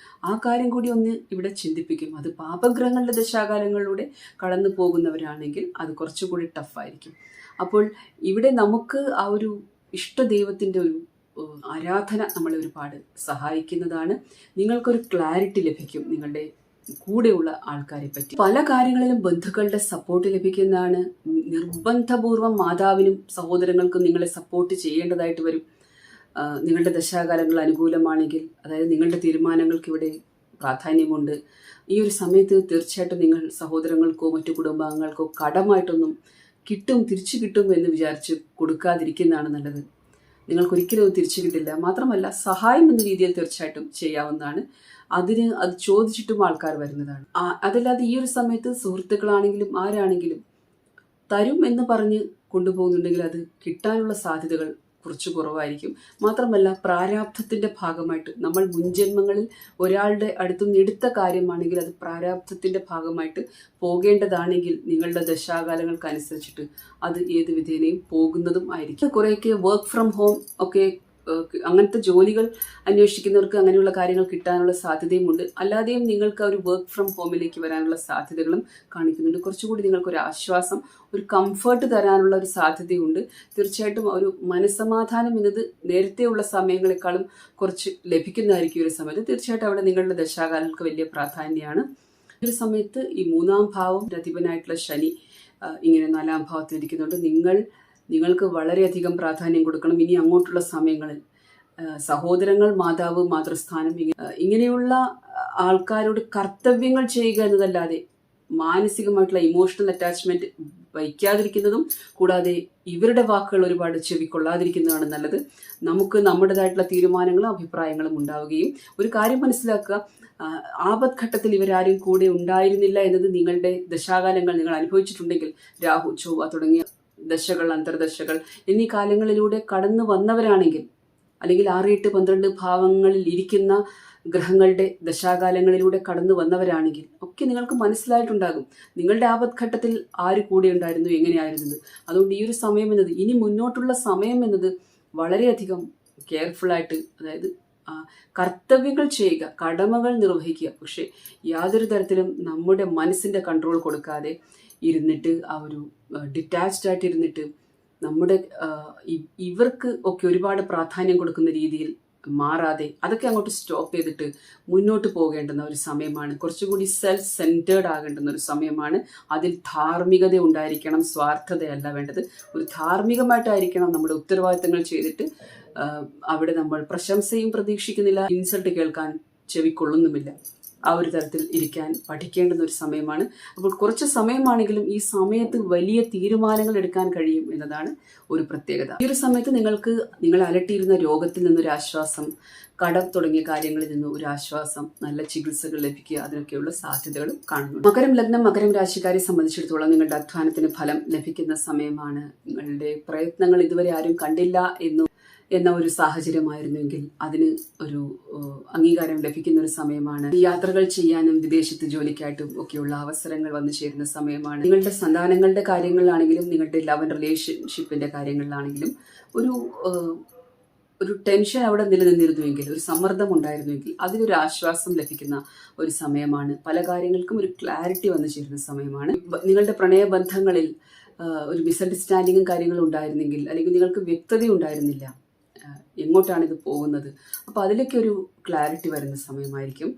ആ കാര്യം കൂടി ഒന്ന് ഇവിടെ ചിന്തിപ്പിക്കും. അത് പാപഗ്രഹങ്ങളുടെ ദശാകാലങ്ങളിലൂടെ കടന്നു പോകുന്നവരാണെങ്കിൽ അത് കുറച്ചുകൂടി ടഫായിരിക്കും. അപ്പോൾ ഇവിടെ നമുക്ക് ആ ഒരു ഇഷ്ടദൈവത്തിൻ്റെ ഒരു ആരാധന നമ്മളെ ഒരുപാട് സഹായിക്കുന്നതാണ്. നിങ്ങൾക്കൊരു ക്ലാരിറ്റി ലഭിക്കും നിങ്ങളുടെ കൂടെയുള്ള ആൾക്കാരെ പറ്റി. പല കാര്യങ്ങളിലും ബന്ധുക്കളുടെ സപ്പോർട്ട് ലഭിക്കുന്നതാണ്. നിർബന്ധപൂർവം മാതാവിനും സഹോദരങ്ങൾക്കും നിങ്ങളെ സപ്പോർട്ട് ചെയ്യേണ്ടതായിട്ട് വരും. നിങ്ങളുടെ ദശാകാലങ്ങൾ അനുകൂലമാണെങ്കിൽ, അതായത് നിങ്ങളുടെ തീരുമാനങ്ങൾക്ക് ഇവിടെ പ്രാധാന്യമുണ്ട്. ഈ ഒരു സമയത്ത് തീർച്ചയായിട്ടും നിങ്ങൾ സഹോദരങ്ങൾക്കോ മറ്റു കുടുംബാംഗങ്ങൾക്കോ കടമായിട്ടൊന്നും തിരിച്ചു കിട്ടും എന്ന് വിചാരിച്ച് കൊടുക്കാതിരിക്കുന്നതാണ് നല്ലത്. നിങ്ങൾക്കൊരിക്കലും അത് തിരിച്ചു കിട്ടില്ല. മാത്രമല്ല, സഹായം എന്ന രീതിയിൽ തീർച്ചയായിട്ടും ചെയ്യാവുന്നതാണ്. അത് ചോദിച്ചിട്ടും ആൾക്കാർ വരുന്നതാണ്. അതല്ലാതെ ഈ ഒരു സമയത്ത് സുഹൃത്തുക്കളാണെങ്കിലും ആരാണെങ്കിലും തരും എന്ന് പറഞ്ഞ് കൊണ്ടുപോകുന്നുണ്ടെങ്കിൽ അത് കിട്ടാനുള്ള സാധ്യതകൾ കുറച്ച് കുറവായിരിക്കും. മാത്രമല്ല, പ്രാരാബ്ധത്തിന്റെ ഭാഗമായിട്ട് നമ്മൾ മുൻജന്മങ്ങളിൽ ഒരാളുടെ അടുത്തുനിന്ന് എടുത്ത കാര്യമാണെങ്കിൽ അത് പ്രാരാബ്ധത്തിന്റെ ഭാഗമായിട്ട് പോകേണ്ടതാണെങ്കിൽ നിങ്ങളുടെ ദശാകാലങ്ങൾക്ക് അനുസരിച്ചിട്ട് അത് ഏത് വിധേനയും പോകുന്നതും ആയിരിക്കും. കുറേയൊക്കെ വർക്ക് ഫ്രം ഹോം ഒക്കെ, അങ്ങനത്തെ ജോലികൾ അന്വേഷിക്കുന്നവർക്ക് അങ്ങനെയുള്ള കാര്യങ്ങൾ കിട്ടാനുള്ള സാധ്യതയുമുണ്ട്. അല്ലാതെയും നിങ്ങൾക്ക് ഒരു വർക്ക് ഫ്രം ഹോമിലേക്ക് വരാനുള്ള സാധ്യതകളും കാണിക്കുന്നുണ്ട്. കുറച്ചുകൂടി നിങ്ങൾക്കൊരു ആശ്വാസം, ഒരു കംഫർട്ട് തരാനുള്ള ഒരു സാധ്യതയുണ്ട്. തീർച്ചയായിട്ടും ഒരു മനസ്സമാധാനം എന്നത് നേരത്തെയുള്ള സമയങ്ങളെക്കാളും കുറച്ച് ലഭിക്കുന്നതായിരിക്കും ഒരു സമയത്ത്. തീർച്ചയായിട്ടും അവിടെ നിങ്ങളുടെ ദശാകാലങ്ങൾക്ക് വലിയ പ്രാധാന്യമാണ്. ഒരു സമയത്ത് ഈ 3ാം ഭാവം അധിപനായിട്ടുള്ള ശനി ഇങ്ങനെ 4ാം ഭാവത്തിലിരിക്കുന്നുണ്ട്. നിങ്ങൾക്ക് വളരെയധികം പ്രാധാന്യം കൊടുക്കണം ഇനി അങ്ങോട്ടുള്ള സമയങ്ങളിൽ. സഹോദരങ്ങൾ, മാതാവ്, മാതൃസ്ഥാനം, ഇങ്ങനെയുള്ള ആൾക്കാരോട് കർത്തവ്യങ്ങൾ ചെയ്യുക എന്നതല്ലാതെ മാനസികമായിട്ടുള്ള ഇമോഷണൽ അറ്റാച്ച്മെന്റ് വയ്ക്കാതിരിക്കുന്നതും, കൂടാതെ ഇവരുടെ വാക്കുകൾ ഒരുപാട് ചെവിക്കൊള്ളാതിരിക്കുന്നതാണ് നല്ലത്. നമുക്ക് നമ്മുടേതായിട്ടുള്ള തീരുമാനങ്ങളും അഭിപ്രായങ്ങളും ഉണ്ടാവുകയും, ഒരു കാര്യം മനസ്സിലാക്കുക, ആപത്ഘട്ടത്തിൽ ഇവരാരും കൂടെ ഉണ്ടായിരുന്നില്ല എന്നത് നിങ്ങളുടെ ദശാകാലങ്ങൾ നിങ്ങൾ അനുഭവിച്ചിട്ടുണ്ടെങ്കിൽ, രാഹു, ചൊവ്വ തുടങ്ങിയ ദശകൾ, അന്തർദശകൾ എന്നീ കാലങ്ങളിലൂടെ കടന്നു വന്നവരാണെങ്കിൽ, അല്ലെങ്കിൽ 6, 8, 12 ഭാവങ്ങളിൽ ഇരിക്കുന്ന ഗ്രഹങ്ങളുടെ ദശാകാലങ്ങളിലൂടെ കടന്നു വന്നവരാണെങ്കിൽ ഒക്കെ നിങ്ങൾക്ക് മനസ്സിലായിട്ടുണ്ടാകും നിങ്ങളുടെ ആപത്ഘട്ടത്തിൽ ആര് കൂടെ ഉണ്ടായിരുന്നു, എങ്ങനെയായിരുന്നത്. അതുകൊണ്ട് ഈ ഒരു സമയം എന്നത്, ഇനി മുന്നോട്ടുള്ള സമയം എന്നത് വളരെയധികം കെയർഫുള്ളായിട്ട്, അതായത് കർത്തവ്യങ്ങൾ ചെയ്യുക, കടമകൾ നിർവഹിക്കുക, പക്ഷെ യാതൊരു തരത്തിലും നമ്മുടെ മനസ്സിൻ്റെ കൺട്രോൾ കൊടുക്കാതെ ഇരുന്നിട്ട്, ആ ഒരു ഡിറ്റാച്ച്ഡ് ആയിട്ട് ഇരുന്നിട്ട് നമ്മുടെ ഇവർക്ക് ഒക്കെ ഒരുപാട് പ്രാധാന്യം കൊടുക്കുന്ന രീതിയിൽ മാറാതെ അതൊക്കെ അങ്ങോട്ട് സ്റ്റോപ്പ് ചെയ്തിട്ട് മുന്നോട്ട് പോകേണ്ടുന്ന ഒരു സമയമാണ്. കുറച്ചുകൂടി സെൽഫ് സെൻറ്റേർഡ് ആകേണ്ടുന്ന ഒരു സമയമാണ്. അതിൽ ധാർമ്മികത ഉണ്ടായിരിക്കണം, സ്വാർത്ഥതയല്ല വേണ്ടത്. ഒരു ധാർമ്മികമായിട്ടായിരിക്കണം നമ്മുടെ ഉത്തരവാദിത്തങ്ങൾ ചെയ്തിട്ട്. അവിടെ നമ്മൾ പ്രശംസയും പ്രതീക്ഷിക്കുന്നില്ല, ഇൻസൾട്ട് കേൾക്കാൻ ചെവിക്കൊള്ളുന്നുമില്ല. ആ ഒരു തരത്തിൽ ഇരിക്കാൻ പഠിക്കേണ്ടുന്ന ഒരു സമയമാണ്. അപ്പോൾ കുറച്ച് സമയമാണെങ്കിലും ഈ സമയത്ത് വലിയ തീരുമാനങ്ങൾ എടുക്കാൻ കഴിയും എന്നതാണ് ഒരു പ്രത്യേകത. ഈ ഒരു സമയത്ത് നിങ്ങളെ അലട്ടിയിരുന്ന രോഗത്തിൽ നിന്നൊരു ആശ്വാസം, കടം തുടങ്ങിയ കാര്യങ്ങളിൽ നിന്ന് ഒരു ആശ്വാസം, നല്ല ചികിത്സകൾ ലഭിക്കുക, അതിനൊക്കെയുള്ള സാധ്യതകളും കാണുന്നു. മകരം ലഗ്നം, മകരം രാശിക്കാരെ സംബന്ധിച്ചിടത്തോളം നിങ്ങളുടെ അധ്വാനത്തിന് ഫലം ലഭിക്കുന്ന സമയമാണ്. നിങ്ങളുടെ പ്രയത്നങ്ങൾ ഇതുവരെ ആരും കണ്ടില്ല എന്ന ഒരു സാഹചര്യമായിരുന്നെങ്കിൽ അതിന് ഒരു അംഗീകാരം ലഭിക്കുന്ന ഒരു സമയമാണ്. യാത്രകൾ ചെയ്യാനും വിദേശത്ത് ജോലിക്കായിട്ടും ഒക്കെയുള്ള അവസരങ്ങൾ വന്നു ചേരുന്ന സമയമാണ്. നിങ്ങളുടെ സന്താനങ്ങളുടെ കാര്യങ്ങളിലാണെങ്കിലും നിങ്ങളുടെ ലവ് ആൻഡ് റിലേഷൻഷിപ്പിന്റെ കാര്യങ്ങളിലാണെങ്കിലും ഒരു ടെൻഷൻ അവിടെ നിലനിന്നിരുന്നുവെങ്കിൽ, ഒരു സമ്മർദ്ദം ഉണ്ടായിരുന്നുവെങ്കിൽ അതിനൊരു ആശ്വാസം ലഭിക്കുന്ന ഒരു സമയമാണ്. പല കാര്യങ്ങൾക്കും ഒരു ക്ലാരിറ്റി വന്നു ചേരുന്ന സമയമാണ്. നിങ്ങളുടെ പ്രണയബന്ധങ്ങളിൽ ഒരു മിസ്അണ്ടർസ്റ്റാൻഡിങ്ങും കാര്യങ്ങളും ഉണ്ടായിരുന്നെങ്കിൽ, അല്ലെങ്കിൽ നിങ്ങൾക്ക് വ്യക്തത ഉണ്ടായിരുന്നില്ല എങ്ങോട്ടാണ് ഇത് പോകുന്നത്, അപ്പോൾ അതിലേക്ക് ഒരു ക്ലാരിറ്റി വരുന്ന സമയമായിരിക്കും.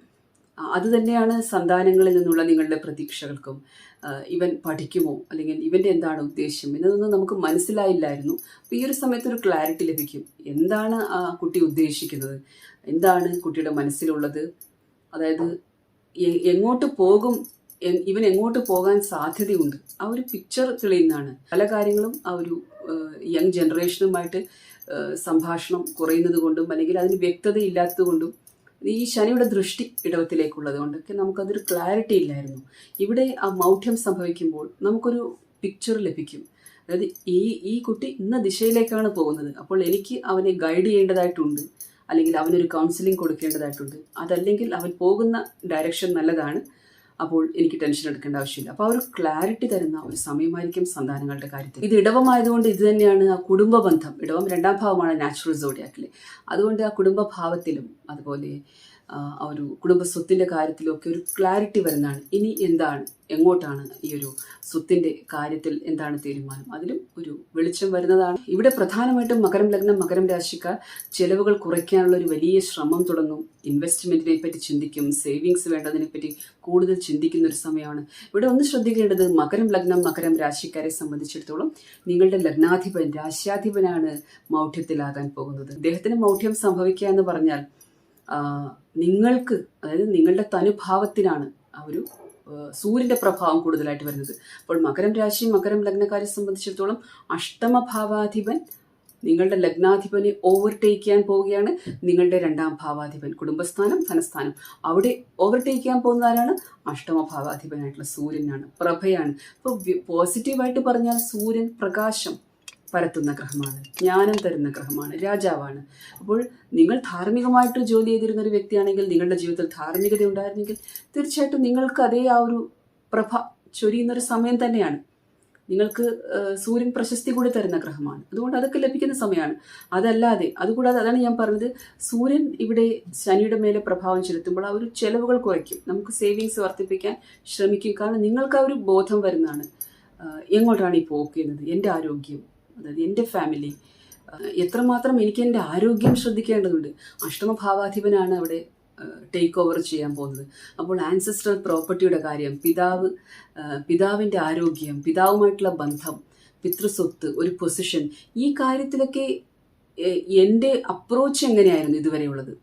അതുതന്നെയാണ് സന്താനങ്ങളിൽ നിന്നുള്ള നിങ്ങളുടെ പ്രതീക്ഷകൾക്കും. ഇവൻ പഠിക്കുമോ, അല്ലെങ്കിൽ ഇവൻ്റെ എന്താണ് ഉദ്ദേശം എന്നതൊന്നും നമുക്ക് മനസ്സിലായില്ലായിരുന്നു. അപ്പോൾ ഈ ഒരു സമയത്ത് ഒരു ക്ലാരിറ്റി ലഭിക്കും. എന്താണ് ആ കുട്ടി ഉദ്ദേശിക്കുന്നത്, എന്താണ് കുട്ടിയുടെ മനസ്സിലുള്ളത്, അതായത് എങ്ങോട്ട് പോകും, ഇവൻ എങ്ങോട്ട് പോകാൻ സാധ്യതയുണ്ട്, ആ ഒരു പിക്ചർ തെളിയുന്നതാണ്. പല കാര്യങ്ങളും ആ ഒരു യങ് ജനറേഷനുമായിട്ട് സംഭാഷണം കുറയുന്നത് കൊണ്ടും, അല്ലെങ്കിൽ അതിന് വ്യക്തത ഇല്ലാത്തത് കൊണ്ടും, ഈ ശനിയുടെ ദൃഷ്ടി ഇടവത്തിലേക്കുള്ളത് കൊണ്ടൊക്കെ നമുക്കതൊരു ക്ലാരിറ്റി ഇല്ലായിരുന്നു. ഇവിടെ ആ മൗഢ്യം സംഭവിക്കുമ്പോൾ നമുക്കൊരു പിക്ചർ ലഭിക്കും. അതായത് ഈ കുട്ടി ഇന്ന ദിശയിലേക്കാണ് പോകുന്നത്, അപ്പോൾ എനിക്ക് അവനെ ഗൈഡ് ചെയ്യേണ്ടതായിട്ടുണ്ട്, അല്ലെങ്കിൽ അവനൊരു കൗൺസിലിംഗ് കൊടുക്കേണ്ടതായിട്ടുണ്ട്. അതല്ലെങ്കിൽ അവൻ പോകുന്ന ഡയറക്ഷൻ നല്ലതാണ്, അപ്പോൾ എനിക്ക് ടെൻഷൻ എടുക്കേണ്ട ആവശ്യമില്ല. അപ്പോൾ ആ ഒരു ക്ലാരിറ്റി തരുന്ന ഒരു സമയമായിരിക്കും സന്താനങ്ങളുടെ കാര്യത്തിൽ. ഇത് ഇടവമായതുകൊണ്ട് ഇത് തന്നെയാണ് ആ കുടുംബ ബന്ധം. ഇടവം 2ാം ഭാവമാണ് നാച്ചുറൽ സോഡിയാക്കിലെ. അതുകൊണ്ട് ആ കുടുംബ ഭാവത്തിലും അതുപോലെ ആ ഒരു കുടുംബ സ്വത്തിൻ്റെ കാര്യത്തിലും ഒക്കെ ഒരു ക്ലാരിറ്റി വരുന്നതാണ്. ഇനി എന്താണ്, എങ്ങോട്ടാണ് ഈ ഒരു സ്വത്തിൻ്റെ കാര്യത്തിൽ എന്താണ് തീരുമാനം, അതിലും ഒരു വെളിച്ചം വരുന്നതാണ്. ഇവിടെ പ്രധാനമായിട്ടും മകരം ലഗ്നം, മകരം രാശിക്കാർ ചെലവുകൾ കുറയ്ക്കാനുള്ള ഒരു വലിയ ശ്രമം തുടങ്ങും. ഇൻവെസ്റ്റ്മെന്റിനെ പറ്റി ചിന്തിക്കും, സേവിങ്സ് വേണ്ടതിനെ പറ്റി കൂടുതൽ ചിന്തിക്കുന്ന ഒരു സമയമാണ്. ഇവിടെ ഒന്ന് ശ്രദ്ധിക്കേണ്ടത്, മകരം ലഗ്നം, മകരം രാശിക്കാരെ സംബന്ധിച്ചിടത്തോളം നിങ്ങളുടെ ലഗ്നാധിപൻ, രാശ്യാധിപനാണ് മൗഢ്യത്തിലാകാൻ പോകുന്നത്. അദ്ദേഹത്തിന് മൗഢ്യം സംഭവിക്കുക എന്ന് പറഞ്ഞാൽ നിങ്ങൾക്ക്, അതായത് നിങ്ങളുടെ തനുഭാവത്തിനാണ് ആ ഒരു സൂര്യന്റെ പ്രഭാവം കൂടുതലായിട്ട് വരുന്നത്. അപ്പോൾ മകരം രാശി, മകരം ലഗ്നക്കാരെ സംബന്ധിച്ചിടത്തോളം അഷ്ടമഭാവാധിപൻ നിങ്ങളുടെ ലഗ്നാധിപനെ ഓവർടേക്ക് ചെയ്യാൻ പോവുകയാണ്. നിങ്ങളുടെ 2ാം ഭാവാധിപൻ, കുടുംബസ്ഥാനം, ധനസ്ഥാനം, അവിടെ ഓവർടേക്ക് ചെയ്യാൻ പോകുന്ന ആരാണ്? അഷ്ടമഭാവാധിപനായിട്ടുള്ള സൂര്യനാണ്, പ്രഭയാണ്. അപ്പോൾ പോസിറ്റീവായിട്ട് പറഞ്ഞാൽ സൂര്യൻ പ്രകാശം പരത്തുന്ന ഗ്രഹമാണ്, ജ്ഞാനം തരുന്ന ഗ്രഹമാണ്, രാജാവാണ്. അപ്പോൾ നിങ്ങൾ ധാർമ്മികമായിട്ട് ജോലി ചെയ്തിരുന്ന ഒരു വ്യക്തിയാണെങ്കിൽ, നിങ്ങളുടെ ജീവിതത്തിൽ ധാർമ്മികത ഉണ്ടായിരുന്നെങ്കിൽ തീർച്ചയായിട്ടും നിങ്ങൾക്ക് അതേ ആ ഒരു പ്രഭ ചൊരിയുന്നൊരു സമയം തന്നെയാണ്. നിങ്ങൾക്ക് സൂര്യൻ പ്രശസ്തി കൂടി തരുന്ന ഗ്രഹമാണ്, അതുകൊണ്ട് അതൊക്കെ ലഭിക്കുന്ന സമയമാണ്. അതുകൂടാതെ അതാണ് ഞാൻ പറഞ്ഞത്, സൂര്യൻ ഇവിടെ ശനിയുടെ മേലെ പ്രഭാവം ചെലുത്തുമ്പോൾ ആ ഒരു ചെലവുകൾ കുറയ്ക്കും. നമുക്ക് സേവിങ്സ് വർദ്ധിപ്പിക്കാൻ ശ്രമിക്കും. കാരണം നിങ്ങൾക്ക് ആ ഒരു ബോധം വരുന്നതാണ്, എങ്ങോട്ടാണ് ഈ പോക്കുന്നത്, എൻ്റെ ആരോഗ്യം, അതായത് എൻ്റെ ഫാമിലി, എത്രമാത്രം എനിക്ക് എൻ്റെ ആരോഗ്യം ശ്രദ്ധിക്കേണ്ടതുണ്ട്. അഷ്ടമഭാവാധിപനാണ് അവിടെ ടേക്ക് ഓവർ ചെയ്യാൻ പോകുന്നത്. അപ്പോൾ ആൻസെസ്ട്രൽ പ്രോപ്പർട്ടിയുടെ കാര്യം, പിതാവിൻ്റെ ആരോഗ്യം, പിതാവുമായിട്ടുള്ള ബന്ധം, പിതൃസ്വത്ത്, ഒരു പൊസിഷൻ, ഈ കാര്യത്തിലൊക്കെ എൻ്റെ അപ്രോച്ച് എങ്ങനെയായിരുന്നു ഇതുവരെയുള്ളത്,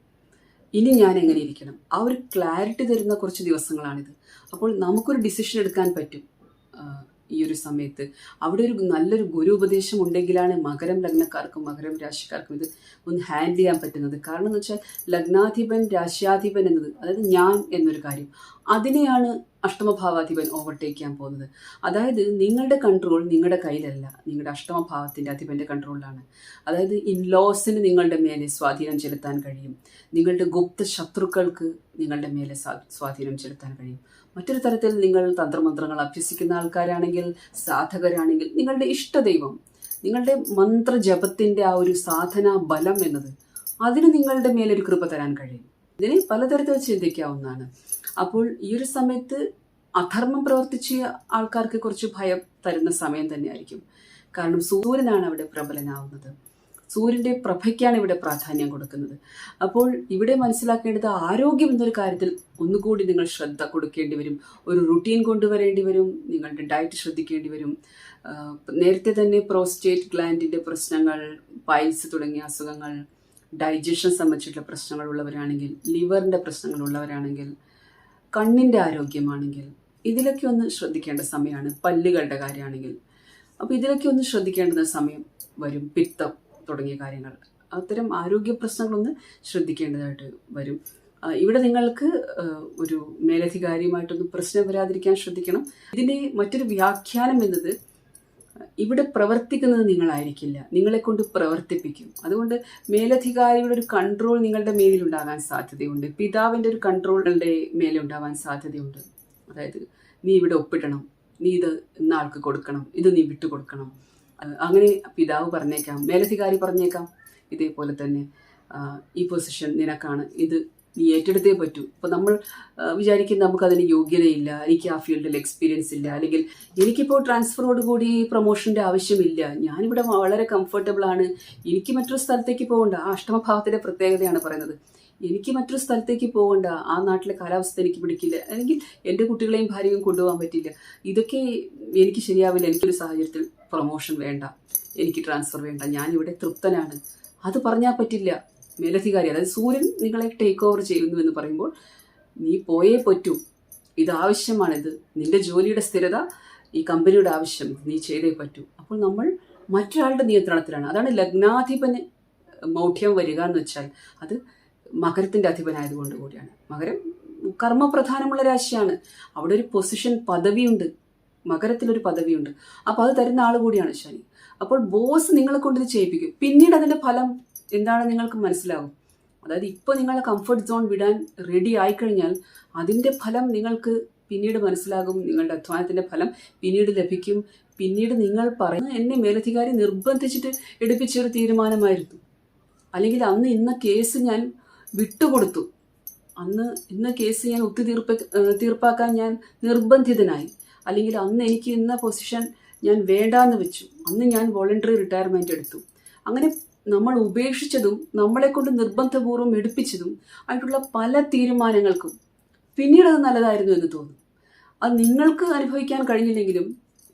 ഇനി ഞാൻ എങ്ങനെ ഇരിക്കണം, ആ ഒരു ക്ലാരിറ്റി തരുന്ന കുറച്ച് ദിവസങ്ങളാണിത്. അപ്പോൾ നമുക്കൊരു ഡിസിഷൻ എടുക്കാൻ പറ്റും ഈ ഒരു സമയത്ത്. അവിടെ ഒരു നല്ലൊരു ഗുരു ഉപദേശം ഉണ്ടെങ്കിലാണ് മകരം ലഗ്നക്കാർക്കും മകരം രാശിക്കാർക്കും ഇത് ഒന്ന് ഹാൻഡിൽ ചെയ്യാൻ പറ്റുന്നത്. കാരണം എന്ന് വെച്ചാൽ ലഗ്നാധിപൻ, രാശ്യാധിപൻ എന്നത്, അതായത് ഞാൻ എന്നൊരു കാര്യം, അതിനെയാണ് അഷ്ടമഭാവാധിപൻ ഓവർടേക്ക് ചെയ്യാൻ പോകുന്നത്. അതായത് നിങ്ങളുടെ കൺട്രോൾ നിങ്ങളുടെ കയ്യിലല്ല, നിങ്ങളുടെ അഷ്ടമഭാവത്തിൻ്റെ അധിപൻ്റെ കൺട്രോളിലാണ്. അതായത് ഇൻലോസിന് നിങ്ങളുടെ മേലെ സ്വാധീനം ചെലുത്താൻ കഴിയും, നിങ്ങളുടെ ഗുപ്ത ശത്രുക്കൾക്ക് നിങ്ങളുടെ മേലെ സ്വാധീനം ചെലുത്താൻ കഴിയും. മറ്റൊരു തരത്തിൽ നിങ്ങൾ തന്ത്രമന്ത്രങ്ങൾ അഭ്യസിക്കുന്ന ആൾക്കാരാണെങ്കിൽ, സാധകരാണെങ്കിൽ, നിങ്ങളുടെ ഇഷ്ടദൈവം, നിങ്ങളുടെ മന്ത്രജപത്തിൻ്റെ ആ ഒരു സാധനാ ബലം എന്നത്, അതിന് നിങ്ങളുടെ മേലൊരു കൃപ തരാൻ കഴിയും. ഇതിനെ പലതരത്തിൽ ചിന്തിക്കാവുന്നതാണ്. അപ്പോൾ ഈ ഒരു സമയത്ത് അധർമ്മം പ്രവർത്തിച്ച ആൾക്കാർക്ക് കുറച്ച് ഭയം തരുന്ന സമയം തന്നെയായിരിക്കും. കാരണം സൂര്യനാണ് അവിടെ പ്രബലനാവുന്നത്, സൂര്യൻ്റെ പ്രഭയ്ക്കാണ് ഇവിടെ പ്രാധാന്യം കൊടുക്കുന്നത്. അപ്പോൾ ഇവിടെ മനസ്സിലാക്കേണ്ടത്, ആരോഗ്യം എന്നൊരു കാര്യത്തിൽ ഒന്നുകൂടി നിങ്ങൾ ശ്രദ്ധ കൊടുക്കേണ്ടി വരും. ഒരു റുട്ടീൻ കൊണ്ടുവരേണ്ടി വരും, നിങ്ങളുടെ ഡയറ്റ് ശ്രദ്ധിക്കേണ്ടി വരും. നേരത്തെ തന്നെ പ്രോസ്റ്റേറ്റ് ഗ്ലാൻഡിൻ്റെ പ്രശ്നങ്ങൾ, പൈൽസ് തുടങ്ങിയ അസുഖങ്ങൾ, ഡൈജഷൻ സംബന്ധിച്ചിട്ടുള്ള പ്രശ്നങ്ങളുള്ളവരാണെങ്കിൽ, ലിവറിൻ്റെ പ്രശ്നങ്ങളുള്ളവരാണെങ്കിൽ, കണ്ണിൻ്റെ ആരോഗ്യമാണെങ്കിൽ ഇതിലൊക്കെ ഒന്ന് ശ്രദ്ധിക്കേണ്ട സമയമാണ്. പല്ലുകളുടെ കാര്യമാണെങ്കിൽ അപ്പോൾ ഇതിലൊക്കെ ഒന്ന് ശ്രദ്ധിക്കേണ്ടുന്ന സമയം വരും. പിത്തം തുടങ്ങിയ കാര്യങ്ങൾ, അത്തരം ആരോഗ്യ പ്രശ്നങ്ങളൊന്ന് ശ്രദ്ധിക്കേണ്ടതായിട്ട് വരും. ഇവിടെ നിങ്ങൾക്ക് ഒരു മേലധികാരിയുമായിട്ടൊന്ന് പ്രശ്നം വരാതിരിക്കാൻ ശ്രദ്ധിക്കണം. ഇതിൻ്റെ മറ്റൊരു വ്യാഖ്യാനം എന്നത് ഇവിടെ പ്രവർത്തിക്കുന്നത് നിങ്ങളായിരിക്കില്ല, നിങ്ങളെ കൊണ്ട് പ്രവർത്തിപ്പിക്കും. അതുകൊണ്ട് മേലധികാരിയുടെ ഒരു കൺട്രോൾ നിങ്ങളുടെ മേലിലുണ്ടാകാൻ സാധ്യതയുണ്ട്. പിതാവിൻ്റെ ഒരു കൺട്രോളുടെ മേലെ ഉണ്ടാവാൻ സാധ്യതയുണ്ട്. അതായത് നീ ഇവിടെ ഒപ്പിടണം, നീ ഇത് ഇന്ന ആൾക്ക് കൊടുക്കണം, ഇത് നീ വിട്ടുകൊടുക്കണം, അങ്ങനെ പിതാവ് പറഞ്ഞേക്കാം, മേലധികാരി പറഞ്ഞേക്കാം. ഇതേപോലെ തന്നെ ഈ പൊസിഷൻ നിനക്കാണ്, ഇത് നീ ഏറ്റെടുത്തേ പറ്റൂ. അപ്പോൾ നമ്മൾ വിചാരിക്കും നമുക്കതിന് യോഗ്യതയില്ല, എനിക്ക് ആ ഫീൽഡിൽ എക്സ്പീരിയൻസ് ഇല്ല, അല്ലെങ്കിൽ എനിക്കിപ്പോൾ ട്രാൻസ്ഫറോടുകൂടി പ്രൊമോഷൻ്റെ ആവശ്യമില്ല, ഞാനിവിടെ വളരെ കംഫർട്ടബിൾ ആണ്, എനിക്ക് മറ്റൊരു സ്ഥലത്തേക്ക് പോകണ്ട. ആ അഷ്ടമഭാവത്തിൻ്റെ പ്രത്യേകതയാണ് പറയുന്നത്. എനിക്ക് മറ്റൊരു സ്ഥലത്തേക്ക് പോകണ്ട, ആ നാട്ടിലെ കാലാവസ്ഥ എനിക്ക് പിടിക്കില്ല, അല്ലെങ്കിൽ എൻ്റെ കുട്ടികളെയും ഭാര്യയും കൊണ്ടുപോകാൻ പറ്റില്ല, ഇതൊക്കെ എനിക്ക് ശരിയാവില്ല, എനിക്കൊരു സാഹചര്യത്തിൽ പ്രൊമോഷൻ വേണ്ട, എനിക്ക് ട്രാൻസ്ഫർ വേണ്ട, ഞാനിവിടെ തൃപ്തനാണ്. അത് പറഞ്ഞാൽ പറ്റില്ല. മേലധികാരി, അതായത് സൂര്യൻ നിങ്ങളെ ടേക്ക് ഓവർ ചെയ്യുന്നു എന്ന് പറയുമ്പോൾ നീ പോയേ പറ്റൂ, ഇതാവശ്യമാണിത്, നിന്റെ ജോലിയുടെ സ്ഥിരത, ഈ കമ്പനിയുടെ ആവശ്യം, നീ ചെയ്തേ പറ്റൂ. അപ്പോൾ നമ്മൾ മറ്റൊരാളുടെ നിയന്ത്രണത്തിലാണ്. അതാണ് ലഗ്നാധിപന് മൗഢ്യം വരിക എന്ന് വെച്ചാൽ അത് മകരത്തിൻ്റെ അധിപനായതുകൊണ്ട് കൂടിയാണ്. മകരം കർമ്മപ്രധാനമുള്ള രാശിയാണ്. അവിടെ ഒരു പൊസിഷൻ, പദവിയുണ്ട്, മകരത്തിലൊരു പദവിയുണ്ട്. അപ്പോൾ അത് തരുന്ന ആൾ കൂടിയാണ് ശനി. അപ്പോൾ ബോസ് നിങ്ങളെ കൊണ്ട് ഇത് ചെയ്യിപ്പിക്കും. പിന്നീട് അതിൻ്റെ ഫലം എന്താണ് നിങ്ങൾക്ക് മനസ്സിലാകും. അതായത് ഇപ്പോൾ നിങ്ങളെ കംഫർട്ട് സോൺ വിടാൻ റെഡി ആയിക്കഴിഞ്ഞാൽ അതിൻ്റെ ഫലം നിങ്ങൾക്ക് പിന്നീട് മനസ്സിലാകും. നിങ്ങളുടെ അധ്വാനത്തിൻ്റെ ഫലം പിന്നീട് ലഭിക്കും. പിന്നീട് നിങ്ങൾ പറയുന്നത് എന്നെ മേലധികാരി നിർബന്ധിച്ചിട്ട് എടുപ്പിച്ചൊരു തീരുമാനമായിരുന്നു, അല്ലെങ്കിൽ അന്ന് ഇന്ന കേസ് ഞാൻ വിട്ടുകൊടുത്തു, അന്ന് ഇന്ന കേസ് ഞാൻ തീർപ്പാക്കാൻ ഞാൻ നിർബന്ധിതനായി, അല്ലെങ്കിൽ അന്ന് എനിക്ക് ഇന്ന പൊസിഷൻ ഞാൻ വേണ്ടാന്ന് വെച്ചു, അന്ന് ഞാൻ വോളണ്ടറി റിട്ടയർമെൻറ്റ് എടുത്തു. അങ്ങനെ നമ്മൾ ഉപേക്ഷിച്ചതും നമ്മളെ കൊണ്ട് നിർബന്ധപൂർവ്വം എടുപ്പിച്ചതും ആയിട്ടുള്ള പല തീരുമാനങ്ങൾക്കും പിന്നീട് അത് നല്ലതായിരുന്നു എന്ന് തോന്നും. അത് നിങ്ങൾക്ക് അനുഭവിക്കാൻ കഴിഞ്ഞില്ലെങ്കിലും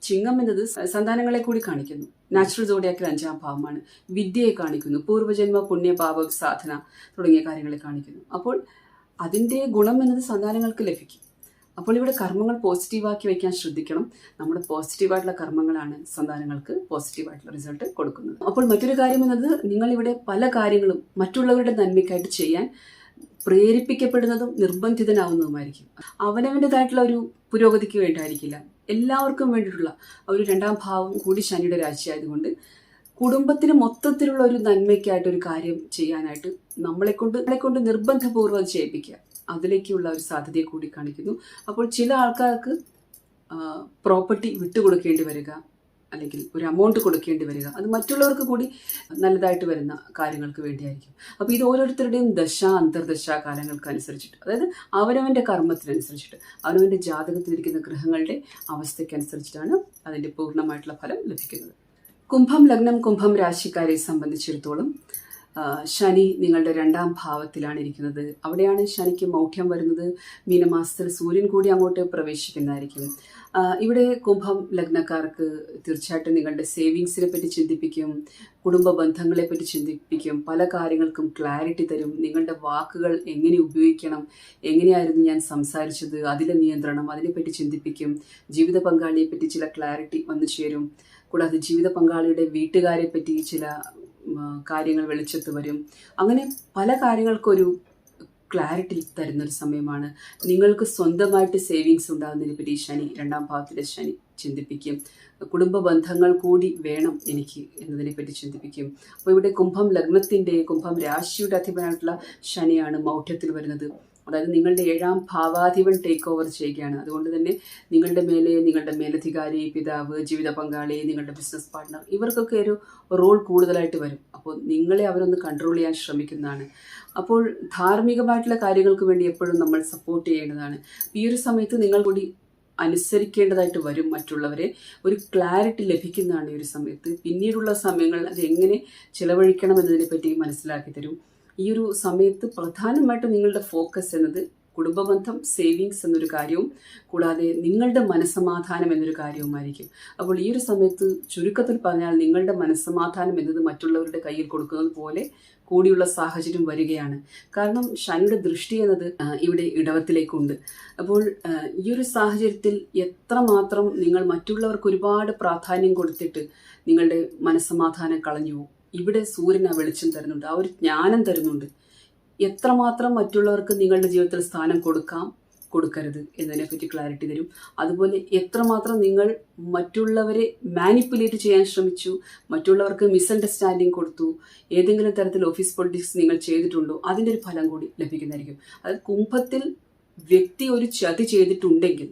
ചിങ്ങം എന്നത് സന്താനങ്ങളെ കൂടി കാണിക്കുന്നു. നാച്ചുറൽ സോഡിയാക്കിൽ 5ാം ഭാവമാണ്. വിദ്യയെ കാണിക്കുന്നു, പൂർവ്വജന്മ പുണ്യപാപ സാധന തുടങ്ങിയ കാര്യങ്ങളെ കാണിക്കുന്നു. അപ്പോൾ അതിൻ്റെ ഗുണം എന്നത് സന്താനങ്ങൾക്ക് ലഭിക്കും. അപ്പോൾ ഇവിടെ കർമ്മങ്ങൾ പോസിറ്റീവാക്കി വയ്ക്കാൻ ശ്രദ്ധിക്കണം. നമ്മുടെ പോസിറ്റീവായിട്ടുള്ള കർമ്മങ്ങളാണ് സന്താനങ്ങൾക്ക് പോസിറ്റീവായിട്ടുള്ള റിസൾട്ട് കൊടുക്കുന്നത്. അപ്പോൾ മറ്റൊരു കാര്യം എന്നത് നിങ്ങളിവിടെ പല കാര്യങ്ങളും മറ്റുള്ളവരുടെ നന്മയ്ക്കായിട്ട് ചെയ്യാൻ പ്രേരിപ്പിക്കപ്പെടുന്നതും നിർബന്ധിതനാവുന്നതുമായിരിക്കും. അവനവൻ്റെതായിട്ടുള്ള ഒരു പുരോഗതിക്ക് വേണ്ടിയായിരിക്കില്ല, എല്ലാവർക്കും വേണ്ടിയിട്ടുള്ള ഒരു 2ാം ഭാവം കൂടി ശനിയുടെ രാശിയായതുകൊണ്ട് കുടുംബത്തിന് മൊത്തത്തിലുള്ള ഒരു നന്മയ്ക്കായിട്ടൊരു കാര്യം ചെയ്യാനായിട്ട് നമ്മളെ കൊണ്ട് നിർബന്ധപൂർവ്വം ചെയ്യിപ്പിക്കുക, അതിലേക്കുള്ള ഒരു സാധ്യതയെ കൂടി കാണിക്കുന്നു. അപ്പോൾ ചില ആൾക്കാർക്ക് പ്രോപ്പർട്ടി വിട്ടുകൊടുക്കേണ്ടി വരിക, അല്ലെങ്കിൽ ഒരു എമൗണ്ട് കൊടുക്കേണ്ടി വരിക, അത് മറ്റുള്ളവർക്ക് കൂടി നല്ലതായിട്ട് വരുന്ന കാര്യങ്ങൾക്ക് വേണ്ടിയായിരിക്കും. അപ്പോൾ ഇത് ഓരോരുത്തരുടെയും അന്തർദശ കാലങ്ങൾക്ക് അനുസരിച്ചിട്ട്, അതായത് അവനവൻ്റെ കർമ്മത്തിനനുസരിച്ചിട്ട്, അവനവൻ്റെ ജാതകത്തിലിരിക്കുന്ന ഗ്രഹങ്ങളുടെ അവസ്ഥയ്ക്കനുസരിച്ചിട്ടാണ് അതിൻ്റെ പൂർണ്ണമായിട്ടുള്ള ഫലം ലഭിക്കുന്നത്. കുംഭം ലഗ്നം, കുംഭം രാശിക്കാരെ സംബന്ധിച്ചിടത്തോളം ശനി നിങ്ങളുടെ 2ാം ഭാവത്തിലാണ് ഇരിക്കുന്നത്. അവിടെയാണ് ശനിക്ക് മൗഢ്യം വരുന്നത്. മീനമാസത്തിൽ സൂര്യൻ കൂടി അങ്ങോട്ട് പ്രവേശിക്കുന്നതായിരിക്കും. ഇവിടെ കുംഭം ലഗ്നക്കാർക്ക് തീർച്ചയായിട്ടും നിങ്ങളുടെ സേവിങ്സിനെ പറ്റി ചിന്തിപ്പിക്കും, കുടുംബ ബന്ധങ്ങളെ പറ്റി ചിന്തിപ്പിക്കും, പല കാര്യങ്ങൾക്കും ക്ലാരിറ്റി തരും. നിങ്ങളുടെ വാക്കുകൾ എങ്ങനെ ഉപയോഗിക്കണം, എങ്ങനെയായിരുന്നു ഞാൻ സംസാരിച്ചത്, അതിലെ നിയന്ത്രണം, അതിനെപ്പറ്റി ചിന്തിപ്പിക്കും. ജീവിത പങ്കാളിയെ പറ്റി ചില ക്ലാരിറ്റി വന്നു ചേരും. കൂടാതെ ജീവിത പങ്കാളിയുടെ വീട്ടുകാരെ പറ്റി ചില കാര്യങ്ങൾ വെളിച്ചത്ത് വരും. അങ്ങനെ പല കാര്യങ്ങൾക്കൊരു ക്ലാരിറ്റി തരുന്നൊരു സമയമാണ്. നിങ്ങൾക്ക് സ്വന്തമായിട്ട് സേവിങ്സ് ഉണ്ടാകുന്നതിനെ പറ്റി ശനി 2ാം ഭാവത്തിലെ ശനി ചിന്തിപ്പിക്കും. കുടുംബ ബന്ധങ്ങൾ കൂടി വേണം എനിക്ക് എന്നതിനെപ്പറ്റി ചിന്തിപ്പിക്കും. അപ്പോൾ ഇവിടെ കുംഭം ലഗ്നത്തിൻ്റെ, കുംഭം രാശിയുടെ അധിപനായിട്ടുള്ള ശനിയാണ് മൗഢ്യത്തിൽ വരുന്നത്. അതായത് നിങ്ങളുടെ 7ാം ഭാവാധിപൻ ടേക്ക് ഓവർ ചെയ്യുകയാണ്. അതുകൊണ്ട് തന്നെ നിങ്ങളുടെ മേലെ നിങ്ങളുടെ മേലധികാരി, പിതാവ്, ജീവിത പങ്കാളി, നിങ്ങളുടെ ബിസിനസ് പാർട്ട്ണർ, ഇവർക്കൊക്കെ ഒരു റോൾ കൂടുതലായിട്ട് വരും. അപ്പോൾ നിങ്ങളെ അവരൊന്ന് കൺട്രോൾ ചെയ്യാൻ ശ്രമിക്കുന്നതാണ്. അപ്പോൾ ധാർമ്മികമായിട്ടുള്ള കാര്യങ്ങൾക്ക് വേണ്ടി എപ്പോഴും നമ്മൾ സപ്പോർട്ട് ചെയ്യേണ്ടതാണ്. ഈ ഒരു സമയത്ത് നിങ്ങൾ കൂടി അനുസരിക്കേണ്ടതായിട്ട് വരും മറ്റുള്ളവരെ. ഒരു ക്ലാരിറ്റി ലഭിക്കുന്നതാണ് ഈ ഒരു സമയത്ത്. പിന്നീടുള്ള സമയങ്ങൾ അത് എങ്ങനെ ചിലവഴിക്കണം എന്നതിനെ പറ്റി മനസ്സിലാക്കി തരും. ഈ ഒരു സമയത്ത് പ്രധാനമായിട്ടും നിങ്ങളുടെ ഫോക്കസ് എന്നത് കുടുംബബന്ധം, സേവിങ്സ് എന്നൊരു കാര്യവും കൂടാതെ നിങ്ങളുടെ മനസ്സമാധാനം എന്നൊരു കാര്യവുമായിരിക്കും. അപ്പോൾ ഈ ഒരു സമയത്ത് ചുരുക്കത്തിൽ പറഞ്ഞാൽ നിങ്ങളുടെ മനസ്സമാധാനം എന്നത് മറ്റുള്ളവരുടെ കയ്യിൽ കൊടുക്കുന്നത് പോലെ കൂടിയുള്ള സാഹചര്യം വരികയാണ്. കാരണം ശനിയുടെ ദൃഷ്ടി എന്നത് ഇവിടെ ഇടവത്തിലേക്കുണ്ട്. അപ്പോൾ ഈ ഒരു സാഹചര്യത്തിൽ എത്രമാത്രം നിങ്ങൾ മറ്റുള്ളവർക്ക് ഒരുപാട് പ്രാധാന്യം കൊടുത്തിട്ട് നിങ്ങളുടെ മനസ്സമാധാനം കളഞ്ഞു, ഇവിടെ സൂര്യൻ ആ വെളിച്ചം തരുന്നുണ്ട്, ആ ഒരു ജ്ഞാനം തരുന്നുണ്ട്. എത്രമാത്രം മറ്റുള്ളവർക്ക് നിങ്ങളുടെ ജീവിതത്തിൽ സ്ഥാനം കൊടുക്കാം, കൊടുക്കരുത് എന്നതിനെപ്പറ്റി ക്ലാരിറ്റി തരും. അതുപോലെ എത്രമാത്രം നിങ്ങൾ മറ്റുള്ളവരെ മാനിപ്പുലേറ്റ് ചെയ്യാൻ ശ്രമിച്ചു, മറ്റുള്ളവർക്ക് മിസ്അണ്ടർസ്റ്റാൻഡിങ് കൊടുത്തു, ഏതെങ്കിലും തരത്തിൽ ഓഫീസ് പൊളിറ്റിക്സ് നിങ്ങൾ ചെയ്തിട്ടുണ്ടോ, അതിൻ്റെ ഒരു ഫലം കൂടി ലഭിക്കുന്നതായിരിക്കും. അത് കുംഭത്തിൽ വ്യക്തി ഒരു ചതി ചെയ്തിട്ടുണ്ടെങ്കിൽ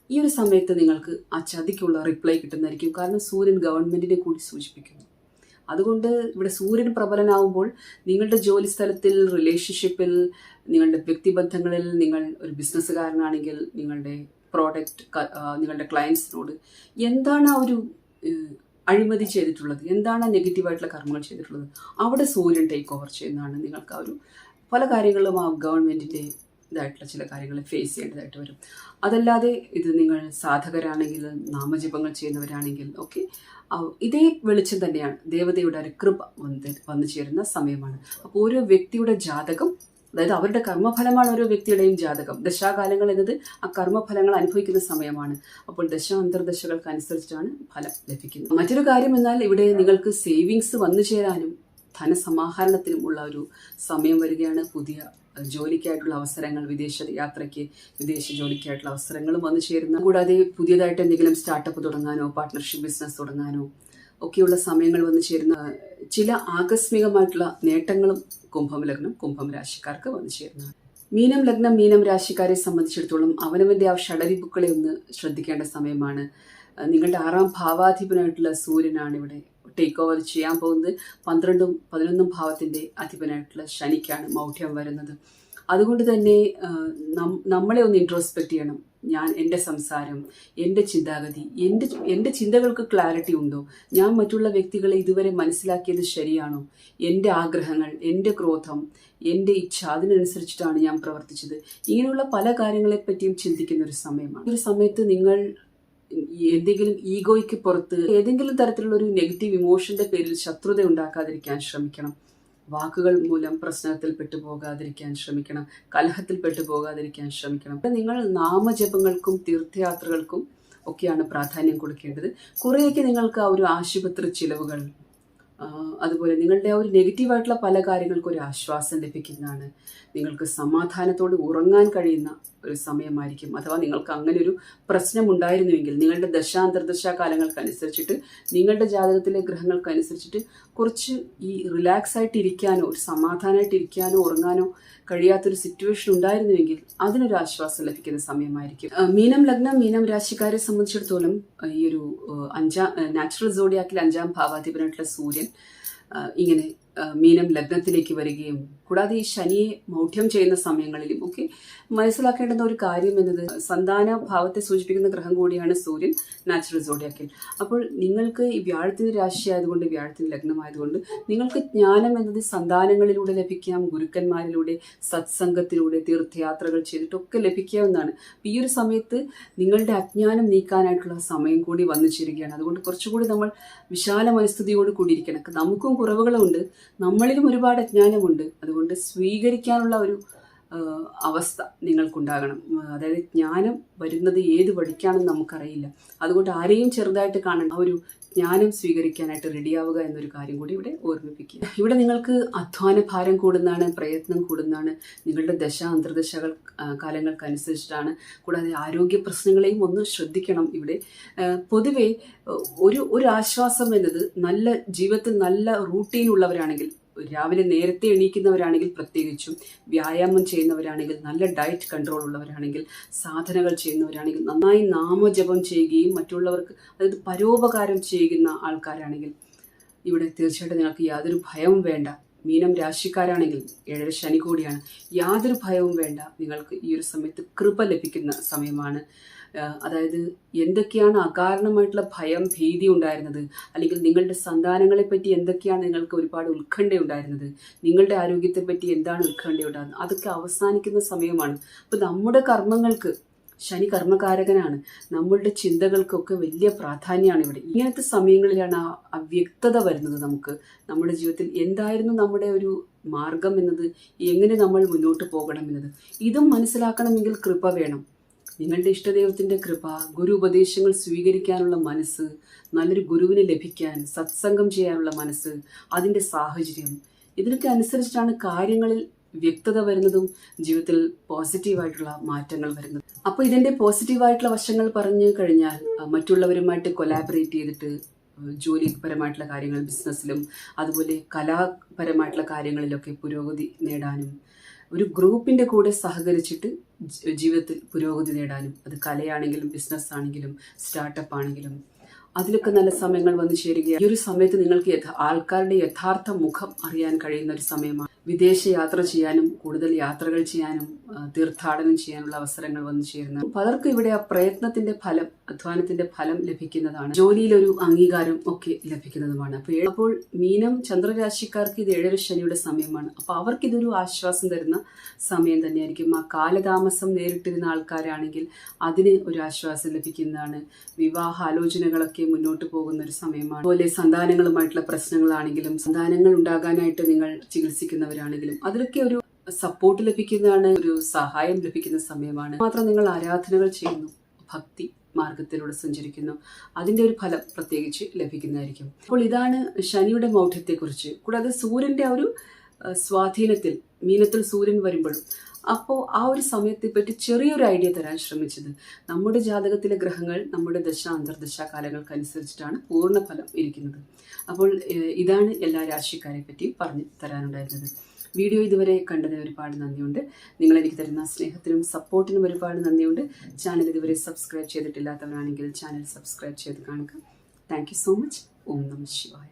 ഈ ഒരു സമയത്ത് നിങ്ങൾക്ക് ആ ചതിക്കുള്ള റിപ്ലൈ കിട്ടുന്നതായിരിക്കും. കാരണം സൂര്യൻ ഗവൺമെന്റിനെ കൂടി സൂചിപ്പിക്കുന്നു. അതുകൊണ്ട് ഇവിടെ സൂര്യൻ പ്രബലനാവുമ്പോൾ നിങ്ങളുടെ ജോലി സ്ഥലത്തിൽ, റിലേഷൻഷിപ്പിൽ, നിങ്ങളുടെ വ്യക്തിബന്ധങ്ങളിൽ, നിങ്ങൾ ഒരു ബിസിനസ്സുകാരനാണെങ്കിൽ നിങ്ങളുടെ പ്രോഡക്റ്റ്, നിങ്ങളുടെ ക്ലയൻസിനോട് എന്താണ് ആ ഒരു അഴിമതി ചെയ്തിട്ടുള്ളത്, എന്താണ് നെഗറ്റീവായിട്ടുള്ള കർമ്മങ്ങൾ ചെയ്തിട്ടുള്ളത്, അവിടെ സൂര്യൻ ടേക്ക് ഓവർ ചെയ്യുന്നതാണ്. നിങ്ങൾക്ക് ആ ഒരു പല കാര്യങ്ങളും ആ ഗവൺമെന്റിന്റെ ഇതായിട്ടുള്ള ചില കാര്യങ്ങൾ ഫേസ് ചെയ്യേണ്ടതായിട്ട് വരും. അതല്ലാതെ ഇത് നിങ്ങൾ സാധകരാണെങ്കിൽ, നാമജപങ്ങൾ ചെയ്യുന്നവരാണെങ്കിൽ ഒക്കെ ഇതേ വെളിച്ചം തന്നെയാണ്. ദേവതയുടെ ഒരു കൃപ വന്നു ചേരുന്ന സമയമാണ്. അപ്പോൾ ഓരോ വ്യക്തിയുടെ ജാതകം, അതായത് അവരുടെ കർമ്മഫലമാണ് ഓരോ വ്യക്തിയുടെയും ജാതകം. ദശാകാലങ്ങൾ എന്നത് ആ കർമ്മഫലങ്ങൾ അനുഭവിക്കുന്ന സമയമാണ്. അപ്പോൾ ദശ അന്തർദശകൾക്ക് അനുസരിച്ചാണ് ഫലം ലഭിക്കുന്നത്. മറ്റൊരു കാര്യം എന്നാൽ ഇവിടെ നിങ്ങൾക്ക് സേവിങ്സ് വന്നു ചേരാനും ധനസമാഹരണത്തിനും ഉള്ള ഒരു സമയം വരികയാണ്. പുതിയ ജോലിക്കായിട്ടുള്ള അവസരങ്ങൾ, വിദേശ യാത്രയ്ക്ക്, വിദേശ ജോലിക്കായിട്ടുള്ള അവസരങ്ങളും വന്നു ചേരുന്നു. കൂടാതെ പുതിയതായിട്ട് എന്തെങ്കിലും സ്റ്റാർട്ടപ്പ് തുടങ്ങാനോ പാർട്ട്ണർഷിപ്പ് ബിസിനസ് തുടങ്ങാനോ ഒക്കെയുള്ള സമയങ്ങൾ വന്നു ചേരുന്ന ചില ആകസ്മികമായിട്ടുള്ള നേട്ടങ്ങളും കുംഭം ലഗ്നം, കുംഭം രാശിക്കാർക്ക് വന്നു ചേരുന്നതാണ്. മീനം ലഗ്നം, മീനം രാശിക്കാരെ സംബന്ധിച്ചിടത്തോളം അവനവന്റെ ആ ഷഡരിപ്പുക്കളെ ഒന്ന് ശ്രദ്ധിക്കേണ്ട സമയമാണ്. നിങ്ങളുടെ 6ാം ഭാവാധിപനായിട്ടുള്ള സൂര്യനാണ് ഇവിടെ ടേക്ക് ഓവർ ചെയ്യാൻ പോകുന്നത്. 12ഉം 11ഉം ഭാവത്തിന്റെ അധിപനായിട്ടുള്ള ശനിക്കാണ് മൗഢ്യം വരുന്നത്. അതുകൊണ്ട് തന്നെ നമ്മളെ ഒന്ന് ഇൻട്രോസ്പെക്ട് ചെയ്യണം. എൻ്റെ സംസാരം, എൻ്റെ ചിന്താഗതി, എൻ്റെ ചിന്തകൾക്ക് ക്ലാരിറ്റി ഉണ്ടോ, ഞാൻ മറ്റുള്ള വ്യക്തികളെ ഇതുവരെ മനസ്സിലാക്കിയത് ശരിയാണോ, എൻ്റെ ആഗ്രഹങ്ങൾ, എൻ്റെ ക്രോധം, എൻ്റെ ഇച്ഛ, അതിനനുസരിച്ചിട്ടാണ് ഞാൻ പ്രവർത്തിച്ചത്, ഇങ്ങനെയുള്ള പല കാര്യങ്ങളെപ്പറ്റിയും ചിന്തിക്കുന്ന ഒരു സമയമാണ്. ഒരു സമയത്ത് നിങ്ങൾ എന്തെങ്കിലും ഈഗോയ്ക്ക് പുറത്ത് ഏതെങ്കിലും തരത്തിലുള്ള ഒരു നെഗറ്റീവ് ഇമോഷന്റെ പേരിൽ ശത്രുത ഉണ്ടാക്കാതിരിക്കാൻ ശ്രമിക്കണം. വാക്കുകൾ മൂലം പ്രശ്നത്തിൽ പെട്ടുപോകാതിരിക്കാൻ ശ്രമിക്കണം. കലഹത്തിൽ പെട്ടുപോകാതിരിക്കാൻ ശ്രമിക്കണം. നിങ്ങൾ നാമജപങ്ങൾക്കും തീർത്ഥയാത്രകൾക്കും ഒക്കെയാണ് പ്രാധാന്യം കൊടുക്കേണ്ടത്. കുറേയൊക്കെ നിങ്ങൾക്ക് ആ ഒരു ആശുപത്രി ചിലവുകൾ, അതുപോലെ നിങ്ങളുടെ ആ ഒരു നെഗറ്റീവായിട്ടുള്ള പല കാര്യങ്ങൾക്കും ഒരു ആശ്വാസം ലഭിക്കുന്നതാണ്. നിങ്ങൾക്ക് സമാധാനത്തോട് ഉറങ്ങാൻ കഴിയുന്ന ഒരു സമയമായിരിക്കും. അഥവാ നിങ്ങൾക്ക് അങ്ങനെ ഒരു പ്രശ്നമുണ്ടായിരുന്നുവെങ്കിൽ നിങ്ങളുടെ ദശാന്തർദശാ കാലങ്ങൾക്കനുസരിച്ചിട്ട്, നിങ്ങളുടെ ജാതകത്തിലെ ഗ്രഹങ്ങൾക്കനുസരിച്ചിട്ട് കുറച്ച് ഈ റിലാക്സ് ആയിട്ട് ഇരിക്കാനോ, ഒരു സമാധാനമായിട്ട് ഇരിക്കാനോ ഉറങ്ങാനോ കഴിയാത്തൊരു സിറ്റുവേഷൻ ഉണ്ടായിരുന്നുവെങ്കിൽ അതിനൊരു ആശ്വാസം ലഭിക്കുന്ന സമയമായിരിക്കും. മീനം ലഗ്നം, മീനം രാശിക്കാരെ സംബന്ധിച്ചിടത്തോളം ഈ ഒരു നാച്ചുറൽ സോഡിയാക്കിൽ 5ാം ഭാവാധിപനായിട്ടുള്ള സൂര്യൻ ഇങ്ങനെ മീനം ലഗ്നത്തിലേക്ക് വരികയും കൂടാതെ ഈ ശനിയെ മൗഢ്യം ചെയ്യുന്ന സമയങ്ങളിലും ഒക്കെ മനസ്സിലാക്കേണ്ടുന്ന ഒരു കാര്യം എന്നത് സന്താന ഭാവത്തെ സൂചിപ്പിക്കുന്ന ഗ്രഹം കൂടിയാണ് സൂര്യൻ നാച്ചുറൽ സോഡിയാക്കിൽ. അപ്പോൾ നിങ്ങൾക്ക് ഈ വ്യാഴത്തിന്റെ രാശി ആയതുകൊണ്ട്, വ്യാഴത്തിന്റെ ലഗ്നമായതുകൊണ്ട് നിങ്ങൾക്ക് ജ്ഞാനം എന്നത് സന്താനങ്ങളിലൂടെ ലഭിക്കാം, ഗുരുക്കന്മാരിലൂടെ, സത്സംഗത്തിലൂടെ, തീർത്ഥയാത്രകൾ ചെയ്തിട്ടൊക്കെ ലഭിക്കാവുന്നതാണ്. ഈ ഒരു സമയത്ത് നിങ്ങളുടെ അജ്ഞാനം നീക്കാനായിട്ടുള്ള സമയം കൂടി വന്നു ചേരുകയാണ്. അതുകൊണ്ട് കുറച്ചുകൂടി നമ്മൾ വിശാല മനസ്ഥിതിയോട് കൂടിയിരിക്കണം. നമുക്കും കുറവുകളുണ്ട്, നമ്മളിലും ഒരുപാട് അജ്ഞാനമുണ്ട്. അതുകൊണ്ട് സ്വീകരിക്കാനുള്ള ഒരു അവസ്ഥ നിങ്ങൾക്കുണ്ടാകണം. അതായത് ജ്ഞാനം വരുന്നത് ഏത് വഴിക്കാണെന്ന് നമുക്കറിയില്ല. അതുകൊണ്ട് ആരെയും ചെറുതായിട്ട് കാണണം. ആ ഒരു ജ്ഞാനം സ്വീകരിക്കാനായിട്ട് റെഡിയാവുക എന്നൊരു കാര്യം കൂടി ഇവിടെ ഓർമ്മിപ്പിക്കുക. ഇവിടെ നിങ്ങൾക്ക് അധ്വാന ഭാരം കൂടുന്നതാണ്, പ്രയത്നം കൂടുന്നതാണ്. നിങ്ങളുടെ ദശ അന്തർദശകൾ കാലങ്ങൾക്കനുസരിച്ചിട്ടാണ്. കൂടാതെ ആരോഗ്യ പ്രശ്നങ്ങളെയും ഒന്ന് ശ്രദ്ധിക്കണം. ഇവിടെ പൊതുവെ ഒരു ആശ്വാസം എന്നത് നല്ല ജീവിതത്തിൽ നല്ല റൂട്ടീൻ ഉള്ളവരാണെങ്കിൽ, രാവിലെ നേരത്തെ എണീക്കുന്നവരാണെങ്കിൽ, പ്രത്യേകിച്ചും വ്യായാമം ചെയ്യുന്നവരാണെങ്കിൽ, നല്ല ഡയറ്റ് കൺട്രോൾ ഉള്ളവരാണെങ്കിൽ, സാധനകൾ ചെയ്യുന്നവരാണെങ്കിൽ, നന്നായി നാമജപം ചെയ്യുകയും മറ്റുള്ളവർക്ക് അതായത് പരോപകാരം ചെയ്യുന്ന ആൾക്കാരാണെങ്കിൽ ഇവിടെ തീർച്ചയായിട്ടും നിങ്ങൾക്ക് യാതൊരു ഭയവും വേണ്ട. മീനം രാശിക്കാരാണെങ്കിൽ 7 ശനി കൂടിയാണ്. യാതൊരു ഭയവും വേണ്ട. നിങ്ങൾക്ക് ഈ ഒരു സമയത്ത് കൃപ ലഭിക്കുന്ന സമയമാണ്. അതായത് എന്തൊക്കെയാണ് അകാരണമായിട്ടുള്ള ഭയം, ഭീതി ഉണ്ടായിരുന്നത്, അല്ലെങ്കിൽ നിങ്ങളുടെ സന്താനങ്ങളെ പറ്റി എന്തൊക്കെയാണ് നിങ്ങൾക്ക് ഒരുപാട് ഉത്കണ്ഠ ഉണ്ടായിരുന്നത്, നിങ്ങളുടെ ആരോഗ്യത്തെപ്പറ്റി എന്താണ് ഉത്കണ്ഠ ഉണ്ടാകുന്നത്, അതൊക്കെ അവസാനിക്കുന്ന സമയമാണ്. അപ്പോൾ നമ്മുടെ കർമ്മങ്ങൾക്ക് ശനി കർമ്മകാരകനാണ്. നമ്മളുടെ ചിന്തകൾക്കൊക്കെ വലിയ പ്രാധാന്യമാണ് ഇവിടെ. ഇങ്ങനത്തെ സമയങ്ങളിലാണ് ആ അവ്യക്തത വരുന്നത്. നമുക്ക് നമ്മുടെ ജീവിതത്തിൽ എന്തായിരുന്നു നമ്മുടെ ഒരു മാർഗം എന്നത്, എങ്ങനെ നമ്മൾ മുന്നോട്ട് പോകണം എന്നത്, ഇതും മനസ്സിലാക്കണമെങ്കിൽ കൃപ വേണം. നിങ്ങളുടെ ഇഷ്ടദൈവത്തിൻ്റെ കൃപ, ഗുരു ഉപദേശങ്ങൾ സ്വീകരിക്കാനുള്ള മനസ്സ്, നല്ലൊരു ഗുരുവിനെ ലഭിക്കാൻ, സത്സംഗം ചെയ്യാനുള്ള മനസ്സ്, അതിൻ്റെ സാഹചര്യം, ഇതിനൊക്കെ അനുസരിച്ചിട്ടാണ് കാര്യങ്ങളിൽ വ്യക്തത വരുന്നതും ജീവിതത്തിൽ പോസിറ്റീവായിട്ടുള്ള മാറ്റങ്ങൾ വരുന്നതും. അപ്പോൾ ഇതിൻ്റെ പോസിറ്റീവായിട്ടുള്ള വശങ്ങൾ പറഞ്ഞു കഴിഞ്ഞാൽ, മറ്റുള്ളവരുമായിട്ട് കൊലാബറേറ്റ് ചെയ്തിട്ട് ജോലിപരമായിട്ടുള്ള കാര്യങ്ങൾ, ബിസിനസ്സിലും അതുപോലെ കലാപരമായിട്ടുള്ള കാര്യങ്ങളിലൊക്കെ പുരോഗതി നേടാനും, ഒരു ഗ്രൂപ്പിൻ്റെ കൂടെ സഹകരിച്ചിട്ട് ജീവിതത്തിൽ പുരോഗതി നേടാനും, അത് കലയാണെങ്കിലും ബിസിനസ് ആണെങ്കിലും സ്റ്റാർട്ടപ്പ് ആണെങ്കിലും അതിലൊക്കെ നല്ല സമയങ്ങൾ വന്നു ചേരുകയാണ്. ഈ ഒരു സമയത്ത് നിങ്ങൾക്ക് ആൾക്കാരുടെ യഥാർത്ഥ മുഖം അറിയാൻ കഴിയുന്ന ഒരു സമയമാണ്. വിദേശ യാത്ര ചെയ്യാനും കൂടുതൽ യാത്രകൾ ചെയ്യാനും തീർത്ഥാടനം ചെയ്യാനുള്ള അവസരങ്ങൾ വന്നു ചേരുന്നു. പലർക്കും ഇവിടെ ആ പ്രയത്നത്തിന്റെ ഫലം, അധ്വാനത്തിന്റെ ഫലം ലഭിക്കുന്നതാണ്. ജോലിയിലൊരു അംഗീകാരം ഒക്കെ ലഭിക്കുന്നതുമാണ്. അപ്പോൾ മീനം ചന്ദ്രരാശിക്കാർക്ക് ഇത് 7 ശനിയുടെ സമയമാണ്. അപ്പൊ അവർക്ക് ഇതൊരു ആശ്വാസം തരുന്ന സമയം തന്നെയായിരിക്കും. ആ കാലതാമസം നേരിട്ടിരുന്ന ആൾക്കാരാണെങ്കിൽ അതിന് ഒരു ആശ്വാസം ലഭിക്കുന്നതാണ്. വിവാഹാലോചനകളൊക്കെ മുന്നോട്ട് പോകുന്ന ഒരു സമയമാണ്. അതുപോലെ സന്താനങ്ങളുമായിട്ടുള്ള പ്രശ്നങ്ങളാണെങ്കിലും, സന്താനങ്ങൾ ഉണ്ടാകാനായിട്ട് നിങ്ങൾ ചികിത്സിക്കുന്നവരാണെങ്കിലും അതിലൊക്കെ ഒരു സപ്പോർട്ട് ലഭിക്കുന്നതാണ്, ഒരു സഹായം ലഭിക്കുന്ന സമയമാണ്. മാത്രം നിങ്ങൾ ആരാധനകൾ ചെയ്യുന്നു, ഭക്തി മാർഗത്തിലൂടെ സഞ്ചരിക്കുന്നു, അതിൻ്റെ ഒരു ഫലം പ്രത്യേകിച്ച് ലഭിക്കുന്നതായിരിക്കും. അപ്പോൾ ഇതാണ് ശനിയുടെ മൗഢ്യത്തെക്കുറിച്ച്. കൂടാതെ സൂര്യൻ്റെ ആ ഒരു സ്വാധീനത്തിൽ, മീനത്തിൽ സൂര്യൻ വരുമ്പോഴും, അപ്പോൾ ആ ഒരു സമയത്തെ പറ്റി ചെറിയൊരു ഐഡിയ തരാൻ ശ്രമിച്ചത്. നമ്മുടെ ജാതകത്തിലെ ഗ്രഹങ്ങൾ നമ്മുടെ ദശ അന്തർദശ കാലങ്ങൾക്കനുസരിച്ചിട്ടാണ് പൂർണ്ണഫലം ഇരിക്കുന്നത്. അപ്പോൾ ഇതാണ് എല്ലാ രാശിക്കാരെ പറ്റിയും പറഞ്ഞു തരാനുണ്ടായിരുന്നത്. വീഡിയോ ഇതുവരെ കണ്ടതിന് ഒരുപാട് നന്ദിയുണ്ട്. നിങ്ങൾ എനിക്ക് തരുന്ന സ്നേഹത്തിനും സപ്പോർട്ടിനും ഒരുപാട് നന്ദിയുണ്ട്. ചാനൽ ഇതുവരെ സബ്സ്ക്രൈബ് ചെയ്തിട്ടില്ലാത്തവരാണെങ്കിൽ ചാനൽ സബ്സ്ക്രൈബ് ചെയ്ത് കാണുക. Thank you so much. ഓം നമഃ ശിവായ.